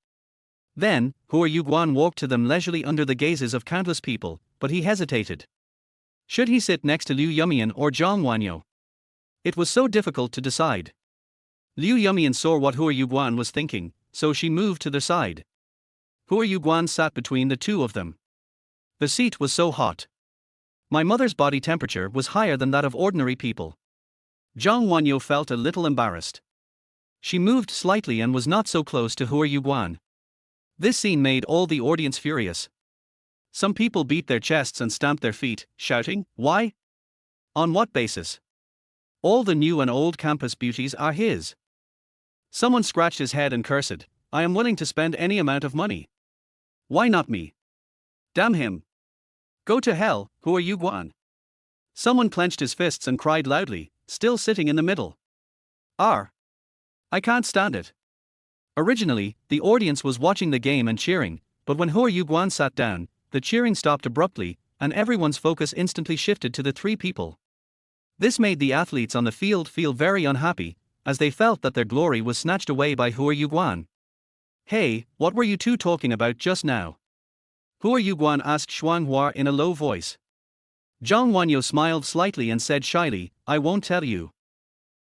Then, Hua Yuguan walked to them leisurely under the gazes of countless people, but he hesitated. Should he sit next to Liu Yumian or Zhang Wanyo? It was so difficult to decide. Liu Yumian saw what Hua Yuguan was thinking, so she moved to the side. Hua Yuguan sat between the 2 of them. The seat was so hot. My mother's body temperature was higher than that of ordinary people. Zhang Wanyo felt a little embarrassed. She moved slightly and was not so close to Hua Yuguan. This scene made all the audience furious. Some people beat their chests and stamped their feet, shouting, "Why? On what basis? All the new and old campus beauties are his." Someone scratched his head and cursed, "I am willing to spend any amount of money. Why not me? Damn him. Go to hell, Hua Yuguan." Someone clenched his fists and cried loudly, still sitting in the middle. I can't stand it. Originally, the audience was watching the game and cheering, but when Hua Yuguan sat down, the cheering stopped abruptly, and everyone's focus instantly shifted to the three people. This made the athletes on the field feel very unhappy, as they felt that their glory was snatched away by Hua Yuguan. "Hey, what were you two talking about just now?" Hua Yuguan asked Xuanhua in a low voice. Zhang Wanyo smiled slightly and said shyly, "I won't tell you."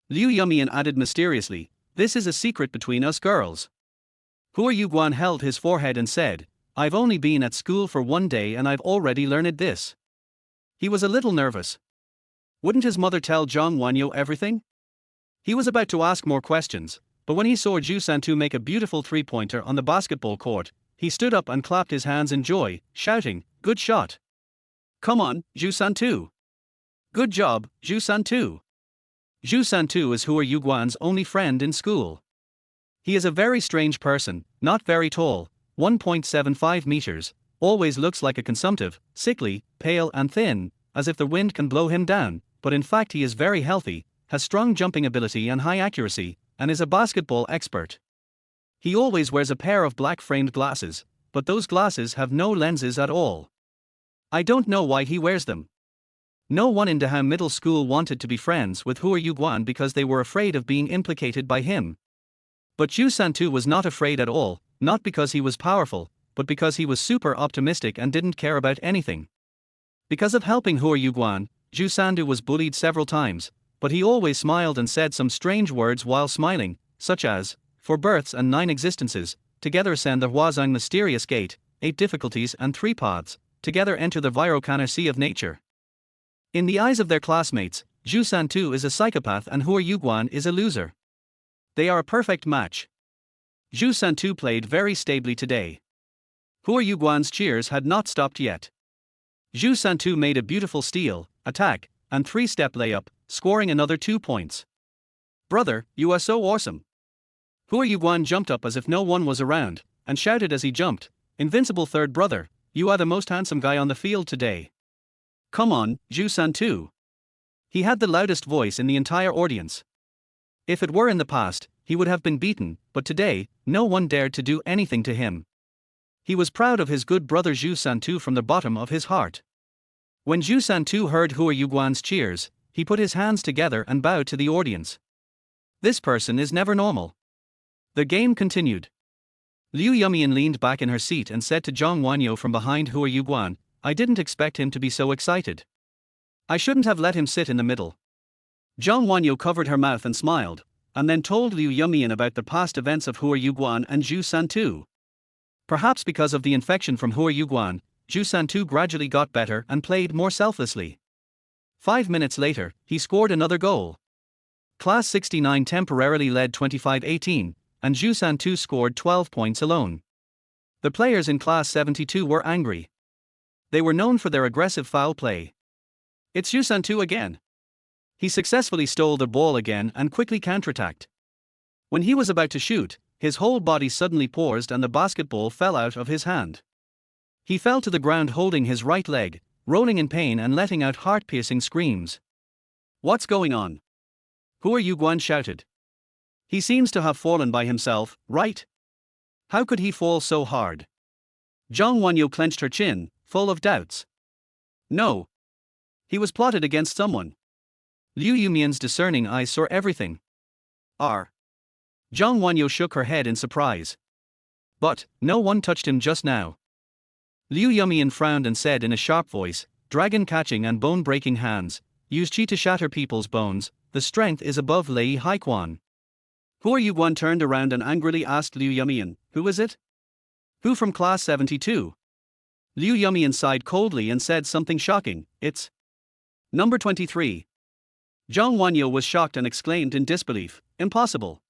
Liu Yumian added mysteriously, "This is a secret between us girls." Hua Yuguan held his forehead and said, "I've only been at school for 1 day and I've already learned this." He was a little nervous. Wouldn't his mother tell Zhang Wanyo everything? He was about to ask more questions, but when he saw Zhu Santu make a beautiful three-pointer on the basketball court, he stood up and clapped his hands in joy, shouting, "Good shot! Come on, Zhu Santu! Good job, Zhu Santu!" Zhu Santu is Hua Yuguan's only friend in school. He is a very strange person, not very tall, 1.75 meters, always looks like a consumptive, sickly, pale and thin, as if the wind can blow him down, but in fact he is very healthy, has strong jumping ability and high accuracy, and is a basketball expert. He always wears a pair of black framed glasses, but those glasses have no lenses at all. I don't know why he wears them. No one in Daham Middle School wanted to be friends with Hua Yuguan because they were afraid of being implicated by him. But Zhu Santu was not afraid at all, not because he was powerful, but because he was super optimistic and didn't care about anything. Because of helping Hua Yuguan, Zhu Santu was bullied several times, but he always smiled and said some strange words while smiling, such as, "4 births and 9 existences, together ascend the Huazang mysterious gate, 8 difficulties and 3 paths, together enter the Virokana sea of nature." In the eyes of their classmates, Zhu Santu is a psychopath and Hua Yuguan is a loser. They are a perfect match. Zhu Santu played very stably today. Hua Yuguan's cheers had not stopped yet. Zhu Santu made a beautiful steal, attack, and 3-step layup, scoring another 2 points. "Brother, you are so awesome." Hua Yuguan jumped up as if no one was around, and shouted as he jumped, "Invincible third brother, you are the most handsome guy on the field today. Come on, Zhu Santu." He had the loudest voice in the entire audience. If it were in the past, he would have been beaten, but today, no one dared to do anything to him. He was proud of his good brother Zhu Santu from the bottom of his heart. When Zhu Santu heard Hua Yuguan's cheers, he put his hands together and bowed to the audience. This person is never normal. The game continued. Liu Yumian leaned back in her seat and said to Zhang Wanyo from behind Hua Yuguan, "I didn't expect him to be so excited. I shouldn't have let him sit in the middle." Zhang Wanyo covered her mouth and smiled, and then told Liu Yumian about the past events of Hua Yuguan and Zhu Santu. Perhaps because of the infection from Hua Yuguan, Zhu Santu gradually got better and played more selflessly. 5 minutes later, he scored another goal. Class 69 temporarily led 25-18, and Zhu Santu scored 12 points alone. The players in Class 72 were angry. They were known for their aggressive foul play. "It's Zhu Santu again." He successfully stole the ball again and quickly counterattacked. When he was about to shoot, his whole body suddenly paused and the basketball fell out of his hand. He fell to the ground holding his right leg, rolling in pain and letting out heart-piercing screams. "What's going on?" Hua Yuguan shouted. "He seems to have fallen by himself, right? How could he fall so hard?" Zhang Wanyo clenched her chin, full of doubts. "No. He was plotted against someone." Liu Yumian's discerning eyes saw everything. "R." Zhang Wanyo shook her head in surprise. "But, no one touched him just now." Liu Yumian frowned and said in a sharp voice, "Dragon-catching and bone-breaking hands, use chi to shatter people's bones, the strength is above Lei Haikuan." Hua Yuguan turned around and angrily asked Liu Yumian, "Who is it?" "Who from Class 72? Liu Yumian sighed coldly and said something shocking, "It's number 23. Zhang Wanyo was shocked and exclaimed in disbelief, "Impossible.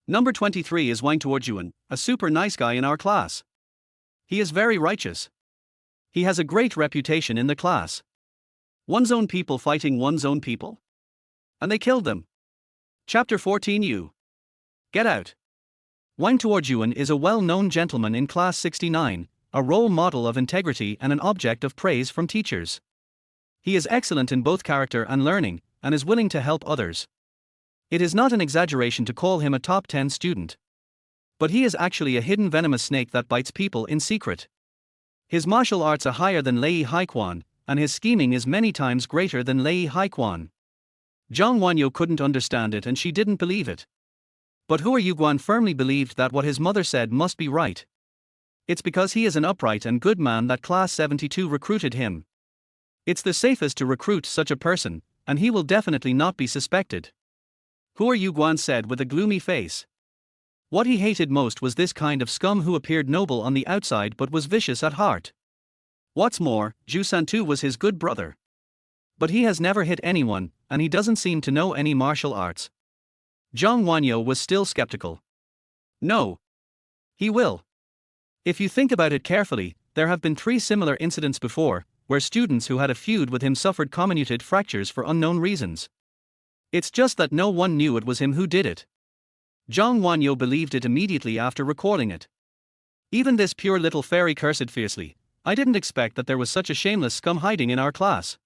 Number 23 is Wang Tuojuan, a super nice guy in our class. He is very righteous. He has a great reputation in the class. One's own people fighting one's own people? And they killed them." Chapter 14 You. Get out. Wang Tuojuan is a well-known gentleman in Class 69, a role model of integrity and an object of praise from teachers. He is excellent in both character and learning, and is willing to help others. It is not an exaggeration to call him a top 10 student. But he is actually a hidden venomous snake that bites people in secret. His martial arts are higher than Lei Haikuan, and his scheming is many times greater than Lei Haikuan. Zhang Wanyo couldn't understand it and she didn't believe it. But Hua Yuguan firmly believed that what his mother said must be right. It's because he is an upright and good man that Class 72 recruited him. It's the safest to recruit such a person, and he will definitely not be suspected. Hua Yuguan said with a gloomy face. What he hated most was this kind of scum who appeared noble on the outside but was vicious at heart. What's more, Zhu Santu was his good brother. But he has never hit anyone, and he doesn't seem to know any martial arts. Zhang Wanyo was still skeptical. No. He will. If you think about it carefully, there have been 3 similar incidents before, where students who had a feud with him suffered comminuted fractures for unknown reasons. It's just that no one knew it was him who did it. Zhang Wanyo believed it immediately after recalling it. Even this pure little fairy cursed fiercely. I didn't expect that there was such a shameless scum hiding in our class.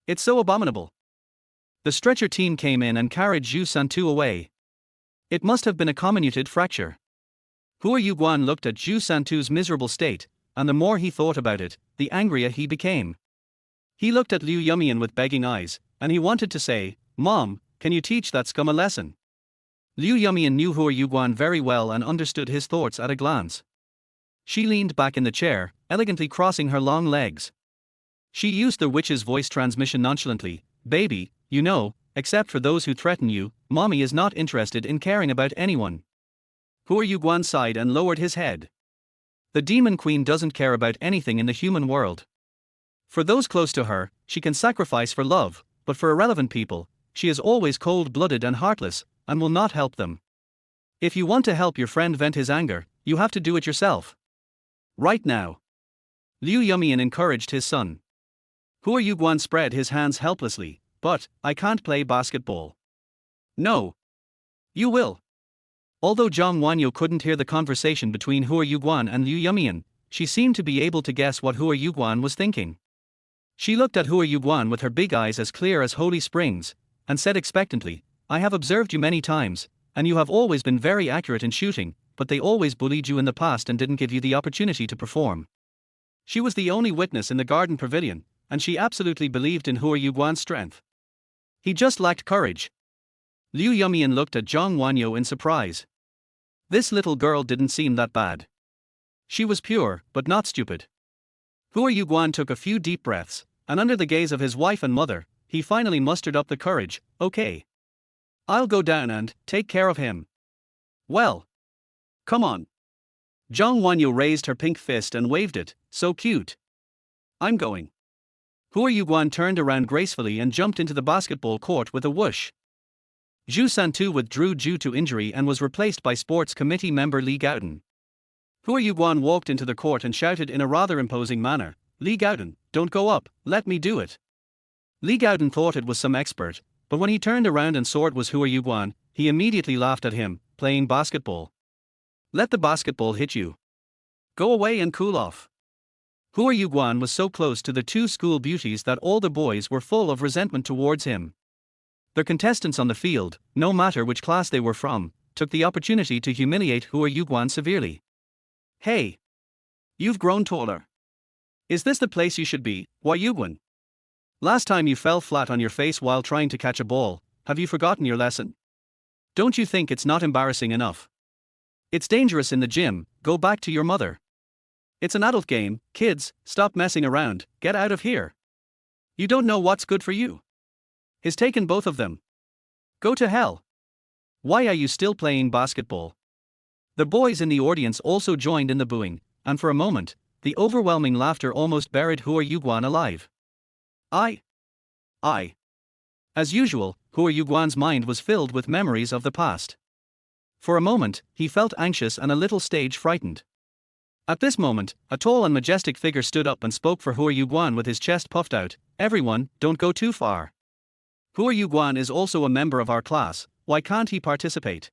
It's so abominable. The stretcher team came in and carried Zhu Santu away. It must have been a comminuted fracture. Hua Yuguan looked at Zhu Santu's miserable state, and the more he thought about it, the angrier he became. He looked at Liu Yumian with begging eyes, and he wanted to say, Mom, can you teach that scum a lesson? Liu Yumian knew Hua Yuguan very well and understood his thoughts at a glance. She leaned back in the chair, elegantly crossing her long legs. She used the witch's voice transmission nonchalantly, Baby, you know, except for those who threaten you, Mommy is not interested in caring about anyone. Hua Yuguan sighed and lowered his head. The demon queen doesn't care about anything in the human world. For those close to her, she can sacrifice for love, but for irrelevant people, she is always cold-blooded and heartless, and will not help them. If you want to help your friend vent his anger, you have to do it yourself. Right now. Liu Yumian encouraged his son. Hua Yuguan spread his hands helplessly, but, I can't play basketball. No. You will. Although Zhang Wanyo couldn't hear the conversation between Hua Yuguan and Liu Yumian, she seemed to be able to guess what Hua Yuguan was thinking. She looked at Hua Yuguan with her big eyes as clear as holy springs, and said expectantly, I have observed you many times, and you have always been very accurate in shooting, but they always bullied you in the past and didn't give you the opportunity to perform. She was the only witness in the garden pavilion, and she absolutely believed in Hua Yuguan's strength. He just lacked courage. Liu Yumian looked at Zhang Wanyo in surprise. This little girl didn't seem that bad. She was pure, but not stupid. Hua Yuguan took a few deep breaths, and under the gaze of his wife and mother, he finally mustered up the courage, okay. I'll go down and take care of him. Well. Come on. Zhang Wanyo raised her pink fist and waved it, so cute. I'm going. Hua Yuguan turned around gracefully and jumped into the basketball court with a whoosh. Zhu Santu withdrew due to injury and was replaced by sports committee member Li Gaodan. Hua Yuguan walked into the court and shouted in a rather imposing manner, Li Gaodan, don't go up, let me do it. Li Gaodan thought it was some expert, but when he turned around and saw it was Hua Yuguan, he immediately laughed at him, playing basketball. Let the basketball hit you. Go away and cool off. Hua Yuguan was so close to the 2 school beauties that all the boys were full of resentment towards him. The contestants on the field, no matter which class they were from, took the opportunity to humiliate Hua Yuguan severely. Hey! You've grown taller. Is this the place you should be, Hua Yuguan? Last time you fell flat on your face while trying to catch a ball, have you forgotten your lesson? Don't you think it's not embarrassing enough? It's dangerous in the gym, go back to your mother. It's an adult game, kids, stop messing around, get out of here. You don't know what's good for you. He's taken both of them. Go to hell. Why are you still playing basketball? The boys in the audience also joined in the booing, and for a moment, the overwhelming laughter almost buried Hua Yuguan alive. I. As usual, Hua Yuguan's mind was filled with memories of the past. For a moment, he felt anxious and a little stage frightened. At this moment, a tall and majestic figure stood up and spoke for Hua Yuguan with his chest puffed out, everyone, don't go too far. Hua Yuguan is also a member of our class, why can't he participate?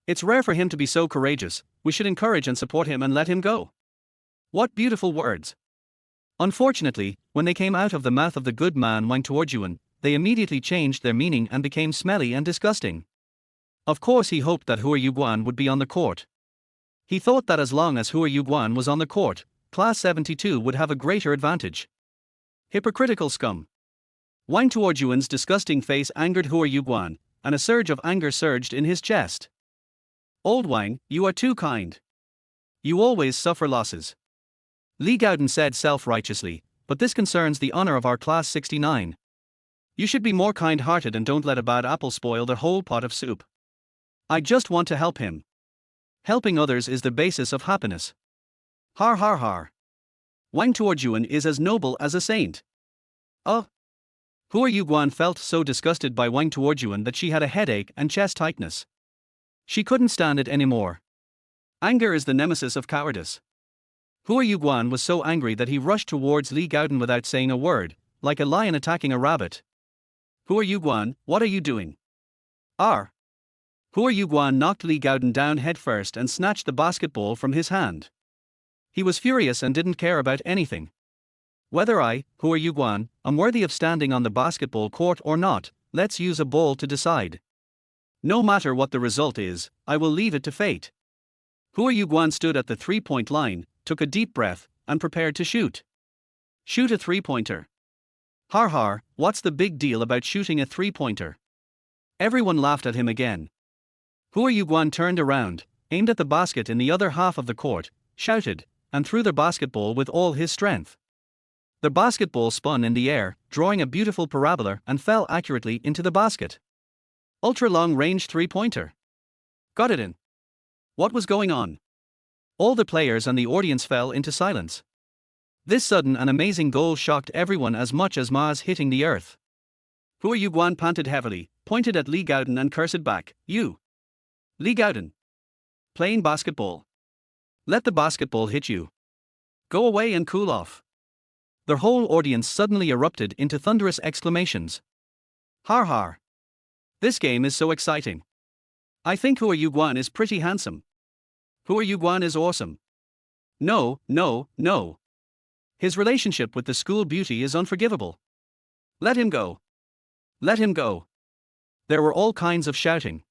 It's rare for him to be so courageous, we should encourage and support him and let him go. What beautiful words. Unfortunately, when they came out of the mouth of the good man Wang Tuojuan, they immediately changed their meaning and became smelly and disgusting. Of course he hoped that Hua Yuguan would be on the court. He thought that as long as Hua Yuguan was on the court, Class 72 would have a greater advantage. Hypocritical scum. Wang Tuojuan's disgusting face angered Hua Yuguan, and a surge of anger surged in his chest. Old Wang, you are too kind. You always suffer losses. Li Gaodan said self-righteously, but this concerns the honor of our Class 69. You should be more kind-hearted and don't let a bad apple spoil the whole pot of soup. I just want to help him. Helping others is the basis of happiness. Har har har. Wang Tuojuan is as noble as a saint. Hua Yuguan felt so disgusted by Wang Tuojuan that she had a headache and chest tightness. She couldn't stand it anymore. Anger is the nemesis of cowardice. Hua Yuguan was so angry that he rushed towards Li Gaodan without saying a word, like a lion attacking a rabbit. Hua Yuguan, what are you doing? Hua Yuguan knocked Li Gaodan down headfirst and snatched the basketball from his hand. He was furious and didn't care about anything. Whether I, Hua Yuguan, am worthy of standing on the basketball court or not, let's use a ball to decide. No matter what the result is, I will leave it to fate. Hua Yuguan stood at the three-point line, took a deep breath, and prepared to shoot. Shoot a three-pointer. Har har, what's the big deal about shooting a three-pointer? Everyone laughed at him again. Hua Yuguan turned around, aimed at the basket in the other half of the court, shouted, and threw the basketball with all his strength. The basketball spun in the air, drawing a beautiful parabola and fell accurately into the basket. Ultra-long-range three-pointer. Got it in. What was going on? All the players and the audience fell into silence. This sudden and amazing goal shocked everyone as much as Ma's hitting the earth. Hua Yuguan panted heavily, pointed at Li Gaodan and cursed back, "You! Li Gaodan! Playing basketball. Let the basketball hit you. Go away and cool off." The whole audience suddenly erupted into thunderous exclamations. Har har. This game is so exciting. I think Hua Yuguan is pretty handsome. Hua Yuguan is awesome. No, no, no. His relationship with the school beauty is unforgivable. Let him go. Let him go. There were all kinds of shouting.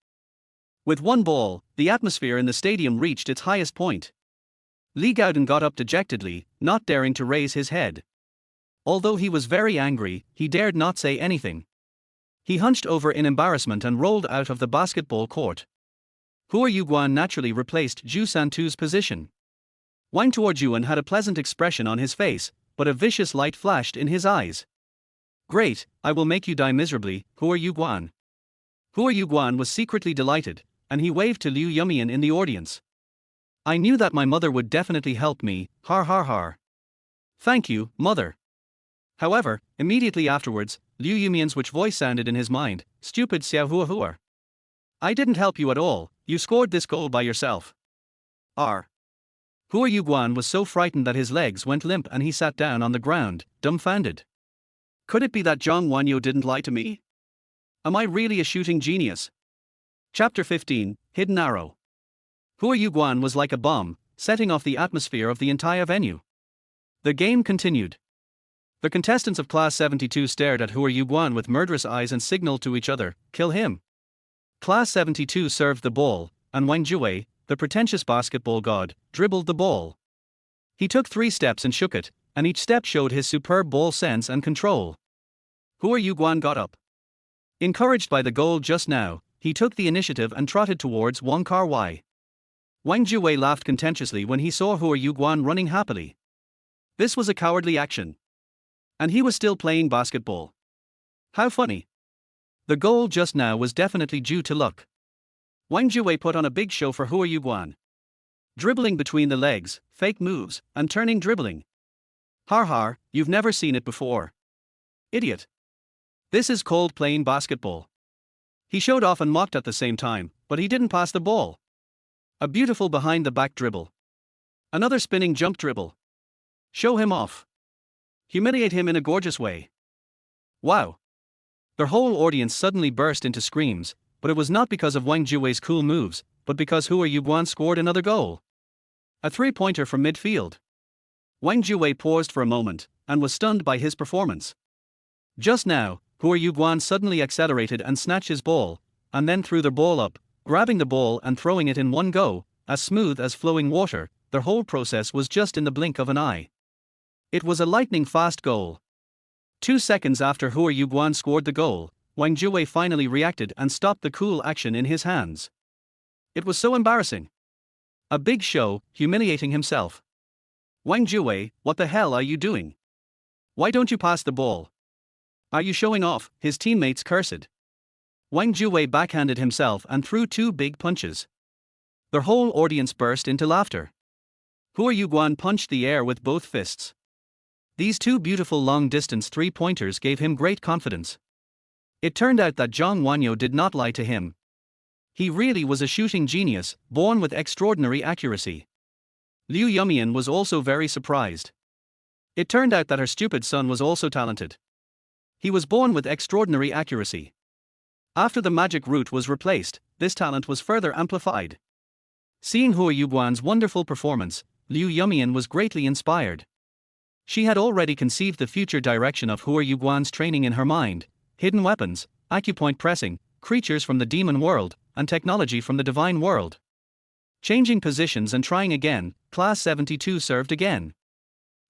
With one ball, the atmosphere in the stadium reached its highest point. Li Gaodan got up dejectedly, not daring to raise his head. Although he was very angry, he dared not say anything. He hunched over in embarrassment and rolled out of the basketball court. Hua Yuguan naturally replaced Zhu Santu's position. Wang Tuojuan had a pleasant expression on his face, but a vicious light flashed in his eyes. Great, I will make you die miserably, Hua Yuguan. Hua Yuguan was secretly delighted, and he waved to Liu Yumian in the audience. I knew that my mother would definitely help me, har har har. Thank you, mother. However, immediately afterwards, Liu Yumian's witch voice sounded in his mind, stupid Xiao Hua Hua. I didn't help you at all, you scored this goal by yourself. Hua Yuguan was so frightened that his legs went limp and he sat down on the ground, dumbfounded. Could it be that Zhang Wanyo didn't lie to me? Am I really a shooting genius? Chapter 15, Hidden Arrow. Hua Yuguan was like a bomb, setting off the atmosphere of the entire venue. The game continued. The contestants of Class 72 stared at Hua Yuguan with murderous eyes and signaled to each other, kill him. Class 72 served the ball, and Wang Jue, the pretentious basketball god, dribbled the ball. He took 3 steps and shook it, and each step showed his superb ball sense and control. Hua Yuguan got up. Encouraged by the goal just now, he took the initiative and trotted towards Wang Kar-wai. Wang Jue laughed contentiously when he saw Hua Yuguan running happily. This was a cowardly action. And he was still playing basketball. How funny. The goal just now was definitely due to luck. Wang Jue put on a big show for Hua Yuguan. Dribbling between the legs, fake moves, and turning dribbling. Har har, you've never seen it before. Idiot. This is called playing basketball. He showed off and mocked at the same time, but he didn't pass the ball. A beautiful behind-the-back dribble. Another spinning jump dribble. Show him off. Humiliate him in a gorgeous way. Wow. Their whole audience suddenly burst into screams, but it was not because of Wang Jue's cool moves, but because Hua Yuguan scored another goal. A three-pointer from midfield. Wang Jue paused for a moment, and was stunned by his performance. Just now, Hua Yuguan suddenly accelerated and snatched his ball, and then threw the ball up, grabbing the ball and throwing it in one go, as smooth as flowing water, the whole process was just in the blink of an eye. It was a lightning-fast goal. 2 seconds after Hua Yuguan scored the goal, Wang Jue finally reacted and stopped the cool action in his hands. It was so embarrassing. A big show, humiliating himself. Wang Jue, what the hell are you doing? Why don't you pass the ball? Are you showing off? His teammates cursed. Wang Jue backhanded himself and threw 2 big punches. The whole audience burst into laughter. Hua Yuguan punched the air with both fists. These 2 beautiful long-distance 3-pointers gave him great confidence. It turned out that Zhang Wanyo did not lie to him. He really was a shooting genius, born with extraordinary accuracy. Liu Yumian was also very surprised. It turned out that her stupid son was also talented. He was born with extraordinary accuracy. After the magic root was replaced, this talent was further amplified. Seeing Hua Yuguan's wonderful performance, Liu Yumian was greatly inspired. She had already conceived the future direction of Hua Yuguan's training in her mind: hidden weapons, acupoint pressing, creatures from the demon world, and technology from the divine world. Changing positions and trying again, Class 72 served again.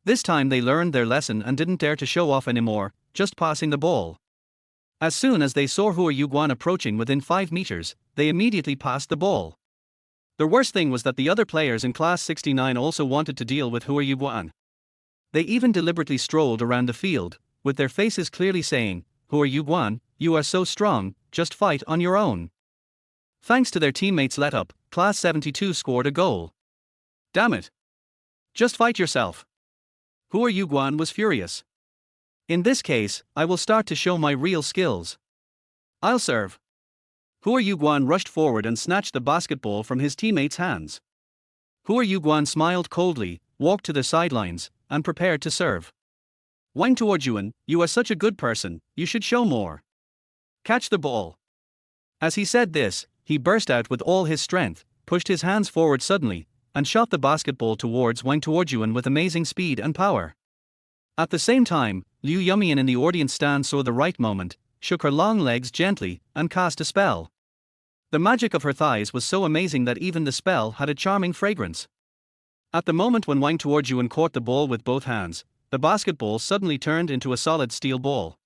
This time they learned their lesson and didn't dare to show off anymore, just passing the ball. As soon as they saw Hua Yuguan approaching within 5 meters, they immediately passed the ball. The worst thing was that the other players in Class 69 also wanted to deal with Hua Yuguan. They even deliberately strolled around the field, with their faces clearly saying, "Hua Yuguan, you are so strong, just fight on your own." Thanks to their teammates' let-up, Class 72 scored a goal. Damn it! Just fight yourself. Hua Yuguan was furious. In this case, I will start to show my real skills. I'll serve. Hua Yuguan rushed forward and snatched the basketball from his teammates' hands. Hua Yuguan smiled coldly, walked to the sidelines, and prepared to serve. Wang Tuojuan, you are such a good person, you should show more. Catch the ball. As he said this, he burst out with all his strength, pushed his hands forward suddenly, and shot the basketball towards Wang Tuojuan with amazing speed and power. At the same time, Liu Yumian in the audience stand saw the right moment, shook her long legs gently, and cast a spell. The magic of her thighs was so amazing that even the spell had a charming fragrance. At the moment when Wang Tuojuan caught the ball with both hands, the basketball suddenly turned into a solid steel ball.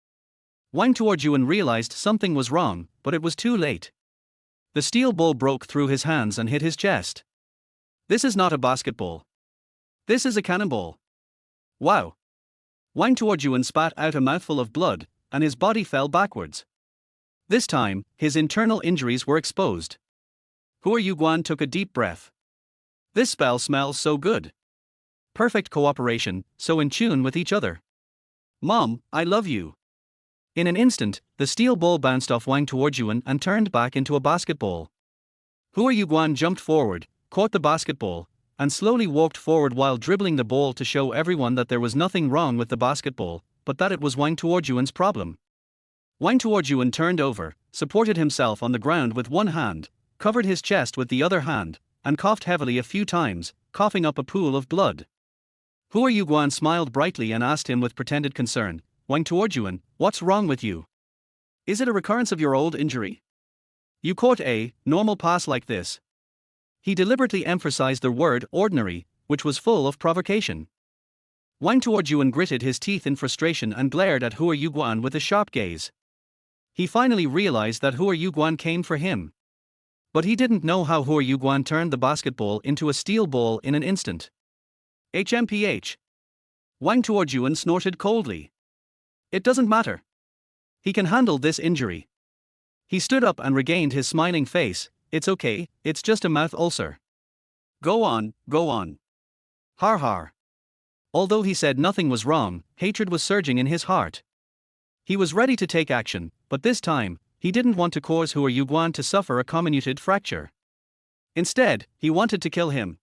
Wang Tuojuan realized something was wrong, but it was too late. The steel ball broke through his hands and hit his chest. This is not a basketball. This is a cannonball. Wow! Wang Tuojuan spat out a mouthful of blood, and his body fell backwards. This time, his internal injuries were exposed. Hua Yuguan took a deep breath. This spell smells so good. Perfect cooperation, so in tune with each other. Mom, I love you. In an instant, the steel ball bounced off Wang Tuojuan and turned back into a basketball. Hua Yuguan jumped forward, caught the basketball, and slowly walked forward while dribbling the ball to show everyone that there was nothing wrong with the basketball, but that it was Wang Tuojuan's problem. Wang Tuojuan turned over, supported himself on the ground with one hand, covered his chest with the other hand, and coughed heavily a few times, coughing up a pool of blood. Hua Yuguan smiled brightly and asked him with pretended concern, "Wang Tuojuan, what's wrong with you? Is it a recurrence of your old injury? You caught a normal pass like this." He deliberately emphasized the word ordinary, which was full of provocation. Wang Tuojuan gritted his teeth in frustration and glared at Hua Yuguan with a sharp gaze. He finally realized that Hua Yuguan came for him. But he didn't know how Hua Yuguan turned the basketball into a steel ball in an instant. HMPH. Wang Tuojuan snorted coldly. It doesn't matter. He can handle this injury. He stood up and regained his smiling face. It's okay, it's just a mouth ulcer. Go on, go on. Har har. Although he said nothing was wrong, hatred was surging in his heart. He was ready to take action, but this time, he didn't want to cause Hua Yuguan to suffer a comminuted fracture. Instead, he wanted to kill him.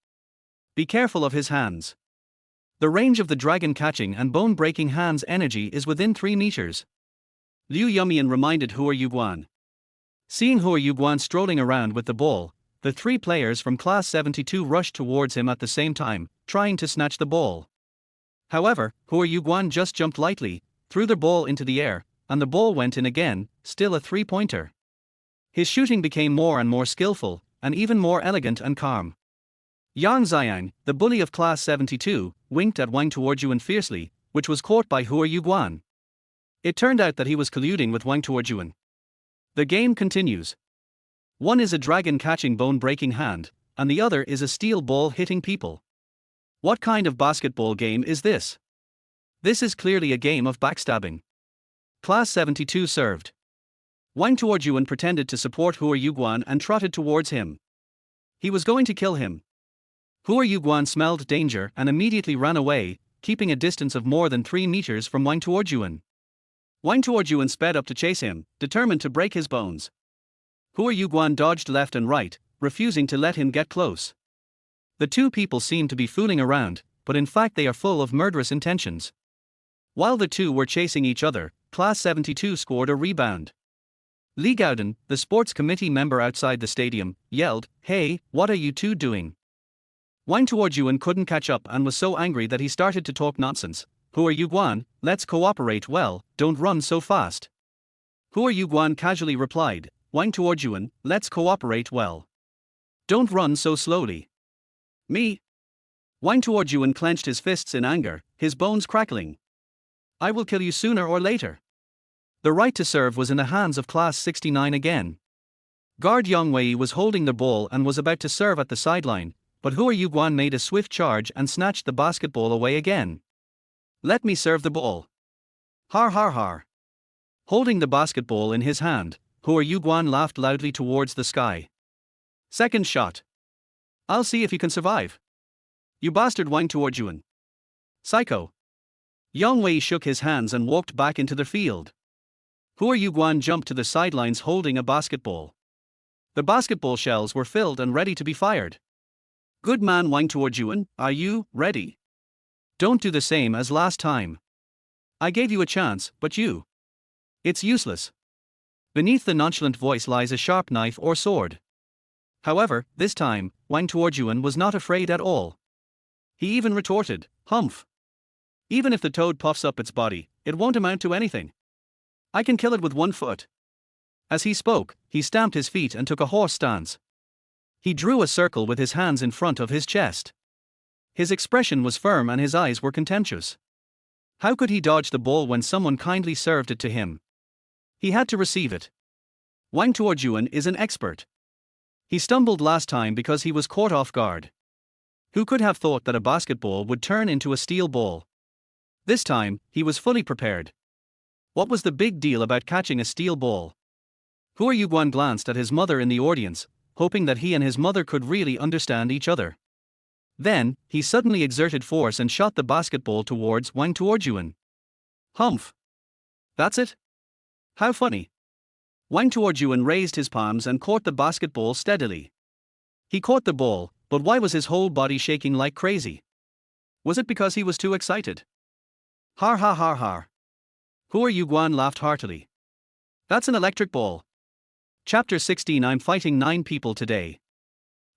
Be careful of his hands. The range of the dragon-catching and bone-breaking hand's energy is within 3 meters. Liu Yumian reminded Hua Yuguan. Seeing Hua Yuguan strolling around with the ball, the 3 players from Class 72 rushed towards him at the same time, trying to snatch the ball. However, Hua Yuguan just jumped lightly, threw the ball into the air, and the ball went in again, still a 3-pointer. His shooting became more and more skillful, and even more elegant and calm. Yang Xiang, the bully of class 72, winked at Wang Tuojuan fiercely, which was caught by Hua Yuguan. It turned out that he was colluding with Wang Tuojuan. The game continues. One is a dragon-catching bone-breaking hand, and the other is a steel ball hitting people. What kind of basketball game is this? This is clearly a game of backstabbing. Class 72 served. Wang Tuojuan pretended to support Hua Yuguan and trotted towards him. He was going to kill him. Hua Yuguan smelled danger and immediately ran away, keeping a distance of more than 3 meters from Wang Tuojuan. Wang Tuojuan sped up to chase him, determined to break his bones. Hua Yuguan dodged left and right, refusing to let him get close. The two people seem to be fooling around, but in fact they are full of murderous intentions. While the two were chasing each other, Class 72 scored a rebound. Li Gaodan, the sports committee member outside the stadium, yelled, "Hey, what are you two doing?" Wang Tuojuan couldn't catch up and was so angry that he started to talk nonsense. Hua Yuguan, let's cooperate well, don't run so fast. Hua Yuguan casually replied, Wang Tuojuan, let's cooperate well. Don't run so slowly. Me? Wang Tuojuan clenched his fists in anger, his bones crackling. I will kill you sooner or later. The right to serve was in the hands of Class 69 again. Guard Yang Wei was holding the ball and was about to serve at the sideline, but Hua Yuguan made a swift charge and snatched the basketball away again. Let me serve the ball. Har har har. Holding the basketball in his hand, Hua Yuguan laughed loudly towards the sky. Second shot. I'll see if you can survive. You bastard Wang Tuojuan. Psycho. Yang Wei shook his hands and walked back into the field. Hua Yuguan jumped to the sidelines holding a basketball. The basketball shells were filled and ready to be fired. Good man Wang Tuojuan, are you ready? Don't do the same as last time. I gave you a chance, but you. It's useless. Beneath the nonchalant voice lies a sharp knife or sword. However, this time, Wang Tuojuan was not afraid at all. He even retorted, Humph. Even if the toad puffs up its body, it won't amount to anything. I can kill it with 1 foot. As he spoke, he stamped his feet and took a horse stance. He drew a circle with his hands in front of his chest. His expression was firm and his eyes were contemptuous. How could he dodge the ball when someone kindly served it to him? He had to receive it. Wang Tuojuan is an expert. He stumbled last time because he was caught off guard. Who could have thought that a basketball would turn into a steel ball? This time, he was fully prepared. What was the big deal about catching a steel ball? Hua Yuguan glanced at his mother in the audience, hoping that he and his mother could really understand each other. Then, he suddenly exerted force and shot the basketball towards Wang Tuojuan. Humph. That's it? How funny. Wang Tuojuan raised his palms and caught the basketball steadily. He caught the ball, but why was his whole body shaking like crazy? Was it because he was too excited? Har har har har. Hua Yuguan laughed heartily. That's an electric ball. Chapter 16 I'm fighting 9 people today.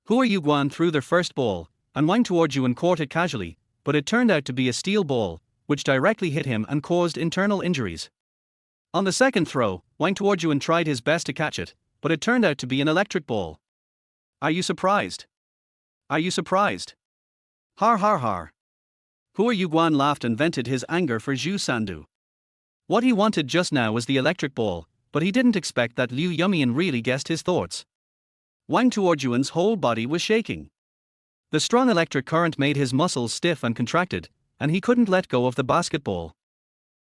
Hua Yuguan threw their first ball, and Wang Tuojuan caught it casually, but it turned out to be a steel ball, which directly hit him and caused internal injuries. On the second throw, Wang Tuojuan tried his best to catch it, but it turned out to be an electric ball. Are you surprised? Are you surprised? Har har har. Hua Yuguan laughed and vented his anger for Zhu Sandu. What he wanted just now was the electric ball, but he didn't expect that Liu Yumian really guessed his thoughts. Wang Tuojuan's whole body was shaking. The strong electric current made his muscles stiff and contracted, and he couldn't let go of the basketball.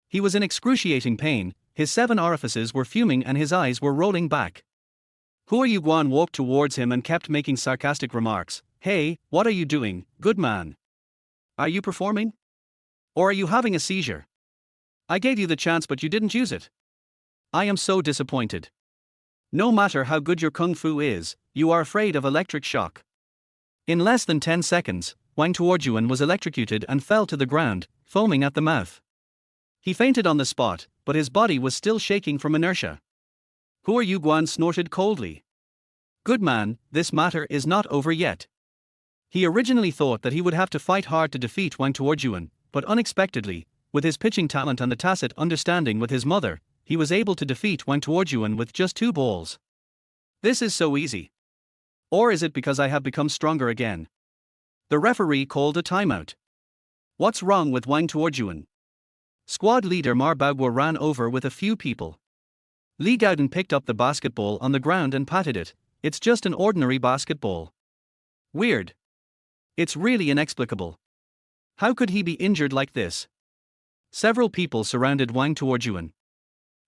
He was in excruciating pain, his 7 orifices were fuming and his eyes were rolling back. Hua Yuguan walked towards him and kept making sarcastic remarks. Hey, what are you doing, good man? Are you performing? Or are you having a seizure? I gave you the chance but you didn't use it. I am so disappointed. No matter how good your kung fu is, you are afraid of electric shock. In less than 10 seconds, Wang Tuojuan was electrocuted and fell to the ground, foaming at the mouth. He fainted on the spot, but his body was still shaking from inertia. Hua Yuguan snorted coldly. Good man, this matter is not over yet. He originally thought that he would have to fight hard to defeat Wang Tuojuan, but unexpectedly, with his pitching talent and the tacit understanding with his mother, he was able to defeat Wang Tuojuan with just 2 balls. This is so easy. Or is it because I have become stronger again? The referee called a timeout. What's wrong with Wang Tuojuan? Squad leader Ma Baoguo ran over with a few people. Li Gaodan picked up the basketball on the ground and patted it. It's just an ordinary basketball. Weird. It's really inexplicable. How could he be injured like this? Several people surrounded Wang Tuojuan.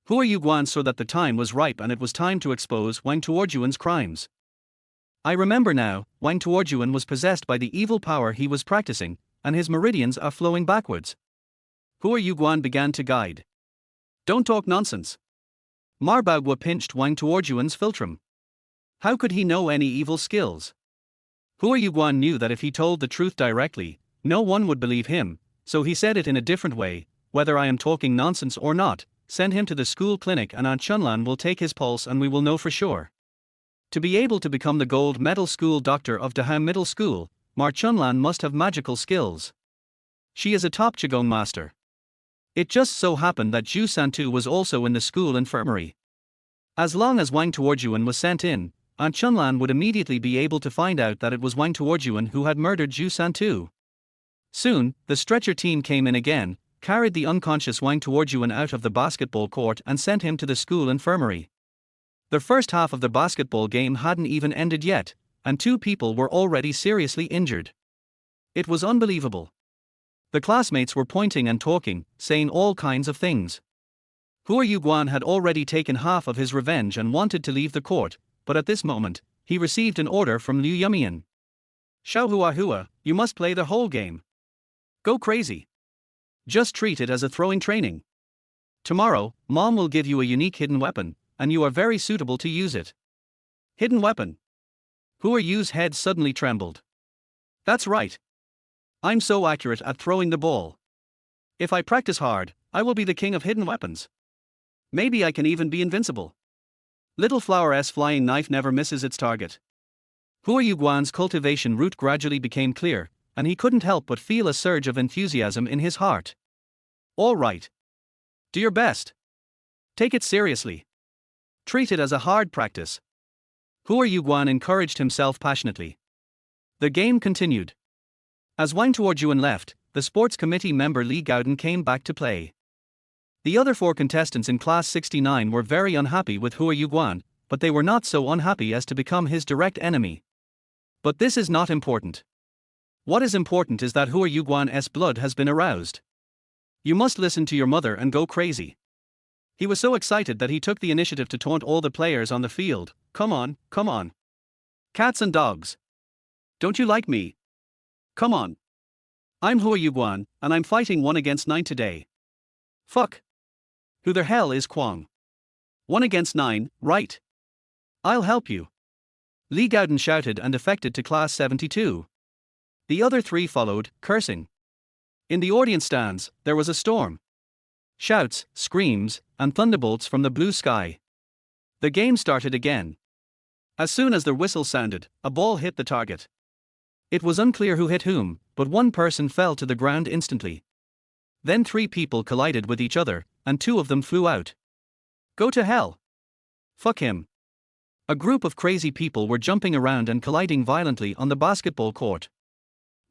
Hua Yuguan saw that the time was ripe and it was time to expose Wang Tuojuan's crimes. I remember now, Wang Tuojuan was possessed by the evil power he was practicing, and his meridians are flowing backwards. Hua Yuguan began to guide. Don't talk nonsense. Ma Baoguo pinched Wang Tuojuan's philtrum. How could he know any evil skills? Hua Yuguan knew that if he told the truth directly, no one would believe him, so he said it in a different way. Whether I am talking nonsense or not, send him to the school clinic and Aunt Chunlan will take his pulse and we will know for sure. To be able to become the gold medal school doctor of Daham Middle School, Ma Chunlan must have magical skills. She is a top Qigong master. It just so happened that Zhu Santu was also in the school infirmary. As long as Wang Tuojuan was sent in, Aunt Chunlan would immediately be able to find out that it was Wang Tuojuan who had murdered Zhu Santu. Soon, the stretcher team came in again, carried the unconscious Wang Tuojuan out of the basketball court and sent him to the school infirmary. The first half of the basketball game hadn't even ended yet, and 2 people were already seriously injured. It was unbelievable. The classmates were pointing and talking, saying all kinds of things. Hua Yuguan had already taken half of his revenge and wanted to leave the court, but at this moment, he received an order from Liu Yumian. Xiao Hua, you must play the whole game. Go crazy. Just treat it as a throwing training. Tomorrow, Mom will give you a unique hidden weapon, and you are very suitable to use it. Hidden weapon. Hua Yu's head suddenly trembled. That's right. I'm so accurate at throwing the ball. If I practice hard, I will be the king of hidden weapons. Maybe I can even be invincible. Little Flower's flying knife never misses its target. Hua Yuguan's cultivation route gradually became clear, and he couldn't help but feel a surge of enthusiasm in his heart. All right. Do your best. Take it seriously. Treat it as a hard practice. Hua Yuguan encouraged himself passionately. The game continued. As Wang Tuojuan left, the sports committee member Li Gaodan came back to play. The other 4 contestants in class 69 were very unhappy with Hua Yuguan, but they were not so unhappy as to become his direct enemy. But this is not important. What is important is that Hua Yuguan's blood has been aroused. You must listen to your mother and go crazy. He was so excited that he took the initiative to taunt all the players on the field. Come on, come on. Cats and dogs. Don't you like me? Come on. I'm Hua Yuguan, and I'm fighting 1 against 9 today. Fuck. Who the hell is Kwang? 1 against 9, right? I'll help you. Li Gaodan shouted and defected to class 72. The other 3 followed, cursing. In the audience stands, there was a storm. Shouts, screams, and thunderbolts from the blue sky. The game started again. As soon as the whistle sounded, a ball hit the target. It was unclear who hit whom, but 1 person fell to the ground instantly. Then 3 people collided with each other, and 2 of them flew out. Go to hell. Fuck him. A group of crazy people were jumping around and colliding violently on the basketball court.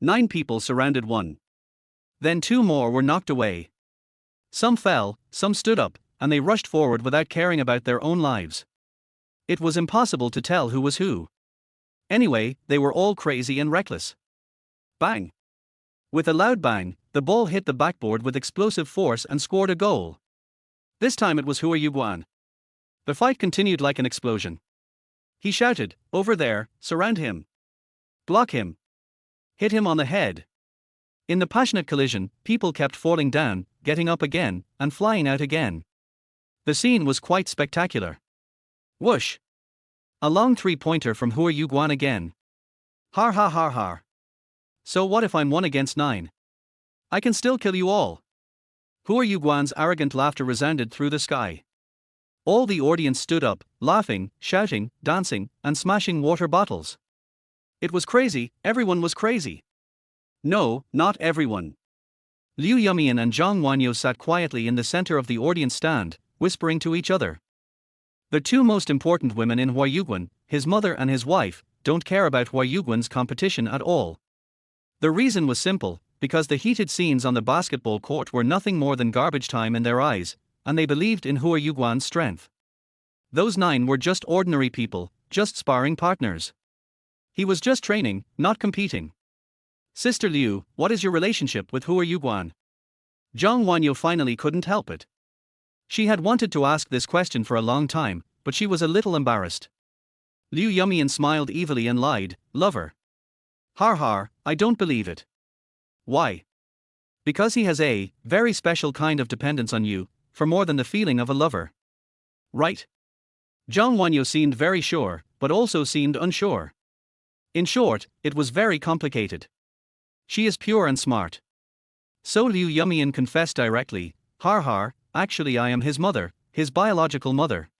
9 people surrounded 1. Then 2 more were knocked away. Some fell, some stood up, and they rushed forward without caring about their own lives. It was impossible to tell who was who. Anyway, they were all crazy and reckless. Bang! With a loud bang, the ball hit the backboard with explosive force and scored a goal. This time it was Hua Yuguan. The fight continued like an explosion. He shouted, "Over there, surround him. Block him. Hit him on the head." In the passionate collision, people kept falling down, getting up again, and flying out again. The scene was quite spectacular. Whoosh! A long 3-pointer from Hua Yuguan again. Har har har har. So what if I'm 1 against 9? I can still kill you all. Hua Yuguan's arrogant laughter resounded through the sky. All the audience stood up, laughing, shouting, dancing, and smashing water bottles. It was crazy, everyone was crazy. No, not everyone. Liu Yumian and Zhang Wanyo sat quietly in the center of the audience stand, whispering to each other. The 2 most important women in Hua Yuguan, his mother and his wife, don't care about Hua Yuguan's competition at all. The reason was simple, because the heated scenes on the basketball court were nothing more than garbage time in their eyes, and they believed in Hua Yuguan's strength. Those 9 were just ordinary people, just sparring partners. He was just training, not competing. Sister Liu, what is your relationship with Hua Yuguan? Zhang Wanyo finally couldn't help it. She had wanted to ask this question for a long time, but she was a little embarrassed. Liu Yumian smiled evilly and lied, lover. Har har, I don't believe it. Why? Because he has a very special kind of dependence on you, for more than the feeling of a lover. Right? Zhang Wanyo seemed very sure, but also seemed unsure. In short, it was very complicated. She is pure and smart. So Liu Yumian confessed directly, har har, actually I am his mother, his biological mother.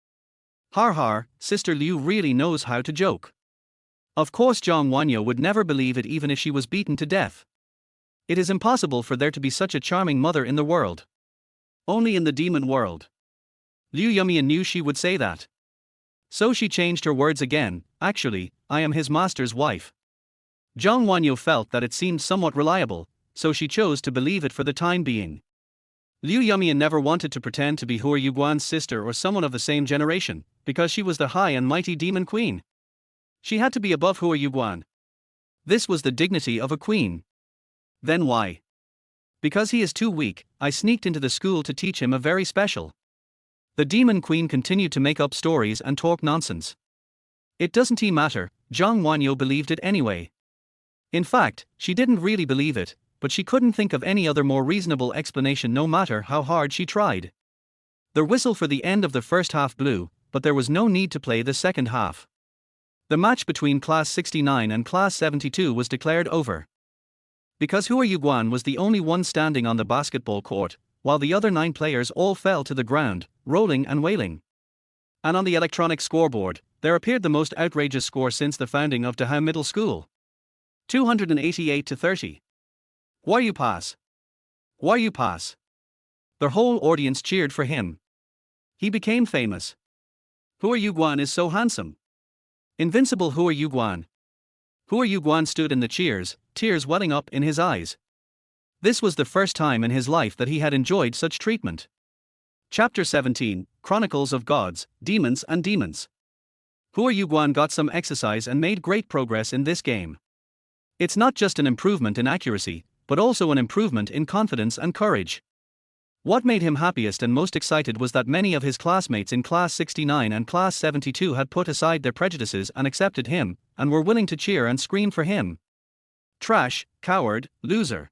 Har har, Sister Liu really knows how to joke. Of course Zhang Wanyo would never believe it even if she was beaten to death. It is impossible for there to be such a charming mother in the world. Only in the demon world. Liu Yumian knew she would say that. So she changed her words again, actually, I am his master's wife. Zhang Wanyo felt that it seemed somewhat reliable, so she chose to believe it for the time being. Liu Yumian never wanted to pretend to be Hua Yuguan's sister or someone of the same generation, because she was the high and mighty demon queen. She had to be above Hua Yuguan. This was the dignity of a queen. Then why? Because he is too weak, I sneaked into the school to teach him a very special. The demon queen continued to make up stories and talk nonsense. It doesn't matter, Zhang Wanyo believed it anyway. In fact, she didn't really believe it, but she couldn't think of any other more reasonable explanation no matter how hard she tried. The whistle for the end of the first half blew, but there was no need to play the second half. The match between Class 69 and Class 72 was declared over. Because Hua Yuguan was the only one standing on the basketball court, while the other 9 players all fell to the ground, rolling and wailing. And on the electronic scoreboard, there appeared the most outrageous score since the founding of Dahao Middle School. 288-30. Hua Yu pass. Hua Yu pass. The whole audience cheered for him. He became famous. Hua Yuguan is so handsome. Invincible Hua Yuguan. Hua Yuguan stood in the cheers, tears welling up in his eyes. This was the first time in his life that he had enjoyed such treatment. Chapter 17, Chronicles of Gods, Demons and Demons. Hua Yuguan got some exercise and made great progress in this game. It's not just an improvement in accuracy, but also an improvement in confidence and courage. What made him happiest and most excited was that many of his classmates in Class 69 and Class 72 had put aside their prejudices and accepted him, and were willing to cheer and scream for him. Trash, coward, loser.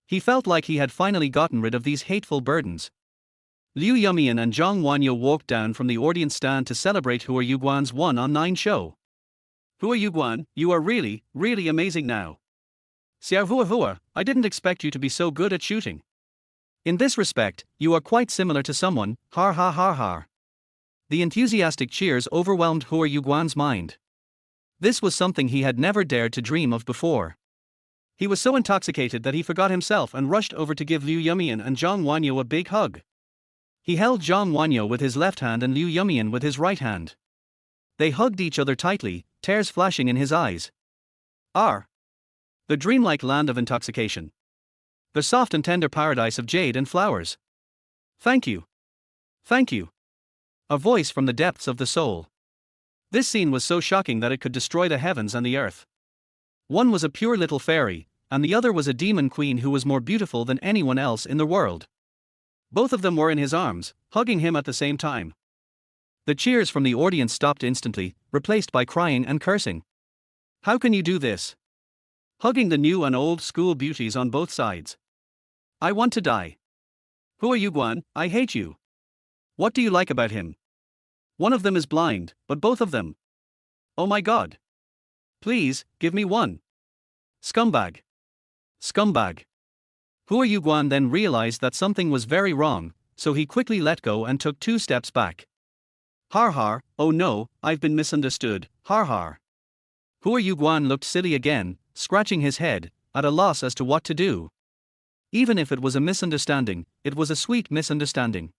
He felt like he had finally gotten rid of these hateful burdens. Liu Yumian and Zhang Wanyo walked down from the audience stand to celebrate Hua Yuguan's 1-on-9 show. Hua Yuguan, you are really, really amazing now. Xiao Hua Hua, I didn't expect you to be so good at shooting. In this respect, you are quite similar to someone, har har har har. The enthusiastic cheers overwhelmed Hua Yuguan's mind. This was something he had never dared to dream of before. He was so intoxicated that he forgot himself and rushed over to give Liu Yumian and Zhang Wanyo a big hug. He held Zhang Wanyo with his left hand and Liu Yumian with his right hand. They hugged each other tightly, tears flashing in his eyes. The dreamlike land of intoxication. The soft and tender paradise of jade and flowers. Thank you. Thank you. A voice from the depths of the soul. This scene was so shocking that it could destroy the heavens and the earth. One was a pure little fairy, and the other was a demon queen who was more beautiful than anyone else in the world. Both of them were in his arms, hugging him at the same time. The cheers from the audience stopped instantly, replaced by crying and cursing. How can you do this? Hugging the new and old school beauties on both sides. I want to die. Hua Yuguan, I hate you. What do you like about him? One of them is blind, but both of them. Oh my god. Please, give me one. Scumbag. Scumbag. Hua Yuguan then realized that something was very wrong, so he quickly let go and took 2 steps back. Har har, oh no, I've been misunderstood, har har. Hua Yuguan looked silly again, scratching his head, at a loss as to what to do. Even if it was a misunderstanding, it was a sweet misunderstanding.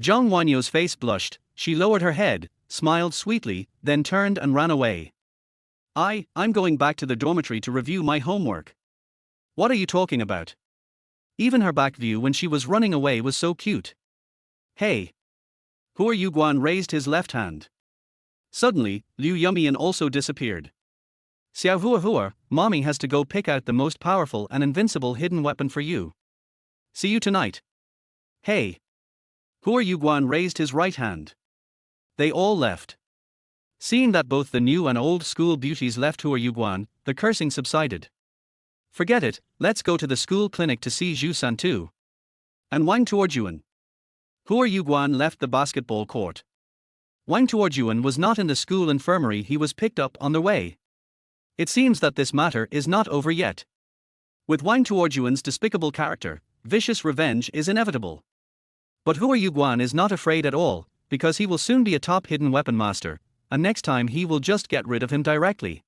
Zhang Wanyo's face blushed, she lowered her head, smiled sweetly, then turned and ran away. I'm going back to the dormitory to review my homework. What are you talking about? Even her back view when she was running away was so cute. Hey! Hua Yuguan raised his left hand. Suddenly, Liu Yumian also disappeared. Xiao Hua Hua, mommy has to go pick out the most powerful and invincible hidden weapon for you. See you tonight. Hey! Hua Yuguan raised his right hand. They all left. Seeing that both the new and old school beauties left Hua Yuguan, the cursing subsided. Forget it, let's go to the school clinic to see Zhu San too. And Wang Tuojuan. Hua Yuguan left the basketball court. Wang Tuojuan was not in the school infirmary, he was picked up on the way. It seems that this matter is not over yet. With Wang Tuojuan's despicable character, vicious revenge is inevitable. But Hua Yuguan is not afraid at all, because he will soon be a top hidden weapon master, and next time he will just get rid of him directly.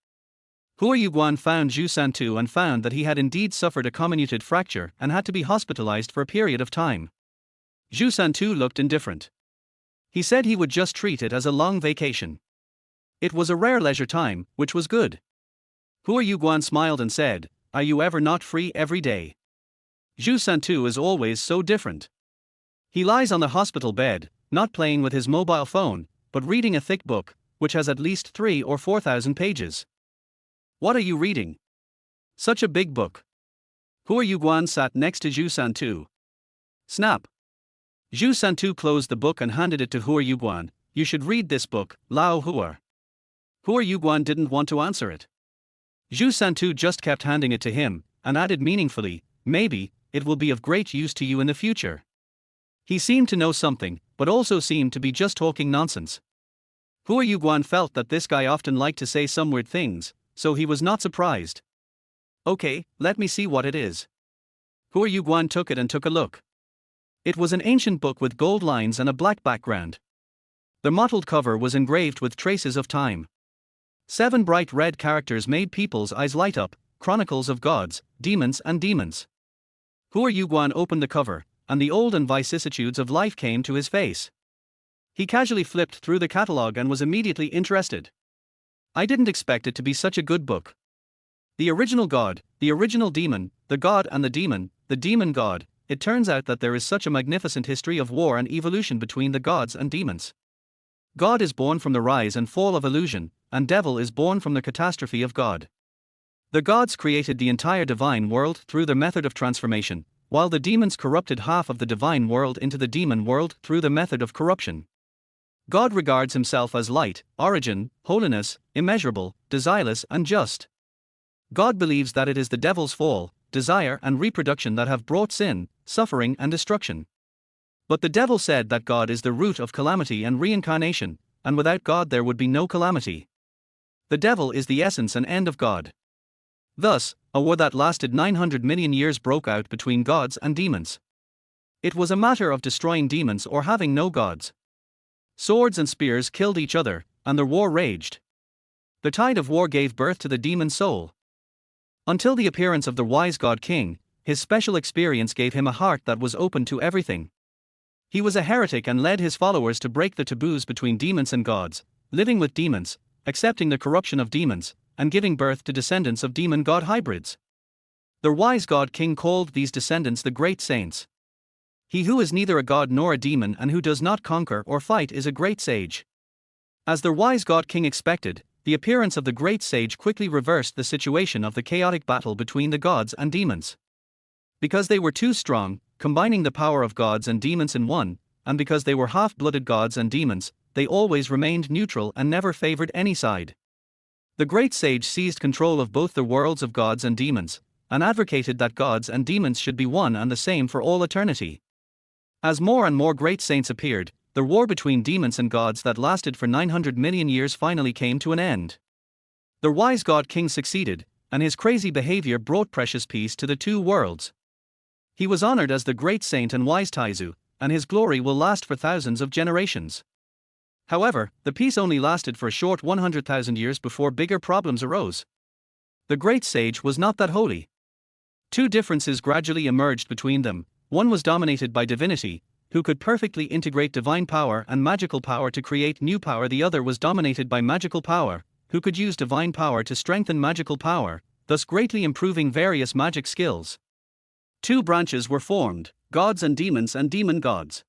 Hua Yuguan found Zhu San too and found that he had indeed suffered a comminuted fracture and had to be hospitalized for a period of time. Zhu San too looked indifferent. He said he would just treat it as a long vacation. It was a rare leisure time, which was good. Hua Yuguan smiled and said, "Are you ever not free every day?" Zhu San too is always so different. He lies on the hospital bed, not playing with his mobile phone, but reading a thick book, which has at least 3,000 or 4,000 pages. What are you reading? Such a big book. Hua Yuguan sat next to Zhu San too. Snap. Zhu San too closed the book and handed it to Hua Yuguan. You should read this book, Lao Hua. Hua Yuguan didn't want to answer it. Zhu San too just kept handing it to him, and added meaningfully, maybe, it will be of great use to you in the future. He seemed to know something, but also seemed to be just talking nonsense. Hua Yuguan felt that this guy often liked to say some weird things, so he was not surprised. Okay, let me see what it is. Hua Yuguan took it and took a look. It was an ancient book with gold lines and a black background. The mottled cover was engraved with traces of time. 7 bright red characters made people's eyes light up, Chronicles of Gods, Demons and Demons. Hua Yuguan opened the cover, and the olden vicissitudes of life came to his face. He casually flipped through the catalogue and was immediately interested. I didn't expect it to be such a good book. The original god, the original demon, the god and the demon god. It turns out that there is such a magnificent history of war and evolution between the gods and demons. God is born from the rise and fall of illusion, and devil is born from the catastrophe of God. The gods created the entire divine world through the method of transformation, while the demons corrupted half of the divine world into the demon world through the method of corruption. God regards himself as light, origin, holiness, immeasurable, desireless and just. God believes that it is the devil's fall, desire and reproduction that have brought sin, suffering and destruction. But the devil said that God is the root of calamity and reincarnation, and without God there would be no calamity. The devil is the essence and end of God. Thus, a war that lasted 900 million years broke out between gods and demons. It was a matter of destroying demons or having no gods. Swords and spears killed each other, and the war raged. The tide of war gave birth to the demon soul. Until the appearance of the wise god king, his special experience gave him a heart that was open to everything. He was a heretic and led his followers to break the taboos between demons and gods, living with demons, accepting the corruption of demons, and giving birth to descendants of demon-god hybrids. The wise god king called these descendants the great saints. He who is neither a god nor a demon and who does not conquer or fight is a great sage. As the wise god king expected, the appearance of the great sage quickly reversed the situation of the chaotic battle between the gods and demons. Because they were too strong, combining the power of gods and demons in one, and because they were half-blooded gods and demons, they always remained neutral and never favored any side. The great sage seized control of both the worlds of gods and demons, and advocated that gods and demons should be one and the same for all eternity. As more and more great saints appeared, the war between demons and gods that lasted for 900 million years finally came to an end. The wise god king succeeded, and his crazy behavior brought precious peace to the two worlds. He was honored as the great saint and wise Taizu, and his glory will last for thousands of generations. However, the peace only lasted for a short 100,000 years before bigger problems arose. The great sage was not that holy. Two differences gradually emerged between them. One was dominated by divinity, who could perfectly integrate divine power and magical power to create new power. The other was dominated by magical power, who could use divine power to strengthen magical power, thus greatly improving various magic skills. Two branches were formed, gods and demon gods.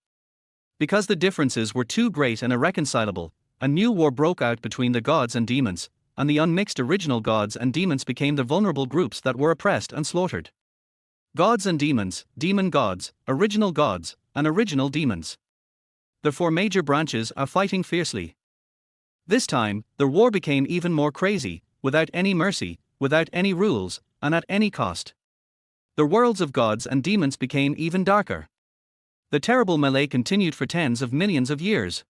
Because the differences were too great and irreconcilable, a new war broke out between the gods and demons, and the unmixed original gods and demons became the vulnerable groups that were oppressed and slaughtered. Gods and demons, demon gods, and original demons. The four major branches are fighting fiercely. This time, the war became even more crazy, without any mercy, without any rules, and at any cost. The worlds of gods and demons became even darker. The terrible melee continued for tens of millions of years.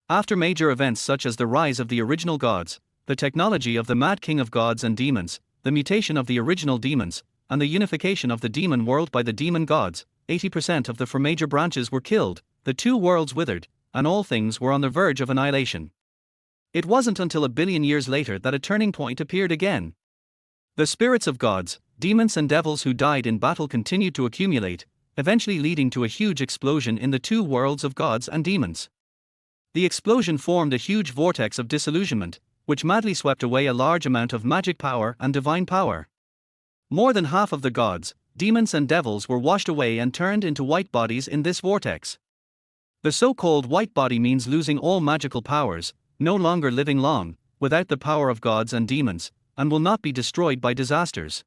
After major events such as the rise of the original gods, the technology of the Mad King of gods and demons, the mutation of the original demons, and the unification of the demon world by the demon gods, 80% of the four major branches were killed, the two worlds withered, and all things were on the verge of annihilation. It wasn't until a billion years later that a turning point appeared again. The spirits of gods, demons and devils who died in battle continued to accumulate, eventually leading to a huge explosion in the two worlds of gods and demons. The explosion formed a huge vortex of disillusionment, which madly swept away a large amount of magic power and divine power. More than half of the gods, demons and devils were washed away and turned into white bodies in this vortex. The so-called white body means losing all magical powers, no longer living long, without the power of gods and demons, and will not be destroyed by disasters.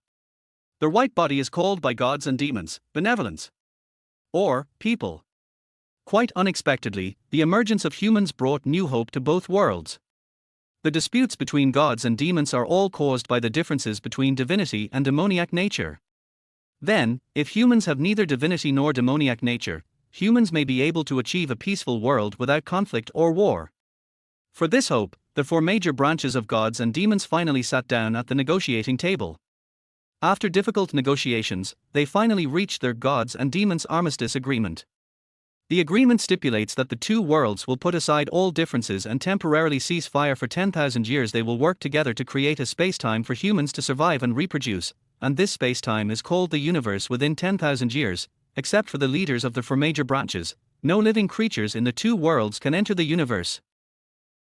The white body is called by gods and demons benevolence, or people. Quite unexpectedly, the emergence of humans brought new hope to both worlds. The disputes between gods and demons are all caused by the differences between divinity and demoniac nature. Then, if humans have neither divinity nor demoniac nature, humans may be able to achieve a peaceful world without conflict or war. For this hope, the four major branches of gods and demons finally sat down at the negotiating table. After difficult negotiations, they finally reached their gods and demons armistice agreement. The agreement stipulates that the two worlds will put aside all differences and temporarily cease fire for 10,000 years. They will work together to create a space-time for humans to survive and reproduce, and this space-time is called the universe. Within 10,000 years, except for the leaders of the four major branches, no living creatures in the two worlds can enter the universe.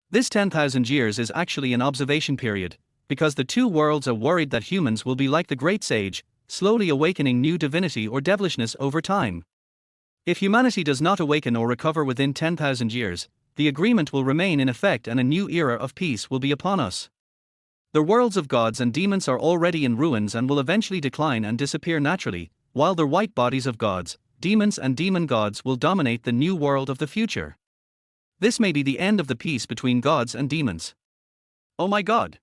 This 10,000 years is actually an observation period, because the two worlds are worried that humans will be like the great sage, slowly awakening new divinity or devilishness over time. If humanity does not awaken or recover within 10,000 years, the agreement will remain in effect and a new era of peace will be upon us. The worlds of gods and demons are already in ruins and will eventually decline and disappear naturally, while the white bodies of gods, demons and demon gods will dominate the new world of the future. This may be the end of the peace between gods and demons. Oh my god!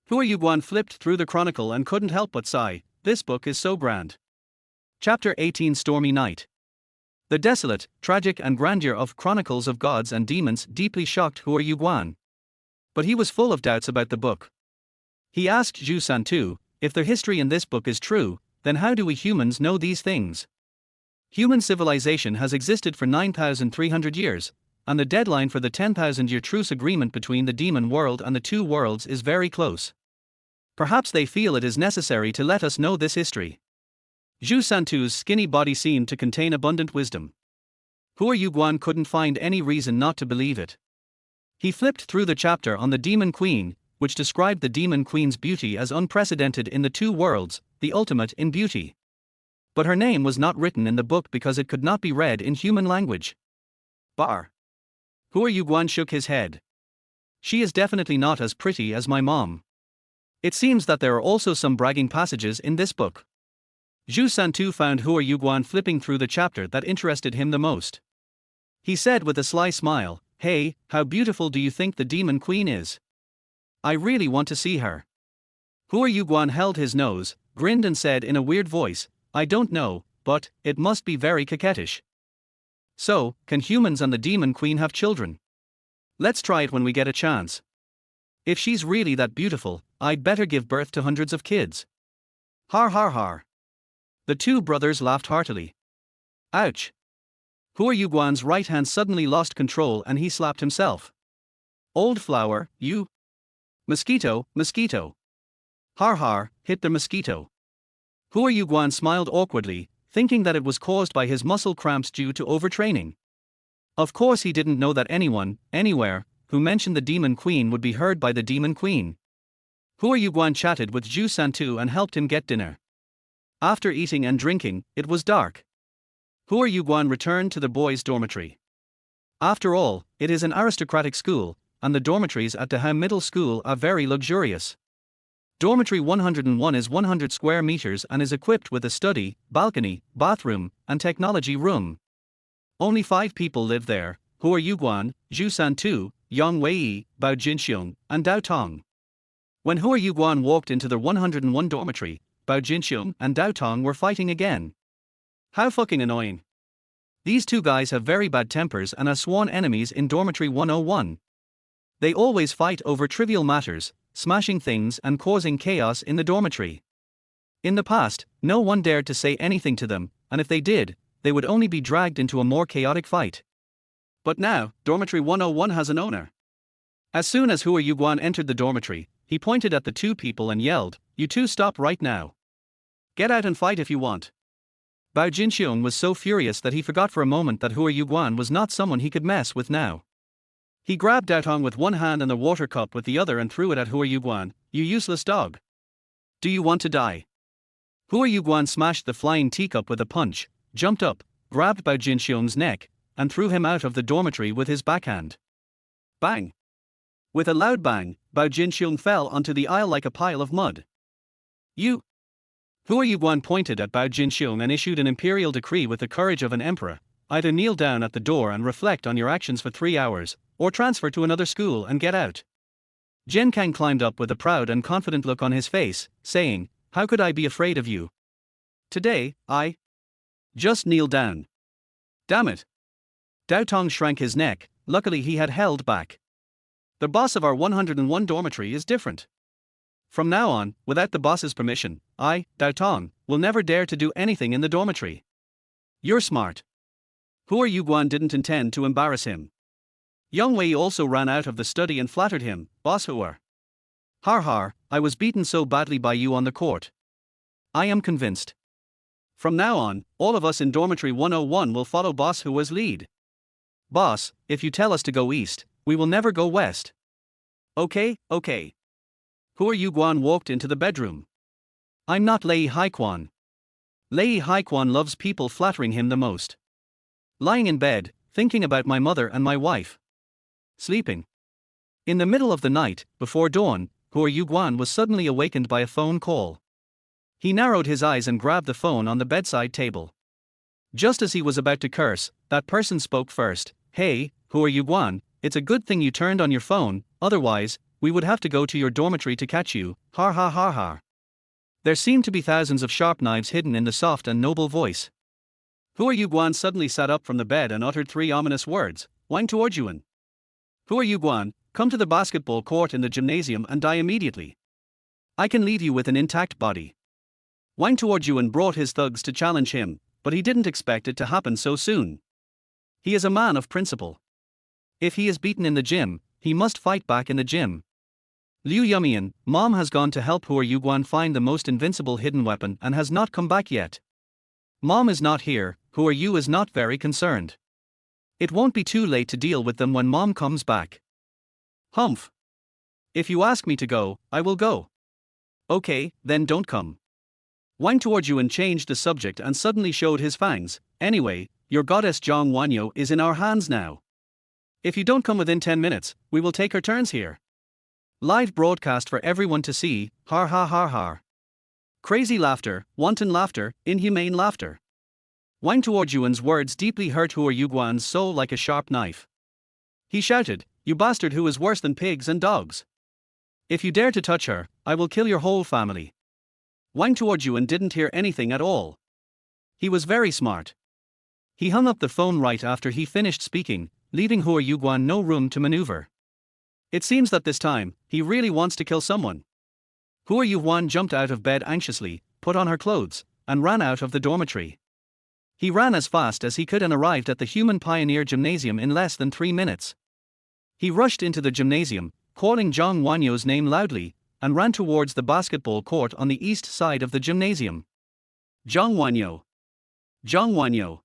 Hua Yuguan flipped through the chronicle and couldn't help but sigh, this book is so grand. Chapter 18 Stormy Night. The desolate, tragic and grandeur of Chronicles of Gods and Demons deeply shocked Hua Yuguan. But he was full of doubts about the book. He asked Zhu Santu, if the history in this book is true, then how do we humans know these things? Human civilization has existed for 9,300 years, and the deadline for the 10,000-year truce agreement between the demon world and the two worlds is very close. Perhaps they feel it is necessary to let us know this history. Zhu Santu's skinny body seemed to contain abundant wisdom. Hua Yuguan couldn't find any reason not to believe it. He flipped through the chapter on the Demon Queen, which described the Demon Queen's beauty as unprecedented in the two worlds, the ultimate in beauty. But her name was not written in the book because it could not be read in human language. Bar. Hua Yuguan shook his head. She is definitely not as pretty as my mom. It seems that there are also some bragging passages in this book. Zhu Santu found Hua Yuguan flipping through the chapter that interested him the most. He said with a sly smile, "Hey, how beautiful do you think the Demon Queen is? I really want to see her." Hua Yuguan held his nose, grinned and said in a weird voice, "I don't know, but it must be very coquettish. So, can humans and the Demon Queen have children? Let's try it when we get a chance. If she's really that beautiful, I'd better give birth to hundreds of kids." Har har har. The two brothers laughed heartily. Ouch. Hua Yuguan's right hand suddenly lost control and he slapped himself. Old flower, you. Mosquito, mosquito. Har har, hit the mosquito. Hua Yuguan smiled awkwardly, thinking that it was caused by his muscle cramps due to overtraining. Of course he didn't know that anyone, anywhere, who mentioned the Demon Queen would be heard by the Demon Queen. Hua Yuguan chatted with Zhu Santu and helped him get dinner. After eating and drinking, it was dark. Hua Yuguan returned to the boys' dormitory. After all, it is an aristocratic school, and the dormitories at Deham Middle School are very luxurious. Dormitory 101 is 100 square meters and is equipped with a study, balcony, bathroom, and technology room. Only 5 people live there: Hua Yuguan, Zhu Santu, Yang Wei, Bao Jinxiong, and Dao Tong. When Hua Yuguan walked into the 101 dormitory, Bao Jinxiong and Dao Tong were fighting again. How fucking annoying. These two guys have very bad tempers and are sworn enemies in Dormitory 101. They always fight over trivial matters, smashing things and causing chaos in the dormitory. In the past, no one dared to say anything to them, and if they did, they would only be dragged into a more chaotic fight. But now, Dormitory 101 has an owner. As soon as Hua Yuguan entered the dormitory, he pointed at the two people and yelled, "You two stop right now. Get out and fight if you want." Bao Jinxiong was so furious that he forgot for a moment that Hua Yuguan was not someone he could mess with now. He grabbed Dao Tong with one hand and the water cup with the other and threw it at Hua Yuguan. "You useless dog. Do you want to die?" Hua Yuguan smashed the flying teacup with a punch, jumped up, grabbed Bao Jinxiong's neck, and threw him out of the dormitory with his backhand. Bang! With a loud bang, Bao Jinxiong fell onto the aisle like a pile of mud. "You!" Hua Yuguan pointed at Bao Jinxiong and issued an imperial decree with the courage of an emperor: either kneel down at the door and reflect on your actions for 3 hours, or transfer to another school and get out. Zhen Kang climbed up with a proud and confident look on his face, saying, "How could I be afraid of you? Today, I just kneel down." Damn it. Dao Tong shrank his neck. Luckily he had held back. The boss of our 101 dormitory is different. From now on, without the boss's permission, I, Dao Tong, will never dare to do anything in the dormitory. You're smart. Hua Yuguan didn't intend to embarrass him. Yang Wei also ran out of the study and flattered him, "Boss Hua. Har har, I was beaten so badly by you on the court. I am convinced. From now on, all of us in Dormitory 101 will follow Boss Hua's lead. Boss, if you tell us to go east, we will never go west." Okay. Hua Yuguan walked into the bedroom. "I'm not Lei Haiquan. Lei Haiquan loves people flattering him the most. Lying in bed, thinking about my mother and my wife. Sleeping." In the middle of the night, before dawn, Hua Yuguan was suddenly awakened by a phone call. He narrowed his eyes and grabbed the phone on the bedside table. Just as he was about to curse, that person spoke first. "Hey, Hua Yuguan, it's a good thing you turned on your phone, otherwise, we would have to go to your dormitory to catch you, har har har har." There seemed to be thousands of sharp knives hidden in the soft and noble voice. Hua Yuguan suddenly sat up from the bed and uttered 3 ominous words: "Wang Tuojuan. Hua Yuguan, come to the basketball court in the gymnasium and die immediately. I can leave you with an intact body." Wang Tuojuan brought his thugs to challenge him, but he didn't expect it to happen so soon. He is a man of principle. If he is beaten in the gym, he must fight back in the gym. Liu Yumian, Mom has gone to help Hua Yuguan find the most invincible hidden weapon and has not come back yet. Mom is not here. Hua Yu is not very concerned. It won't be too late to deal with them when Mom comes back. Humph. If you ask me to go, I will go. Okay, then don't come. Wang Tuojuan changed the subject and suddenly showed his fangs. "Anyway, your goddess Zhang Wanyo is in our hands now. If you don't come within 10 minutes, we will take our turns here. Live broadcast for everyone to see, har har har har." Crazy laughter, wanton laughter, inhumane laughter. Wang Tuojuan's words deeply hurt Hua Yuguan's soul like a sharp knife. He shouted, "You bastard who is worse than pigs and dogs. If you dare to touch her, I will kill your whole family." Wang Tuojuan didn't hear anything at all. He was very smart. He hung up the phone right after he finished speaking, leaving Hua Yuguan no room to maneuver. It seems that this time, he really wants to kill someone. Hua Yuguan jumped out of bed anxiously, put on her clothes, and ran out of the dormitory. He ran as fast as he could and arrived at the Human Pioneer Gymnasium in less than 3 minutes. He rushed into the gymnasium, calling Zhang Wanyo's name loudly, and ran towards the basketball court on the east side of the gymnasium. "Zhang Wanyo! Zhang Wanyo!"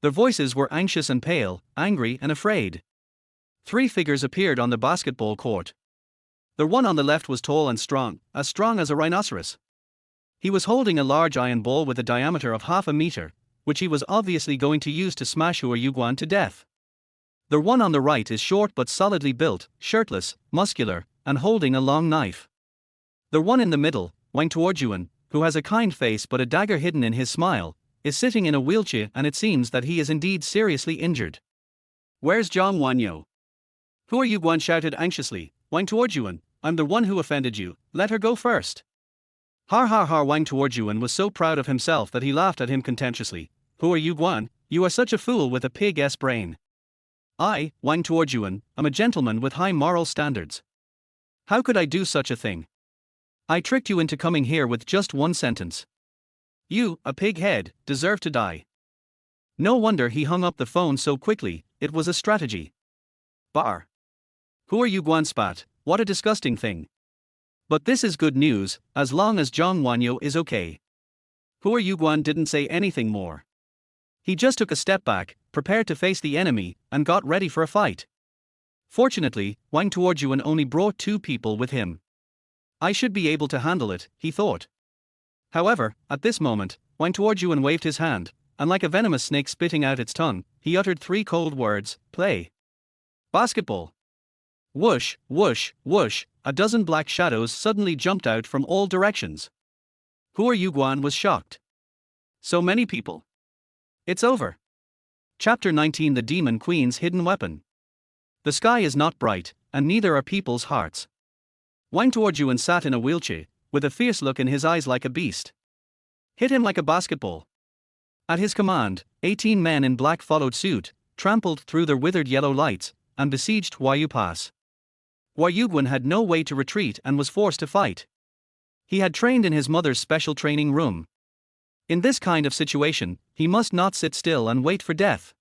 Their voices were anxious and pale, angry and afraid. 3 figures appeared on the basketball court. The one on the left was tall and strong as a rhinoceros. He was holding a large iron ball with a diameter of half a meter, which he was obviously going to use to smash Hua Yuguan to death. The one on the right is short but solidly built, shirtless, muscular, and holding a long knife. The one in the middle, Wang Tuojuan, who has a kind face but a dagger hidden in his smile, is sitting in a wheelchair, and it seems that he is indeed seriously injured. "Where's Zhang Wanyo?" Hua Yuguan shouted anxiously. "Wang Tuojuan, I'm the one who offended you, let her go first." Har har har. Wang Tuojuan was so proud of himself that he laughed at him contemptuously. "Hua Yuguan, you are such a fool with a pig's brain." "I, Wang Tuojuan, am a gentleman with high moral standards. How could I do such a thing? I tricked you into coming here with just one sentence. You, a pig head, deserve to die." No wonder he hung up the phone so quickly, it was a strategy. Bar. Hua Yuguan spat, "What a disgusting thing. But this is good news, as long as Zhang Wanyo is okay." Hua Yuguan didn't say anything more. He just took a step back, prepared to face the enemy, and got ready for a fight. Fortunately, Wang Tuojuan only brought 2 people with him. "I should be able to handle it," he thought. However, at this moment, Wang Tuojuan waved his hand, and like a venomous snake spitting out its tongue, he uttered 3 cold words: "Play." Basketball. Whoosh, whoosh, whoosh, a dozen black shadows suddenly jumped out from all directions. Hua Yuguan was shocked. So many people. It's over. Chapter 19. The Demon Queen's Hidden Weapon. The sky is not bright, and neither are people's hearts. Wang Tuojuan sat in a wheelchair, with a fierce look in his eyes like a beast. "Hit him like a basketball." At his command, 18 men in black followed suit, trampled through their withered yellow lights, and besieged Huayu Pass. Hua Yuguan had no way to retreat and was forced to fight. He had trained in his mother's special training room. In this kind of situation, he must not sit still and wait for death.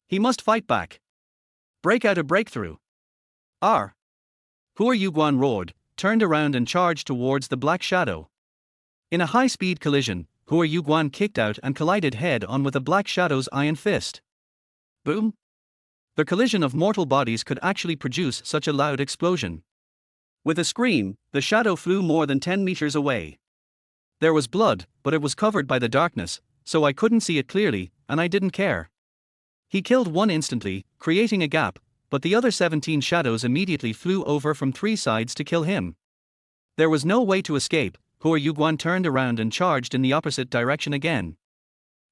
He must fight back. Break out a breakthrough. R. Hua Yuguan roared, turned around and charged towards the black shadow. In a high-speed collision, Hua Yuguan kicked out and collided head-on with the black shadow's iron fist. Boom! The collision of mortal bodies could actually produce such a loud explosion. With a scream, the shadow flew more than 10 meters away. There was blood, but it was covered by the darkness, so I couldn't see it clearly, and I didn't care. He killed one instantly, creating a gap, but the other 17 shadows immediately flew over from 3 sides to kill him. There was no way to escape. Hua Yuguan turned around and charged in the opposite direction again.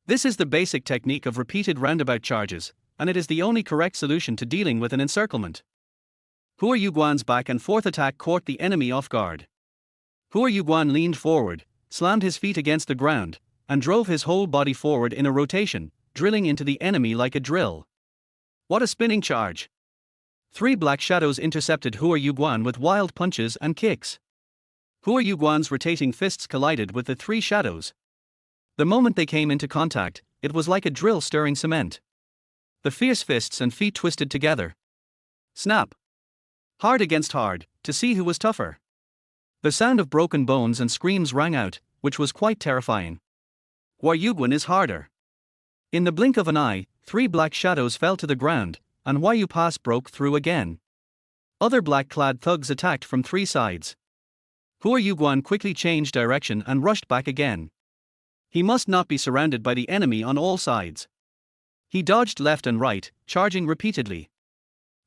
This is the basic technique of repeated roundabout charges, and it is the only correct solution to dealing with an encirclement. Hua Yuguan's back and forth attack caught the enemy off guard. Hua Yuguan leaned forward, slammed his feet against the ground, and drove his whole body forward in a rotation, drilling into the enemy like a drill. What a spinning charge! 3 black shadows intercepted Hua Yuguan with wild punches and kicks. Hua Yuguan's rotating fists collided with the 3 shadows. The moment they came into contact, it was like a drill stirring cement. The fierce fists and feet twisted together. Snap! Hard against hard, to see who was tougher. The sound of broken bones and screams rang out, which was quite terrifying. Hua Yuguan is harder. In the blink of an eye, 3 black shadows fell to the ground, and Huayu Pass broke through again. Other black-clad thugs attacked from 3 sides. Hua Yuguan quickly changed direction and rushed back again. He must not be surrounded by the enemy on all sides. He dodged left and right, charging repeatedly.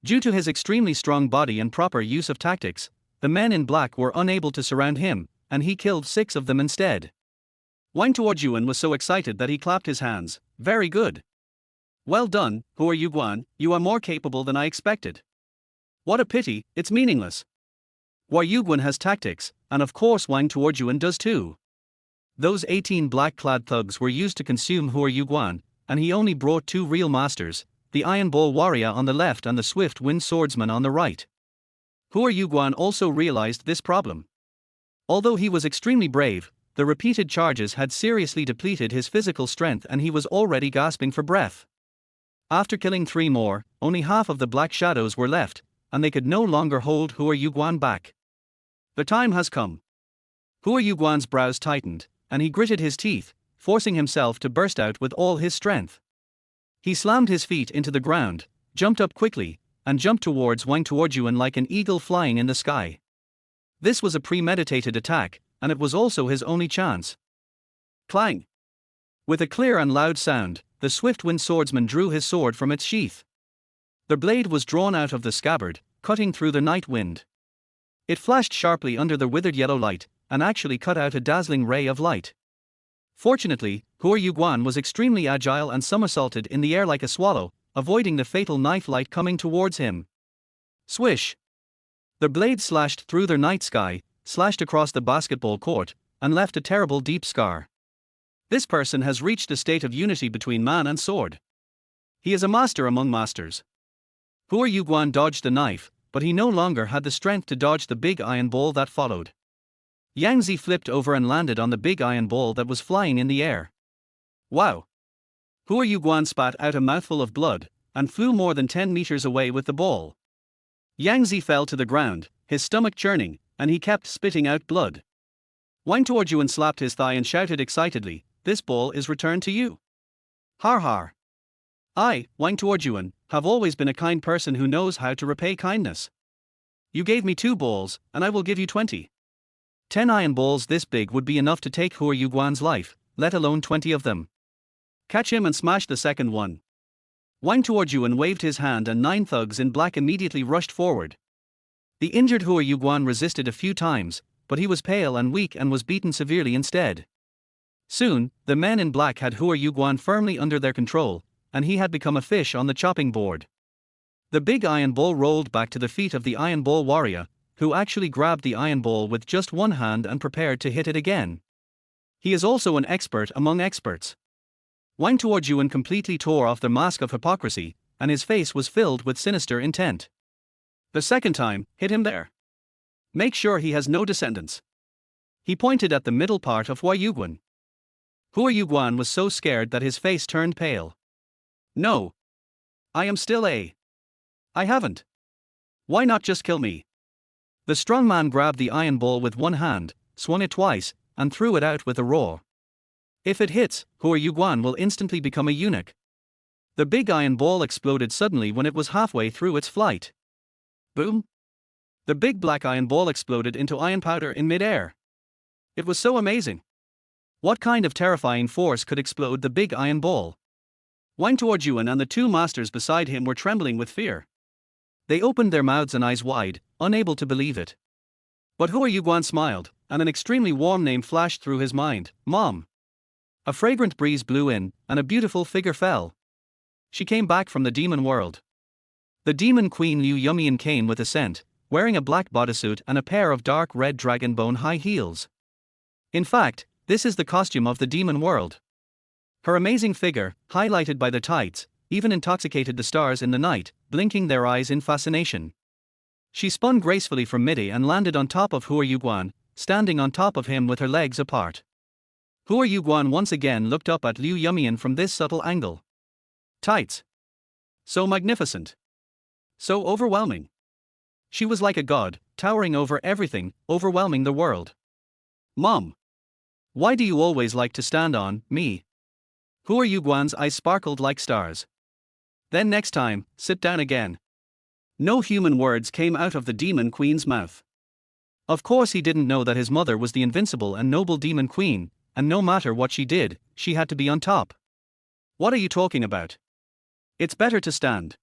Due to his extremely strong body and proper use of tactics, the men in black were unable to surround him, and he killed 6 of them instead. Wang Tuojuan was so excited that he clapped his hands. "Very good. Well done, Hua Yuguan, you are more capable than I expected. What a pity, it's meaningless. Hua Yuguan has tactics, and of course Wang Tuojuan does too." Those 18 black-clad thugs were used to consume Hua Yuguan, and he only brought 2 real masters, the Iron Ball warrior on the left and the Swift Wind swordsman on the right. Hua Yuguan also realized this problem. Although he was extremely brave, the repeated charges had seriously depleted his physical strength and he was already gasping for breath. After killing 3 more, only half of the black shadows were left, and they could no longer hold Hua Yuguan back. The time has come. Hua Yuguan's brows tightened, and he gritted his teeth, forcing himself to burst out with all his strength. He slammed his feet into the ground, jumped up quickly, and jumped towards Wang Tuojuan like an eagle flying in the sky. This was a premeditated attack, and it was also his only chance. Clang! With a clear and loud sound, the swift-winged swordsman drew his sword from its sheath. The blade was drawn out of the scabbard, cutting through the night wind. It flashed sharply under the withered yellow light, and actually cut out a dazzling ray of light. Fortunately, Hua Yuguan was extremely agile and somersaulted in the air like a swallow, avoiding the fatal knife light coming towards him. Swish! The blade slashed through the night sky, slashed across the basketball court, and left a terrible deep scar. This person has reached a state of unity between man and sword. He is a master among masters. Hua Yuguan dodged the knife, but he no longer had the strength to dodge the big iron ball that followed. Yang Zi flipped over and landed on the big iron ball that was flying in the air. Wow! Hua Yuguan spat out a mouthful of blood, and flew more than 10 meters away with the ball. Yang Zi fell to the ground, his stomach churning, and he kept spitting out blood. Wang Tuojuan slapped his thigh and shouted excitedly, "This ball is returned to you." Har har. I, Wang Tuojuan, have always been a kind person who knows how to repay kindness. You gave me 2 balls, and I will give you 20. 10 iron balls this big would be enough to take Hua Yuguan's life, let alone 20 of them. Catch him and smash the second one. Wang Tuojuan waved his hand and 9 thugs in black immediately rushed forward. The injured Hua Yuguan resisted a few times, but he was pale and weak and was beaten severely instead. Soon, the men in black had Hua Yuguan firmly under their control, and he had become a fish on the chopping board. The big iron ball rolled back to the feet of the iron ball warrior, who actually grabbed the iron ball with just one hand and prepared to hit it again. He is also an expert among experts. Wang Tuojuan completely tore off the mask of hypocrisy, and his face was filled with sinister intent. The second time, hit him there. Make sure he has no descendants. He pointed at the middle part of Hua Yuguan. Hua Yuguan was so scared that his face turned pale. No. I am still a. I haven't. Why not just kill me? The strong man grabbed the iron ball with one hand, swung it twice, and threw it out with a roar. If it hits, Hua Yuguan will instantly become a eunuch. The big iron ball exploded suddenly when it was halfway through its flight. Boom! The big black iron ball exploded into iron powder in mid-air. It was so amazing. What kind of terrifying force could explode the big iron ball? Wang Tuojuan and the 2 masters beside him were trembling with fear. They opened their mouths and eyes wide, unable to believe it. But Hua Yuguan smiled, and an extremely warm name flashed through his mind, Mom. A fragrant breeze blew in, and a beautiful figure fell. She came back from the demon world. The demon queen Liu Yumian came with a scent, wearing a black bodysuit and a pair of dark red dragon bone high heels. In fact, this is the costume of the demon world. Her amazing figure, highlighted by the tights, even intoxicated the stars in the night, blinking their eyes in fascination. She spun gracefully from midi and landed on top of Hua Yuguan, standing on top of him with her legs apart. Hua Yuguan once again looked up at Liu Yumian from this subtle angle. Tights. So magnificent. So overwhelming. She was like a god, towering over everything, overwhelming the world. Mom. Why do you always like to stand on me? Hua Yuguan's eyes sparkled like stars. Then next time, sit down again. No human words came out of the demon queen's mouth. Of course he didn't know that his mother was the invincible and noble demon queen, and no matter what she did, she had to be on top. What are you talking about? It's better to stand.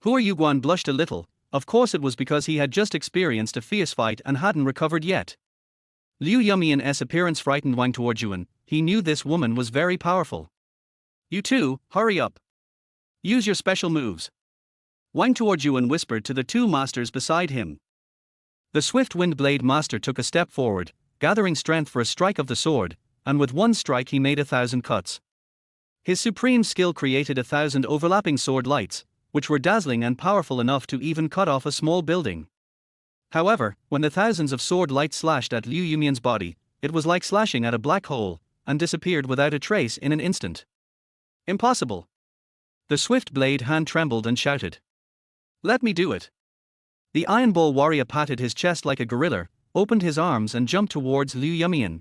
Hua Yuguan blushed a little. Of course it was because he had just experienced a fierce fight and hadn't recovered yet. Liu Yumian's appearance frightened Wang Tuojuan. He knew this woman was very powerful. You two, hurry up. Use your special moves. Wang Tuojuan whispered to the 2 masters beside him. The swift wind blade master took a step forward, gathering strength for a strike of the sword, and with one strike he made 1,000 cuts. His supreme skill created 1,000 overlapping sword lights, which were dazzling and powerful enough to even cut off a small building. However, when the thousands of sword lights slashed at Liu Yumian's body, it was like slashing at a black hole, and disappeared without a trace in an instant. Impossible. The swift blade hand trembled and shouted. Let me do it. The Iron Ball warrior patted his chest like a gorilla, opened his arms and jumped towards Liu Yumian.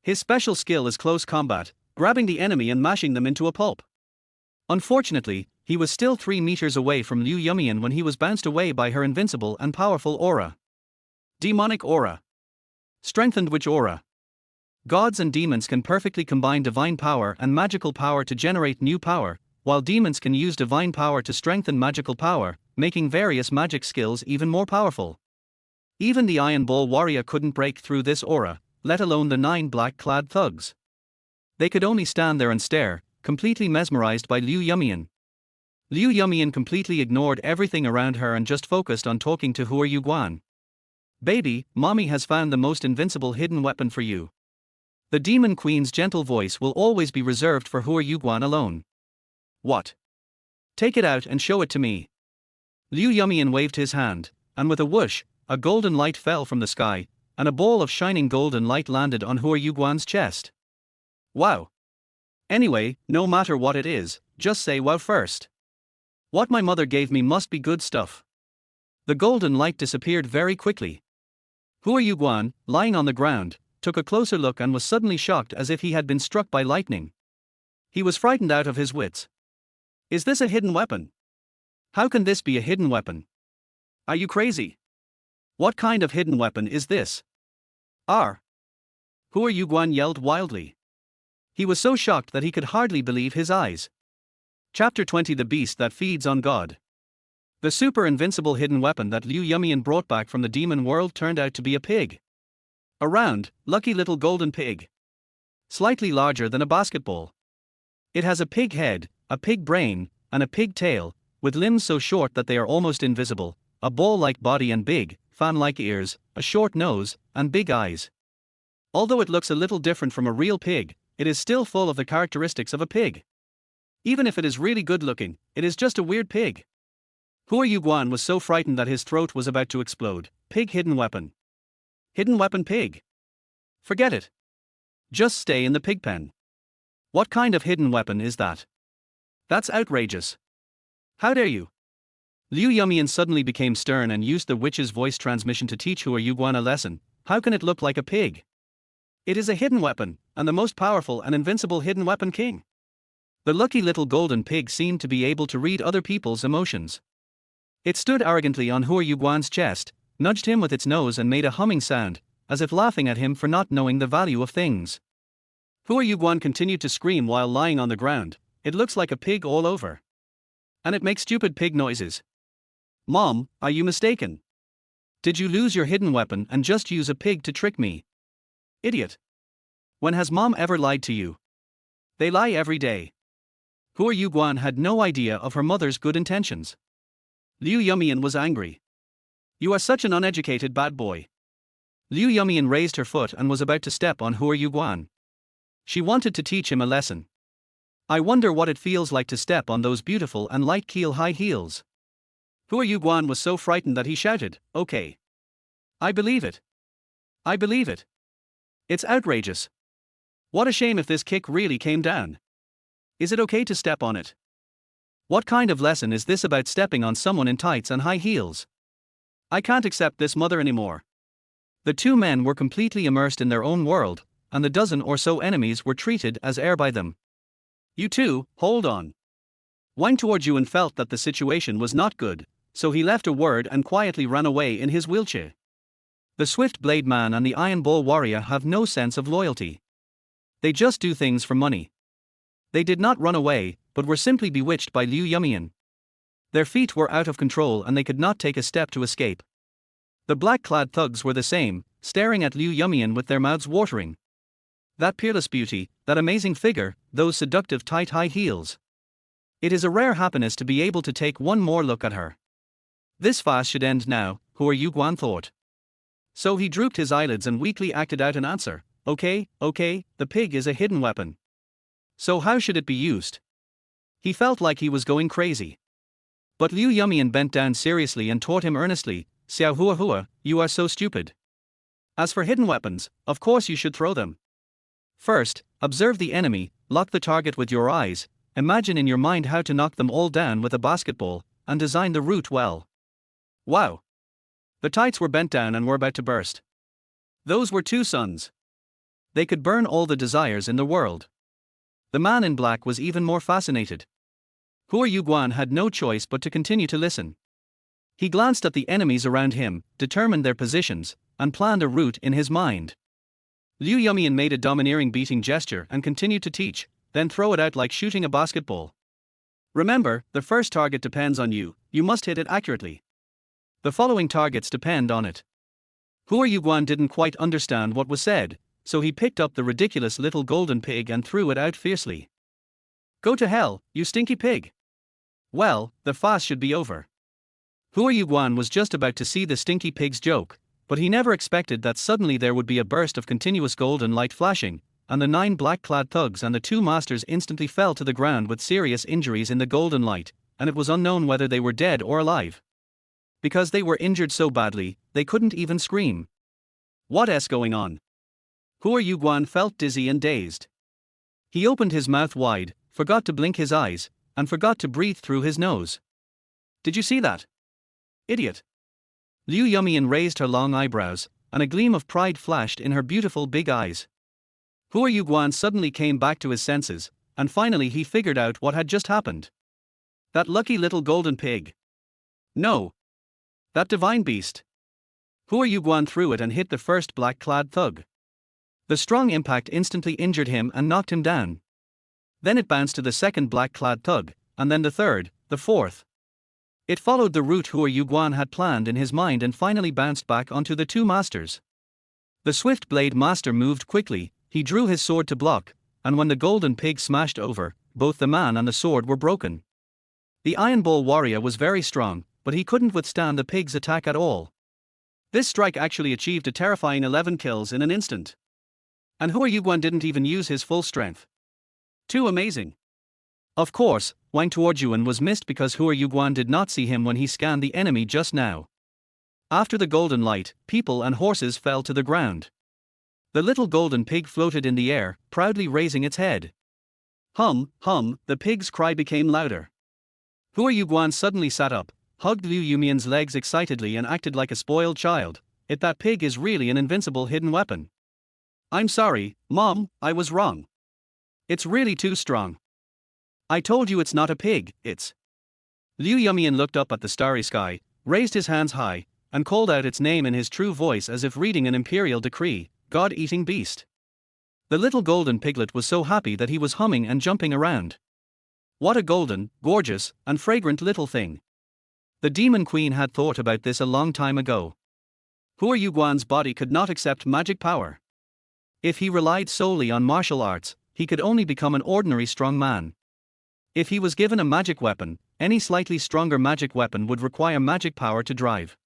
His special skill is close combat, grabbing the enemy and mashing them into a pulp. Unfortunately, he was still 3 meters away from Liu Yumian when he was bounced away by her invincible and powerful aura. Demonic aura. Strengthened witch aura. Gods and demons can perfectly combine divine power and magical power to generate new power, while demons can use divine power to strengthen magical power, making various magic skills even more powerful. Even the Iron Ball warrior couldn't break through this aura, let alone the 9 black-clad thugs. They could only stand there and stare, completely mesmerized by Liu Yumian. Liu Yumian completely ignored everything around her and just focused on talking to Hua Yuguan. Baby, mommy has found the most invincible hidden weapon for you. The demon queen's gentle voice will always be reserved for Hua Yuguan alone. What? Take it out and show it to me. Liu Yumian waved his hand, and with a whoosh, a golden light fell from the sky, and a ball of shining golden light landed on Hua Yuguan's chest. Wow. Anyway, no matter what it is, just say wow first. What my mother gave me must be good stuff. The golden light disappeared very quickly. Hua Yuguan, lying on the ground, took a closer look and was suddenly shocked as if he had been struck by lightning. He was frightened out of his wits. Is this a hidden weapon? How can this be a hidden weapon? Are you crazy? What kind of hidden weapon is this? Hua Yuguan yelled wildly. He was so shocked that he could hardly believe his eyes. Chapter 20 The Beast That Feeds on God. The super invincible hidden weapon that Liu Yumian brought back from the demon world turned out to be a pig. A round, lucky little golden pig. Slightly larger than a basketball. It has a pig head, a pig brain, and a pig tail, with limbs so short that they are almost invisible, a ball-like body and big, fan-like ears, a short nose, and big eyes. Although it looks a little different from a real pig, it is still full of the characteristics of a pig. Even if it is really good looking, it is just a weird pig. Hua Yuguan was so frightened that his throat was about to explode. Pig hidden weapon. Hidden weapon pig. Forget it. Just stay in the pig pen. What kind of hidden weapon is that? That's outrageous. How dare you? Liu Yumian suddenly became stern and used the witch's voice transmission to teach Hua Yuguan a lesson. How can it look like a pig? It is a hidden weapon, and the most powerful and invincible hidden weapon king. The lucky little golden pig seemed to be able to read other people's emotions. It stood arrogantly on Hua Yuguan's chest, nudged him with its nose and made a humming sound, as if laughing at him for not knowing the value of things. Hua Yuguan continued to scream while lying on the ground. It looks like a pig all over. And it makes stupid pig noises. Mom, are you mistaken? Did you lose your hidden weapon and just use a pig to trick me? Idiot. When has mom ever lied to you? They lie every day. Hua Yuguan had no idea of her mother's good intentions. Liu Yumian was angry. You are such an uneducated bad boy. Liu Yumian raised her foot and was about to step on Hua Yuguan. She wanted to teach him a lesson. I wonder what it feels like to step on those beautiful and light keel high heels. Hua Yuguan was so frightened that he shouted, okay. I believe it. I believe it. It's outrageous. What a shame if this kick really came down. Is it okay to step on it? What kind of lesson is this about stepping on someone in tights and high heels? I can't accept this mother anymore. The two men were completely immersed in their own world, and the dozen or so enemies were treated as air by them. You two, hold on. Wang Tuojuan felt that the situation was not good, so he left a word and quietly ran away in his wheelchair. The Swift Blade Man and the Iron Ball Warrior have no sense of loyalty. They just do things for money. They did not run away, but were simply bewitched by Liu Yumian. Their feet were out of control and they could not take a step to escape. The black-clad thugs were the same, staring at Liu Yumian with their mouths watering. That peerless beauty, that amazing figure, those seductive tight high heels. It is a rare happiness to be able to take one more look at her. This fast should end now, Hua Yuguan thought. So he drooped his eyelids and weakly acted out an answer. Okay, the pig is a hidden weapon. So how should it be used? He felt like he was going crazy. But Liu Yumian bent down seriously and taught him earnestly, Xiao Hua, you are so stupid. As for hidden weapons, of course you should throw them. First, observe the enemy, lock the target with your eyes, imagine in your mind how to knock them all down with a basketball, and design the route well. Wow. The tights were bent down and were about to burst. Those were two suns. They could burn all the desires in the world. The man in black was even more fascinated. Hua Yuguan had no choice but to continue to listen. He glanced at the enemies around him, determined their positions, and planned a route in his mind. Liu Yumian made a domineering beating gesture and continued to teach, then throw it out like shooting a basketball. Remember, the first target depends on you, you must hit it accurately. The following targets depend on it. Hua Yuguan didn't quite understand what was said, so he picked up the ridiculous little golden pig and threw it out fiercely. Go to hell, you stinky pig! Well, the fast should be over. Hua Yuguan was just about to see the stinky pig's joke, but he never expected that suddenly there would be a burst of continuous golden light flashing, and the 9 black-clad thugs and the 2 masters instantly fell to the ground with serious injuries in the golden light, and it was unknown whether they were dead or alive. Because they were injured so badly, they couldn't even scream. What's going on? Hua Yuguan felt dizzy and dazed. He opened his mouth wide, forgot to blink his eyes, and forgot to breathe through his nose. Did you see that? Idiot! Liu Yumian raised her long eyebrows, and a gleam of pride flashed in her beautiful big eyes. Hua Yuguan suddenly came back to his senses, and finally he figured out what had just happened. That lucky little golden pig. No. That divine beast. Hua Yuguan threw it and hit the first black-clad thug. The strong impact instantly injured him and knocked him down. Then it bounced to the second black-clad thug, and then the third, the fourth. It followed the route Hua Yuguan had planned in his mind and finally bounced back onto the 2 masters. The swift blade master moved quickly, he drew his sword to block, and when the golden pig smashed over, both the man and the sword were broken. The Iron Ball warrior was very strong, but he couldn't withstand the pig's attack at all. This strike actually achieved a terrifying 11 kills in an instant. And Hua Yuguan didn't even use his full strength. Too amazing. Of course, Wang Tuojuan was missed because Hua Yuguan did not see him when he scanned the enemy just now. After the golden light, people and horses fell to the ground. The little golden pig floated in the air, proudly raising its head. Hum, hum, the pig's cry became louder. Hua Yuguan suddenly sat up, hugged Liu Yumian's legs excitedly and acted like a spoiled child. That pig is really an invincible hidden weapon. I'm sorry, Mom, I was wrong. It's really too strong. I told you it's not a pig, it's... Liu Yumian looked up at the starry sky, raised his hands high, and called out its name in his true voice as if reading an imperial decree, God-eating beast. The little golden piglet was so happy that he was humming and jumping around. What a golden, gorgeous, and fragrant little thing. The demon queen had thought about this a long time ago. Hua Yuguan's body could not accept magic power. If he relied solely on martial arts, he could only become an ordinary strong man. If he was given a magic weapon, any slightly stronger magic weapon would require magic power to drive.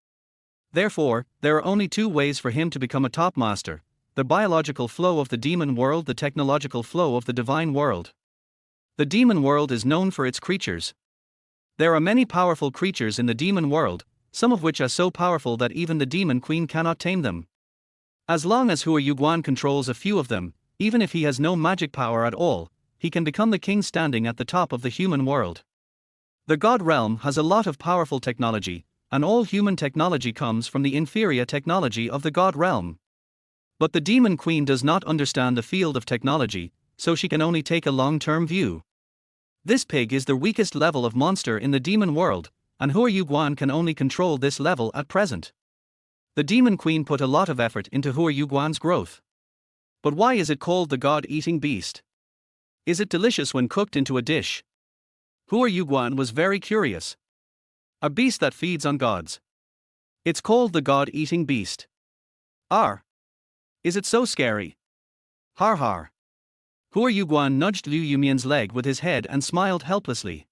Therefore, there are only 2 ways for him to become a top master: the biological flow of the demon world, the technological flow of the divine world. The demon world is known for its creatures. There are many powerful creatures in the demon world, some of which are so powerful that even the demon queen cannot tame them. As long as Hua Yuguan controls a few of them, even if he has no magic power at all, he can become the king standing at the top of the human world. The God realm has a lot of powerful technology, and all human technology comes from the inferior technology of the God realm. But the demon queen does not understand the field of technology, so she can only take a long-term view. This pig is the weakest level of monster in the demon world, and Hua Yuguan can only control this level at present. The demon queen put a lot of effort into Hua Yuguan's growth. But why is it called the God-eating beast? Is it delicious when cooked into a dish? Hua Yuguan was very curious. A beast that feeds on gods. It's called the God-eating beast. Arr! Is it so scary? Har har. Hua Yuguan nudged Liu Yumian's leg with his head and smiled helplessly.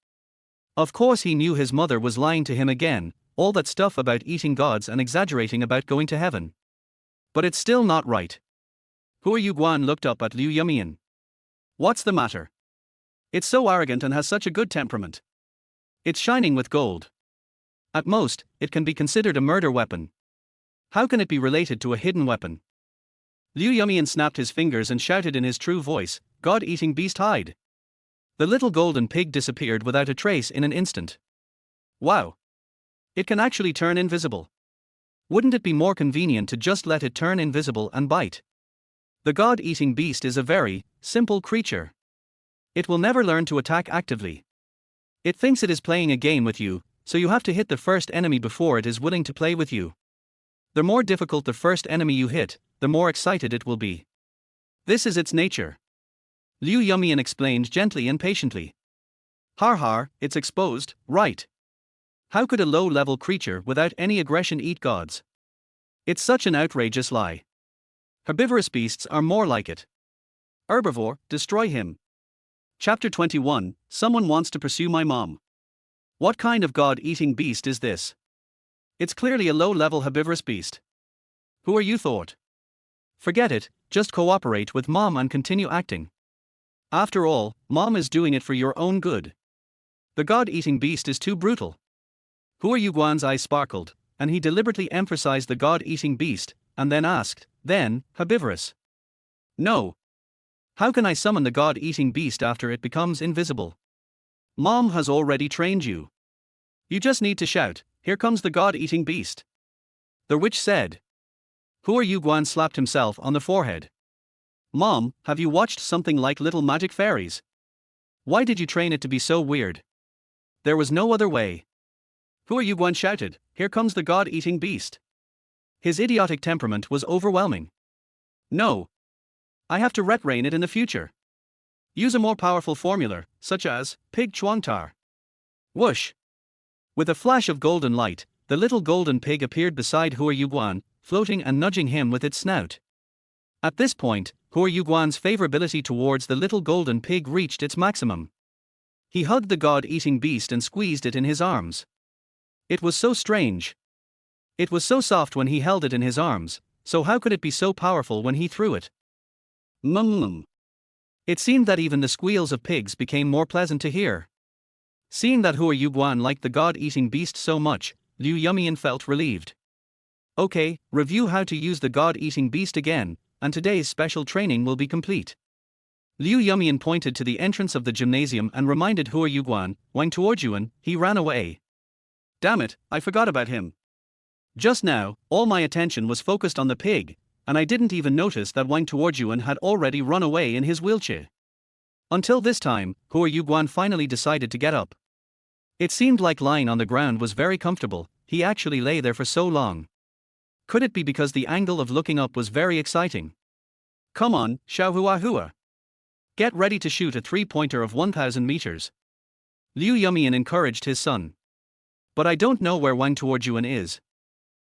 Of course he knew his mother was lying to him again, all that stuff about eating gods and exaggerating about going to heaven. But it's still not right. Hua Yuguan looked up at Liu Yumian. What's the matter? It's so arrogant and has such a good temperament. It's shining with gold. At most, it can be considered a murder weapon. How can it be related to a hidden weapon? Liu Yumian snapped his fingers and shouted in his true voice, God-eating beast, hide! The little golden pig disappeared without a trace in an instant. Wow! It can actually turn invisible. Wouldn't it be more convenient to just let it turn invisible and bite? The God-eating beast is a very simple creature. It will never learn to attack actively. It thinks it is playing a game with you, so you have to hit the first enemy before it is willing to play with you. The more difficult the first enemy you hit, the more excited it will be. This is its nature. Liu Yumian explained gently and patiently. Har har, it's exposed, right? How could a low-level creature without any aggression eat gods? It's such an outrageous lie. Herbivorous beasts are more like it. Herbivore, destroy him. Chapter 21, Someone wants to pursue my mom. What kind of god-eating beast is this? It's clearly a low-level herbivorous beast. Who are you thought? Forget it, just cooperate with mom and continue acting. After all, mom is doing it for your own good. The god-eating beast is too brutal. Hua Yuguan's eyes sparkled, and he deliberately emphasized the god-eating beast, and then asked, then, herbivorous? No. How can I summon the god-eating beast after it becomes invisible? Mom has already trained you. You just need to shout, here comes the god-eating beast. The witch said. Hua Yuguan slapped himself on the forehead. Mom, have you watched something like Little Magic Fairies? Why did you train it to be so weird? There was no other way. Hua Yuguan shouted, here comes the god-eating beast. His idiotic temperament was overwhelming. No. I have to retrain it in the future. Use a more powerful formula, such as, Pig Chuangtar. Whoosh. With a flash of golden light, the little golden pig appeared beside Hua Yuguan, floating and nudging him with its snout. At this point, Hua Yuguan's favorability towards the little golden pig reached its maximum. He hugged the god-eating beast and squeezed it in his arms. It was so strange. It was so soft when he held it in his arms, so how could it be so powerful when he threw it? Mmm. It seemed that even the squeals of pigs became more pleasant to hear. Seeing that Hua Yuguan liked the god-eating beast so much, Liu Yumian felt relieved. Okay, review how to use the god-eating beast again, and today's special training will be complete. Liu Yumian pointed to the entrance of the gymnasium and reminded Hua Yuguan, Wang Tuojuan, he ran away. Damn it, I forgot about him. Just now, all my attention was focused on the pig, and I didn't even notice that Wang Tuojuan had already run away in his wheelchair. Until this time, Hua Yuguan finally decided to get up. It seemed like lying on the ground was very comfortable, he actually lay there for so long. Could it be because the angle of looking up was very exciting? Come on, Xiao Hua Hua. Get ready to shoot a three-pointer of 1,000 meters. Liu Yumian encouraged his son. But I don't know where Wang Tuojuan is.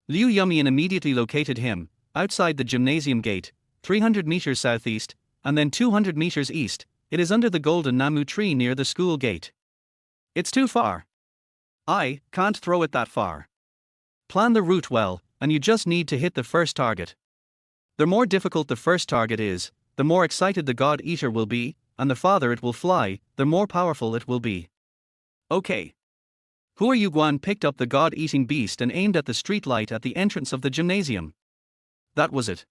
Liu Yumian immediately located him, outside the gymnasium gate, 300 meters southeast, and then 200 meters east. It is under the golden namu tree near the school gate. It's too far. I can't throw it that far. Plan the route well, and you just need to hit the first target. The more difficult the first target is, the more excited the God Eater will be, and the farther it will fly, the more powerful it will be. Okay. Hua Yuguan picked up the God-eating beast and aimed at the street light at the entrance of the gymnasium. That was it.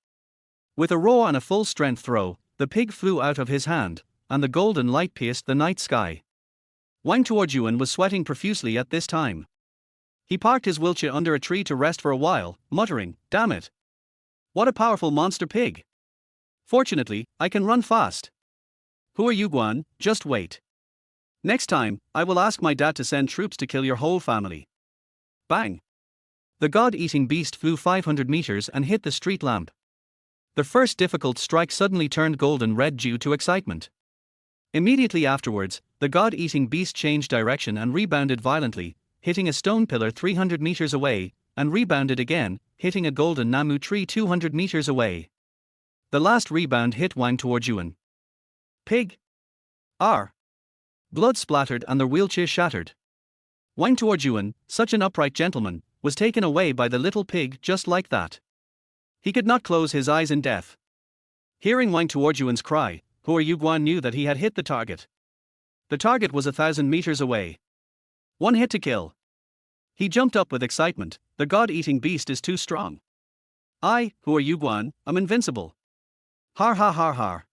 With a roar and a full-strength throw, the pig flew out of his hand, and the golden light pierced the night sky. Wang Tuojuan was sweating profusely at this time. He parked his wheelchair under a tree to rest for a while, muttering, "Damn it! What a powerful monster pig! Fortunately, I can run fast. Hua Yuguan, just wait. Next time, I will ask my dad to send troops to kill your whole family." Bang! The god-eating beast flew 500 meters and hit the street lamp. The first difficult strike suddenly turned golden red due to excitement. Immediately afterwards, the god-eating beast changed direction and rebounded violently, hitting a stone pillar 300 meters away, and rebounded again, hitting a golden namu tree 200 meters away. The last rebound hit Wang Tuojuan. Pig! R! Blood splattered and the wheelchair shattered. Wang Tuojuan, such an upright gentleman, was taken away by the little pig just like that. He could not close his eyes in death. Hearing Wang Tuojuan's cry, Hua Yuguan knew that he had hit the target. The target was 1,000 meters away. One hit to kill. He jumped up with excitement. The god-eating beast is too strong. I, Hua Yuguan, am invincible. Har har har har.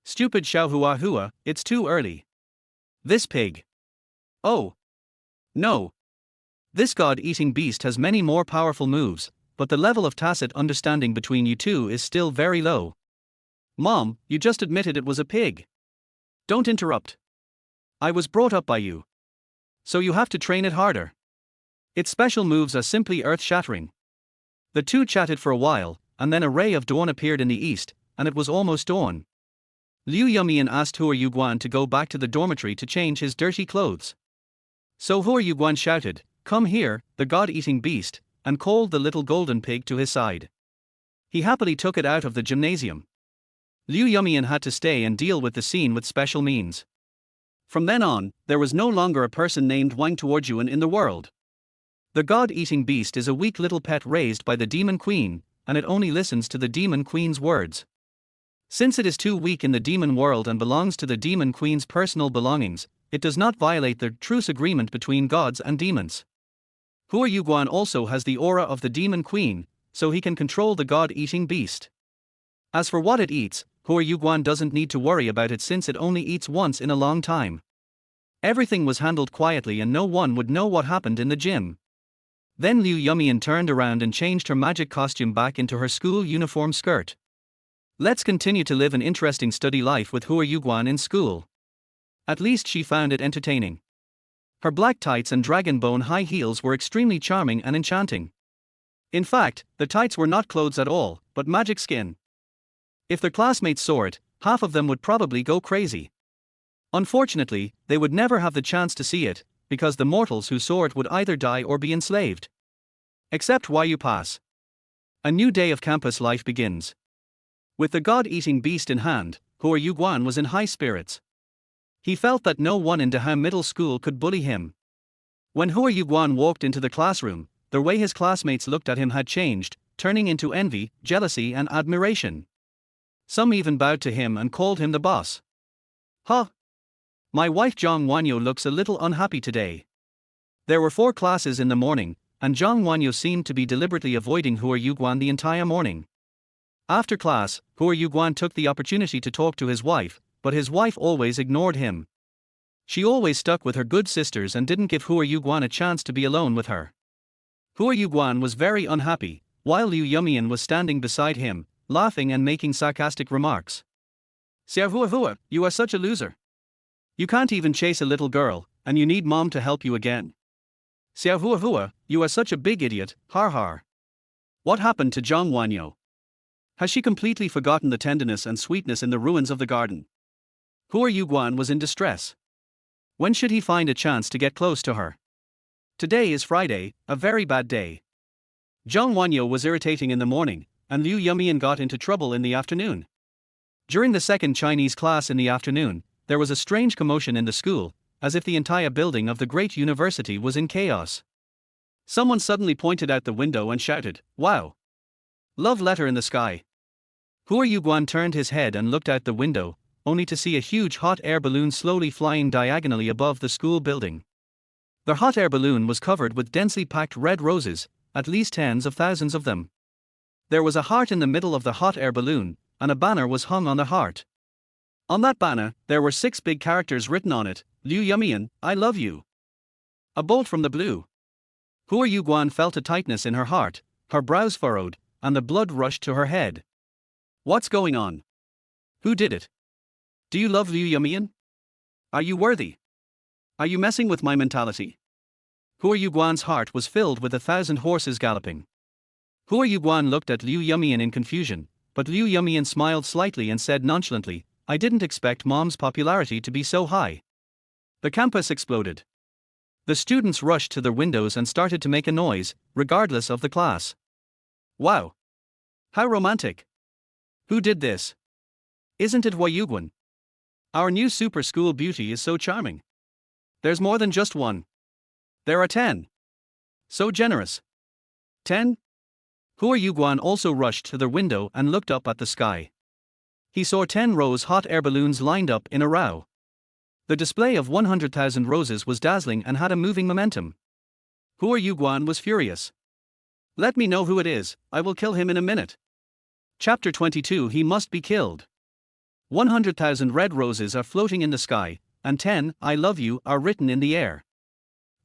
Stupid Xiao Hua Hua, it's too early. This pig. Oh. No. This god-eating beast has many more powerful moves, but the level of tacit understanding between you two is still very low. Mom, you just admitted it was a pig. Don't interrupt. I was brought up by you. So you have to train it harder. Its special moves are simply earth-shattering. The two chatted for a while, and then a ray of dawn appeared in the east, and it was almost dawn. Liu Yumian asked Hua Yuguan to go back to the dormitory to change his dirty clothes. So Hua Yuguan shouted, "Come here, the god-eating beast," and called the little golden pig to his side. He happily took it out of the gymnasium. Liu Yumian had to stay and deal with the scene with special means. From then on, there was no longer a person named Hua Yuguan in the world. The god-eating beast is a weak little pet raised by the demon queen, and it only listens to the demon queen's words. Since it is too weak in the demon world and belongs to the demon queen's personal belongings, it does not violate the truce agreement between gods and demons. Hua Yuguan also has the aura of the demon queen, so he can control the god-eating beast. As for what it eats, Hua Yuguan doesn't need to worry about it since it only eats once in a long time. Everything was handled quietly and no one would know what happened in the gym. Then Liu Yumian turned around and changed her magic costume back into her school uniform skirt. Let's continue to live an interesting study life with Hua Yuguan in school. At least she found it entertaining. Her black tights and dragon bone high heels were extremely charming and enchanting. In fact, the tights were not clothes at all, but magic skin. If their classmates saw it, half of them would probably go crazy. Unfortunately, they would never have the chance to see it, because the mortals who saw it would either die or be enslaved. Except Hua Yuguan. A new day of campus life begins. With the god-eating beast in hand, Hua Yuguan was in high spirits. He felt that no one in Daham Middle School could bully him. When Hua Yuguan walked into the classroom, the way his classmates looked at him had changed, turning into envy, jealousy and admiration. Some even bowed to him and called him the boss. "Huh! My wife Zhang Wanyo looks a little unhappy today." There were 4 classes in the morning, and Zhang Wanyo seemed to be deliberately avoiding Hua Yuguan the entire morning. After class, Hua Yuguan took the opportunity to talk to his wife, but his wife always ignored him. She always stuck with her good sisters and didn't give Hua Yuguan a chance to be alone with her. Hua Yuguan was very unhappy, while Liu Yumian was standing beside him, laughing and making sarcastic remarks. "Xiao Hua, you are such a loser. You can't even chase a little girl, and you need mom to help you again. Xiao Hua, you are such a big idiot, har har. What happened to Zhang Wanyo? Has she completely forgotten the tenderness and sweetness in the ruins of the garden?" Hua Yuguan was in distress. When should he find a chance to get close to her? Today is Friday, a very bad day. Zhang Wanyo was irritating in the morning, and Liu Yumian got into trouble in the afternoon. During the second Chinese class in the afternoon, there was a strange commotion in the school, as if the entire building of the great university was in chaos. Someone suddenly pointed out the window and shouted, "Wow! Love letter in the sky." Hua Yuguan turned his head and looked out the window, only to see a huge hot air balloon slowly flying diagonally above the school building. The hot air balloon was covered with densely packed red roses, at least tens of thousands of them. There was a heart in the middle of the hot air balloon, and a banner was hung on the heart. On that banner, there were 6 big characters written on it: "Liu Yumian, I love you." A bolt from the blue. Hua Yuguan felt a tightness in her heart, her brows furrowed, and the blood rushed to her head. What's going on? Who did it? Do you love Liu Yumian? Are you worthy? Are you messing with my mentality? Hua Yuguan's heart was filled with 1,000 horses galloping. Hua Yuguan looked at Liu Yumian in confusion, but Liu Yumian smiled slightly and said nonchalantly, "I didn't expect mom's popularity to be so high." The campus exploded. The students rushed to their windows and started to make a noise, regardless of the class. Wow! How romantic! Who did this? Isn't it Hua Yuguan? Our new super school beauty is so charming. There's more than just one. There are 10. So generous. 10? Hua Yuguan also rushed to their window and looked up at the sky. He saw 10 rose hot air balloons lined up in a row. The display of 100,000 roses was dazzling and had a moving momentum. Hua Yuguan was furious. "Let me know who it is, I will kill him in a minute." Chapter 22 He must be killed. 100,000 red roses are floating in the sky, and 10, "I love you," are written in the air.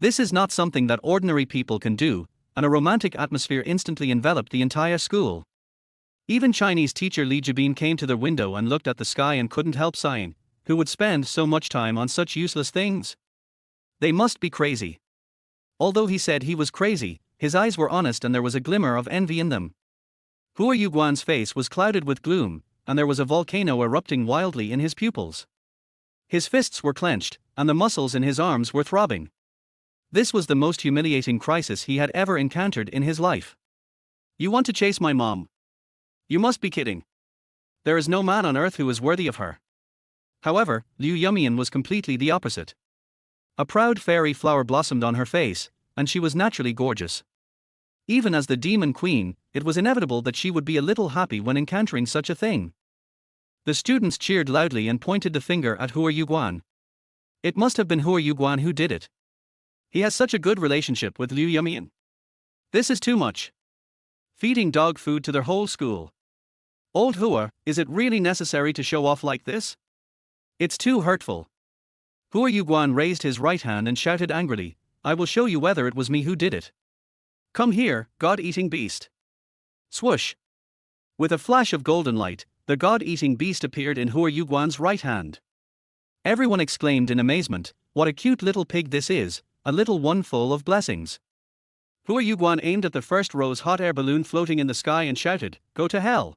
This is not something that ordinary people can do, and a romantic atmosphere instantly enveloped the entire school. Even Chinese teacher Li Jibin came to the window and looked at the sky and couldn't help sighing. Who would spend so much time on such useless things? They must be crazy. Although he said he was crazy, His eyes were honest and there was a glimmer of envy in them. Hua Yuguan's face was clouded with gloom, and there was a volcano erupting wildly in his pupils. His fists were clenched, and the muscles in his arms were throbbing. This was the most humiliating crisis he had ever encountered in his life. You want to chase my mom? You must be kidding. There is no man on earth who is worthy of her. However, Liu Yumian was completely the opposite. A proud fairy flower blossomed on her face, and she was naturally gorgeous. Even as the demon queen, it was inevitable that she would be a little happy when encountering such a thing. The students cheered loudly and pointed the finger at Hua Yuguan. It must have been Hua Yuguan who did it. He has such a good relationship with Liu Yumian. This is too much. Feeding dog food to their whole school. Old Hua, is it really necessary to show off like this? It's too hurtful. Hua Yuguan raised his right hand and shouted angrily, I will show you whether it was me who did it. Come here, God-eating beast. Swoosh. With a flash of golden light, the God-eating beast appeared in Hua Yuguan's right hand. Everyone exclaimed in amazement, what a cute little pig this is, a little one full of blessings. Hua Yuguan aimed at the first rose hot air balloon floating in the sky and shouted, go to hell.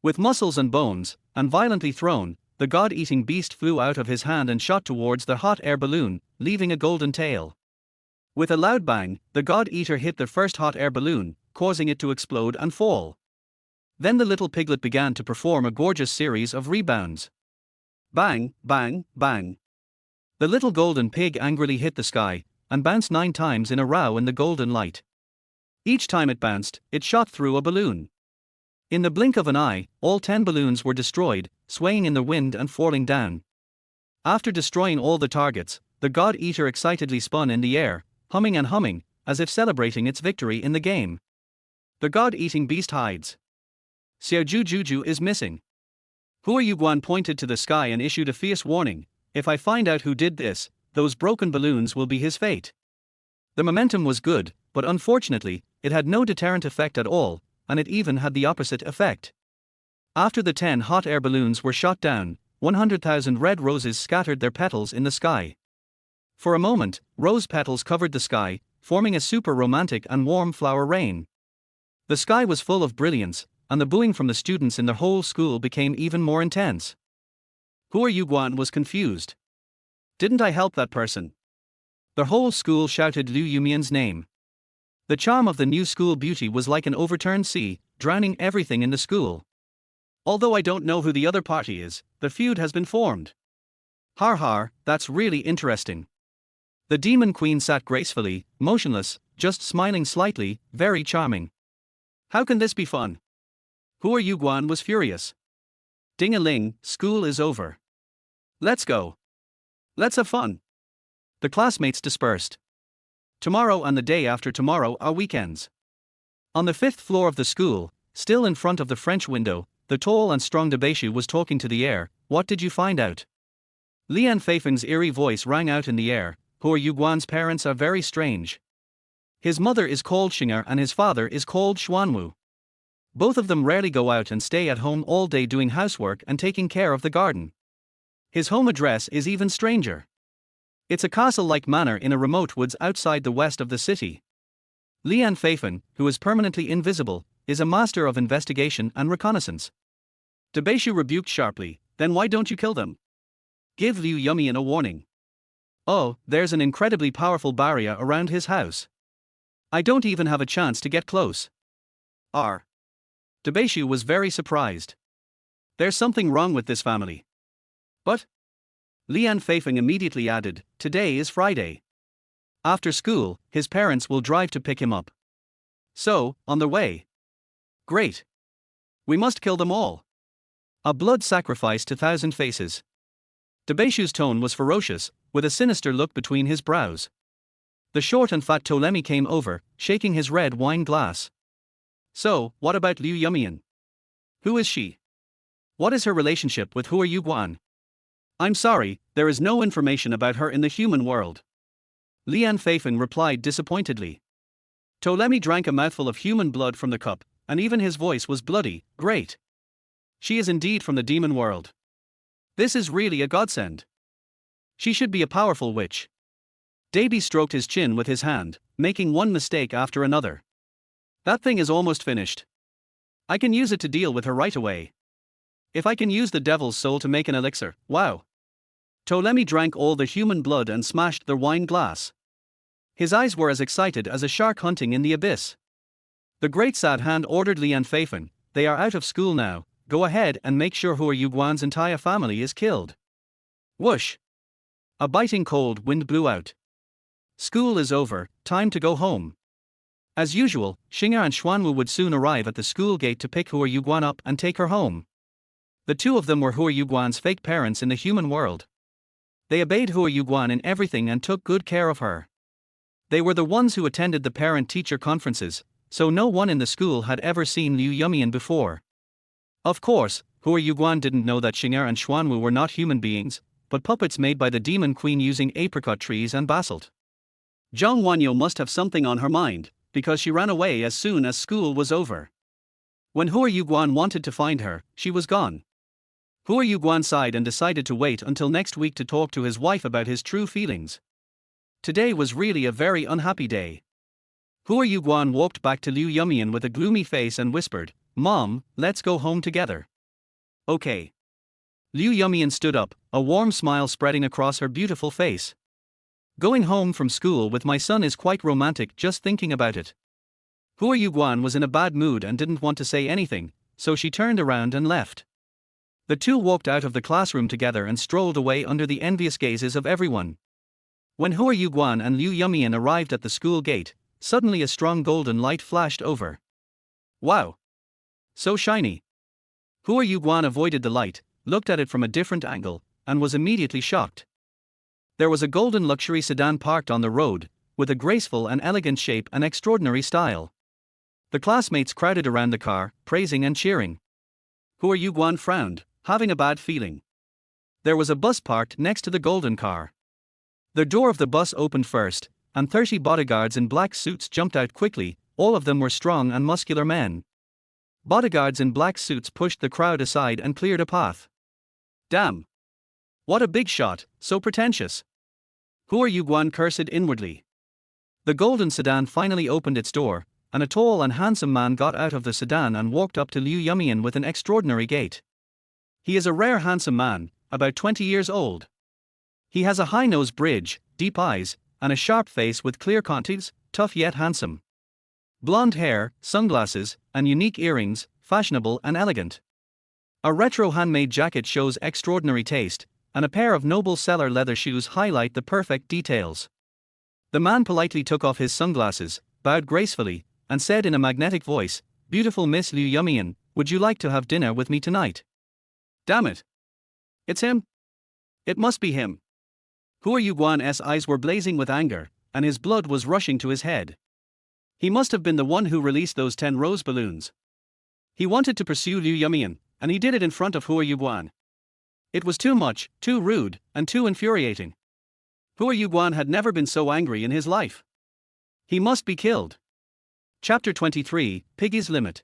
With muscles and bones, and violently thrown, the God-eating beast flew out of his hand and shot towards the hot air balloon, leaving a golden tail. With a loud bang, the God-eater hit the first hot air balloon, causing it to explode and fall. Then the little piglet began to perform a gorgeous series of rebounds. Bang, bang, bang. The little golden pig angrily hit the sky, and bounced 9 times in a row in the golden light. Each time it bounced, it shot through a balloon. In the blink of an eye, all 10 balloons were destroyed, swaying in the wind and falling down. After destroying all the targets, the God-eater excitedly spun in the air, humming and humming, as if celebrating its victory in the game. The God-eating beast hides. Xiao Juju is missing. Hua Yuguan pointed to the sky and issued a fierce warning, if I find out who did this, those broken balloons will be his fate. The momentum was good, but unfortunately, it had no deterrent effect at all, and it even had the opposite effect. After the 10 hot air balloons were shot down, 100,000 red roses scattered their petals in the sky. For a moment, rose petals covered the sky, forming a super romantic and warm flower rain. The sky was full of brilliance, and the booing from the students in the whole school became even more intense. Hua Yuguan was confused. Didn't I help that person? The whole school shouted Liu Yumian's name. The charm of the new school beauty was like an overturned sea, drowning everything in the school. Although I don't know who the other party is, the feud has been formed. Har har, that's really interesting. The demon queen sat gracefully, motionless, just smiling slightly, very charming. How can this be fun? Hua Yuguan was furious. Ding-a-ling, school is over. Let's go. Let's have fun. The classmates dispersed. Tomorrow and the day after tomorrow are weekends. On the 5th floor of the school, still in front of the French window, the tall and strong Debeshu was talking to the air. What did you find out? Lian Feifeng's eerie voice rang out in the air. Hua Yuguan's parents are very strange. His mother is called Xing'er and his father is called Xuanwu. Both of them rarely go out and stay at home all day doing housework and taking care of the garden. His home address is even stranger. It's a castle-like manor in a remote woods outside the west of the city. Lian Feifeng, who is permanently invisible, is a master of investigation and reconnaissance. Debeshu rebuked sharply, then why don't you kill them? Give Liu Yumian a warning. Oh, there's an incredibly powerful barrier around his house. I don't even have a chance to get close. Debeshu was very surprised. There's something wrong with this family. But? Lian Feifeng immediately added, today is Friday. After school, his parents will drive to pick him up. So, on the way. Great. We must kill them all. A blood sacrifice to 1,000 faces. Debeshu's tone was ferocious, with a sinister look between his brows. The short and fat Ptolemy came over, shaking his red wine glass. So, what about Liu Yumian? Who is she? What is her relationship with Hua Yuguan? I'm sorry, there is no information about her in the human world. Lian Feifeng replied disappointedly. Ptolemy drank a mouthful of human blood from the cup, and even his voice was bloody. Great. She is indeed from the demon world. This is really a godsend. She should be a powerful witch. Davy stroked his chin with his hand, making one mistake after another. That thing is almost finished. I can use it to deal with her right away. If I can use the devil's soul to make an elixir, wow. Ptolemy drank all the human blood and smashed the wine glass. His eyes were as excited as a shark hunting in the abyss. The great sad hand ordered Li and Feifan, they are out of school now, go ahead and make sure Hua Yuguan's entire family is killed. Whoosh! A biting cold wind blew out. School is over, time to go home. As usual, Xing'er and Xuanwu would soon arrive at the school gate to pick Hua Yuguan up and take her home. The two of them were Hua Yuguan's fake parents in the human world. They obeyed Hua Yuguan in everything and took good care of her. They were the ones who attended the parent-teacher conferences, so no one in the school had ever seen Liu Yumian before. Of course, Hua Yuguan didn't know that Xing'er and Xuanwu were not human beings, but puppets made by the demon queen using apricot trees and basalt. Zhang Wanyo must have something on her mind, because she ran away as soon as school was over. When Hua Yuguan wanted to find her, she was gone. Hua Yuguan sighed and decided to wait until next week to talk to his wife about his true feelings. Today was really a very unhappy day. Hua Yuguan walked back to Liu Yumian with a gloomy face and whispered, "Mom, let's go home together." Okay. Liu Yumian stood up, a warm smile spreading across her beautiful face. Going home from school with my son is quite romantic just thinking about it. Hua Yuguan was in a bad mood and didn't want to say anything, so she turned around and left. The two walked out of the classroom together and strolled away under the envious gazes of everyone. When Hua Yuguan and Liu Yumian arrived at the school gate, suddenly a strong golden light flashed over. Wow! So shiny! Hua Yuguan avoided the light, looked at it from a different angle, and was immediately shocked. There was a golden luxury sedan parked on the road, with a graceful and elegant shape and extraordinary style. The classmates crowded around the car, praising and cheering. Hua Yuguan frowned, having a bad feeling. There was a bus parked next to the golden car. The door of the bus opened first, and 30 bodyguards in black suits jumped out quickly, all of them were strong and muscular men. Bodyguards in black suits pushed the crowd aside and cleared a path. Damn! What a big shot, so pretentious. Hua Yuguan cursed inwardly. The golden sedan finally opened its door, and a tall and handsome man got out of the sedan and walked up to Liu Yumian with an extraordinary gait. He is a rare handsome man, about 20 years old. He has a high nose bridge, deep eyes, and a sharp face with clear contours, tough yet handsome. Blonde hair, sunglasses, and unique earrings, fashionable and elegant. A retro handmade jacket shows extraordinary taste, and a pair of noble cellar leather shoes highlight the perfect details. The man politely took off his sunglasses, bowed gracefully, and said in a magnetic voice, "Beautiful Miss Liu Yumian, would you like to have dinner with me tonight?" Damn it! It's him! It must be him! Hua Yuguan's eyes were blazing with anger, and his blood was rushing to his head. He must have been the one who released those 10 rose balloons. He wanted to pursue Liu Yumian, and he did it in front of Hua Yuguan. It was too much, too rude, and too infuriating. Hua Yuguan had never been so angry in his life. He must be killed. Chapter 23, Piggy's Limit.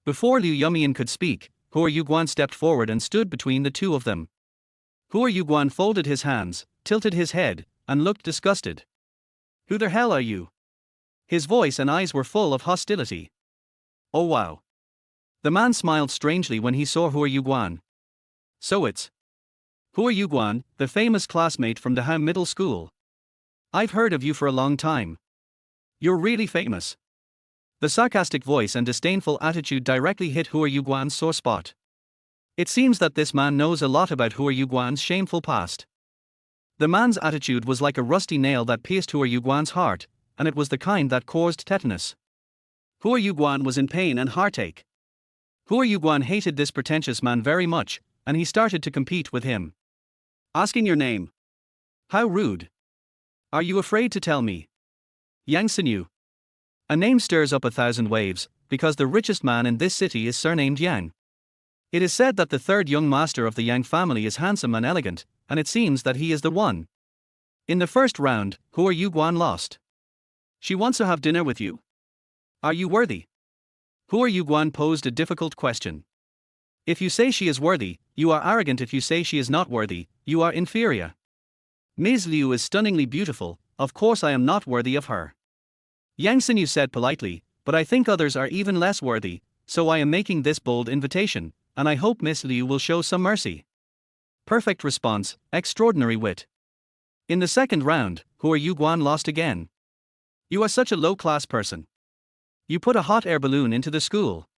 Before Liu Yumian could speak, Hua Yuguan stepped forward and stood between the two of them. Hua Yuguan folded his hands, tilted his head, and looked disgusted. Who the hell are you? His voice and eyes were full of hostility. Oh wow. The man smiled strangely when he saw Hua Yuguan. So it's Hua Yuguan, the famous classmate from the Hua Middle School. I've heard of you for a long time. You're really famous. The sarcastic voice and disdainful attitude directly hit Hua Yuguan's sore spot. It seems that this man knows a lot about Hua Yuguan's shameful past. The man's attitude was like a rusty nail that pierced Hua Yuguan's heart, and it was the kind that caused tetanus. Hua Yuguan was in pain and heartache. Hua Yuguan hated this pretentious man very much, and he started to compete with him. Asking your name. How rude. Are you afraid to tell me? Yang Sinew. A name stirs up 1,000 waves, because the richest man in this city is surnamed Yang. It is said that the third young master of the Yang family is handsome and elegant, and it seems that he is the one. In the first round, Hua Yuguan lost. She wants to have dinner with you. Are you worthy? Hua Yuguan posed a difficult question. If you say she is worthy, you are arrogant. If you say she is not worthy, you are inferior. Ms. Liu is stunningly beautiful, of course I am not worthy of her. Yang Xinyu said politely, but I think others are even less worthy, so I am making this bold invitation, and I hope Miss Liu will show some mercy. Perfect response, extraordinary wit. In the second round, Hua Yuguan lost again. You are such a low-class person. You put a hot air balloon into the school.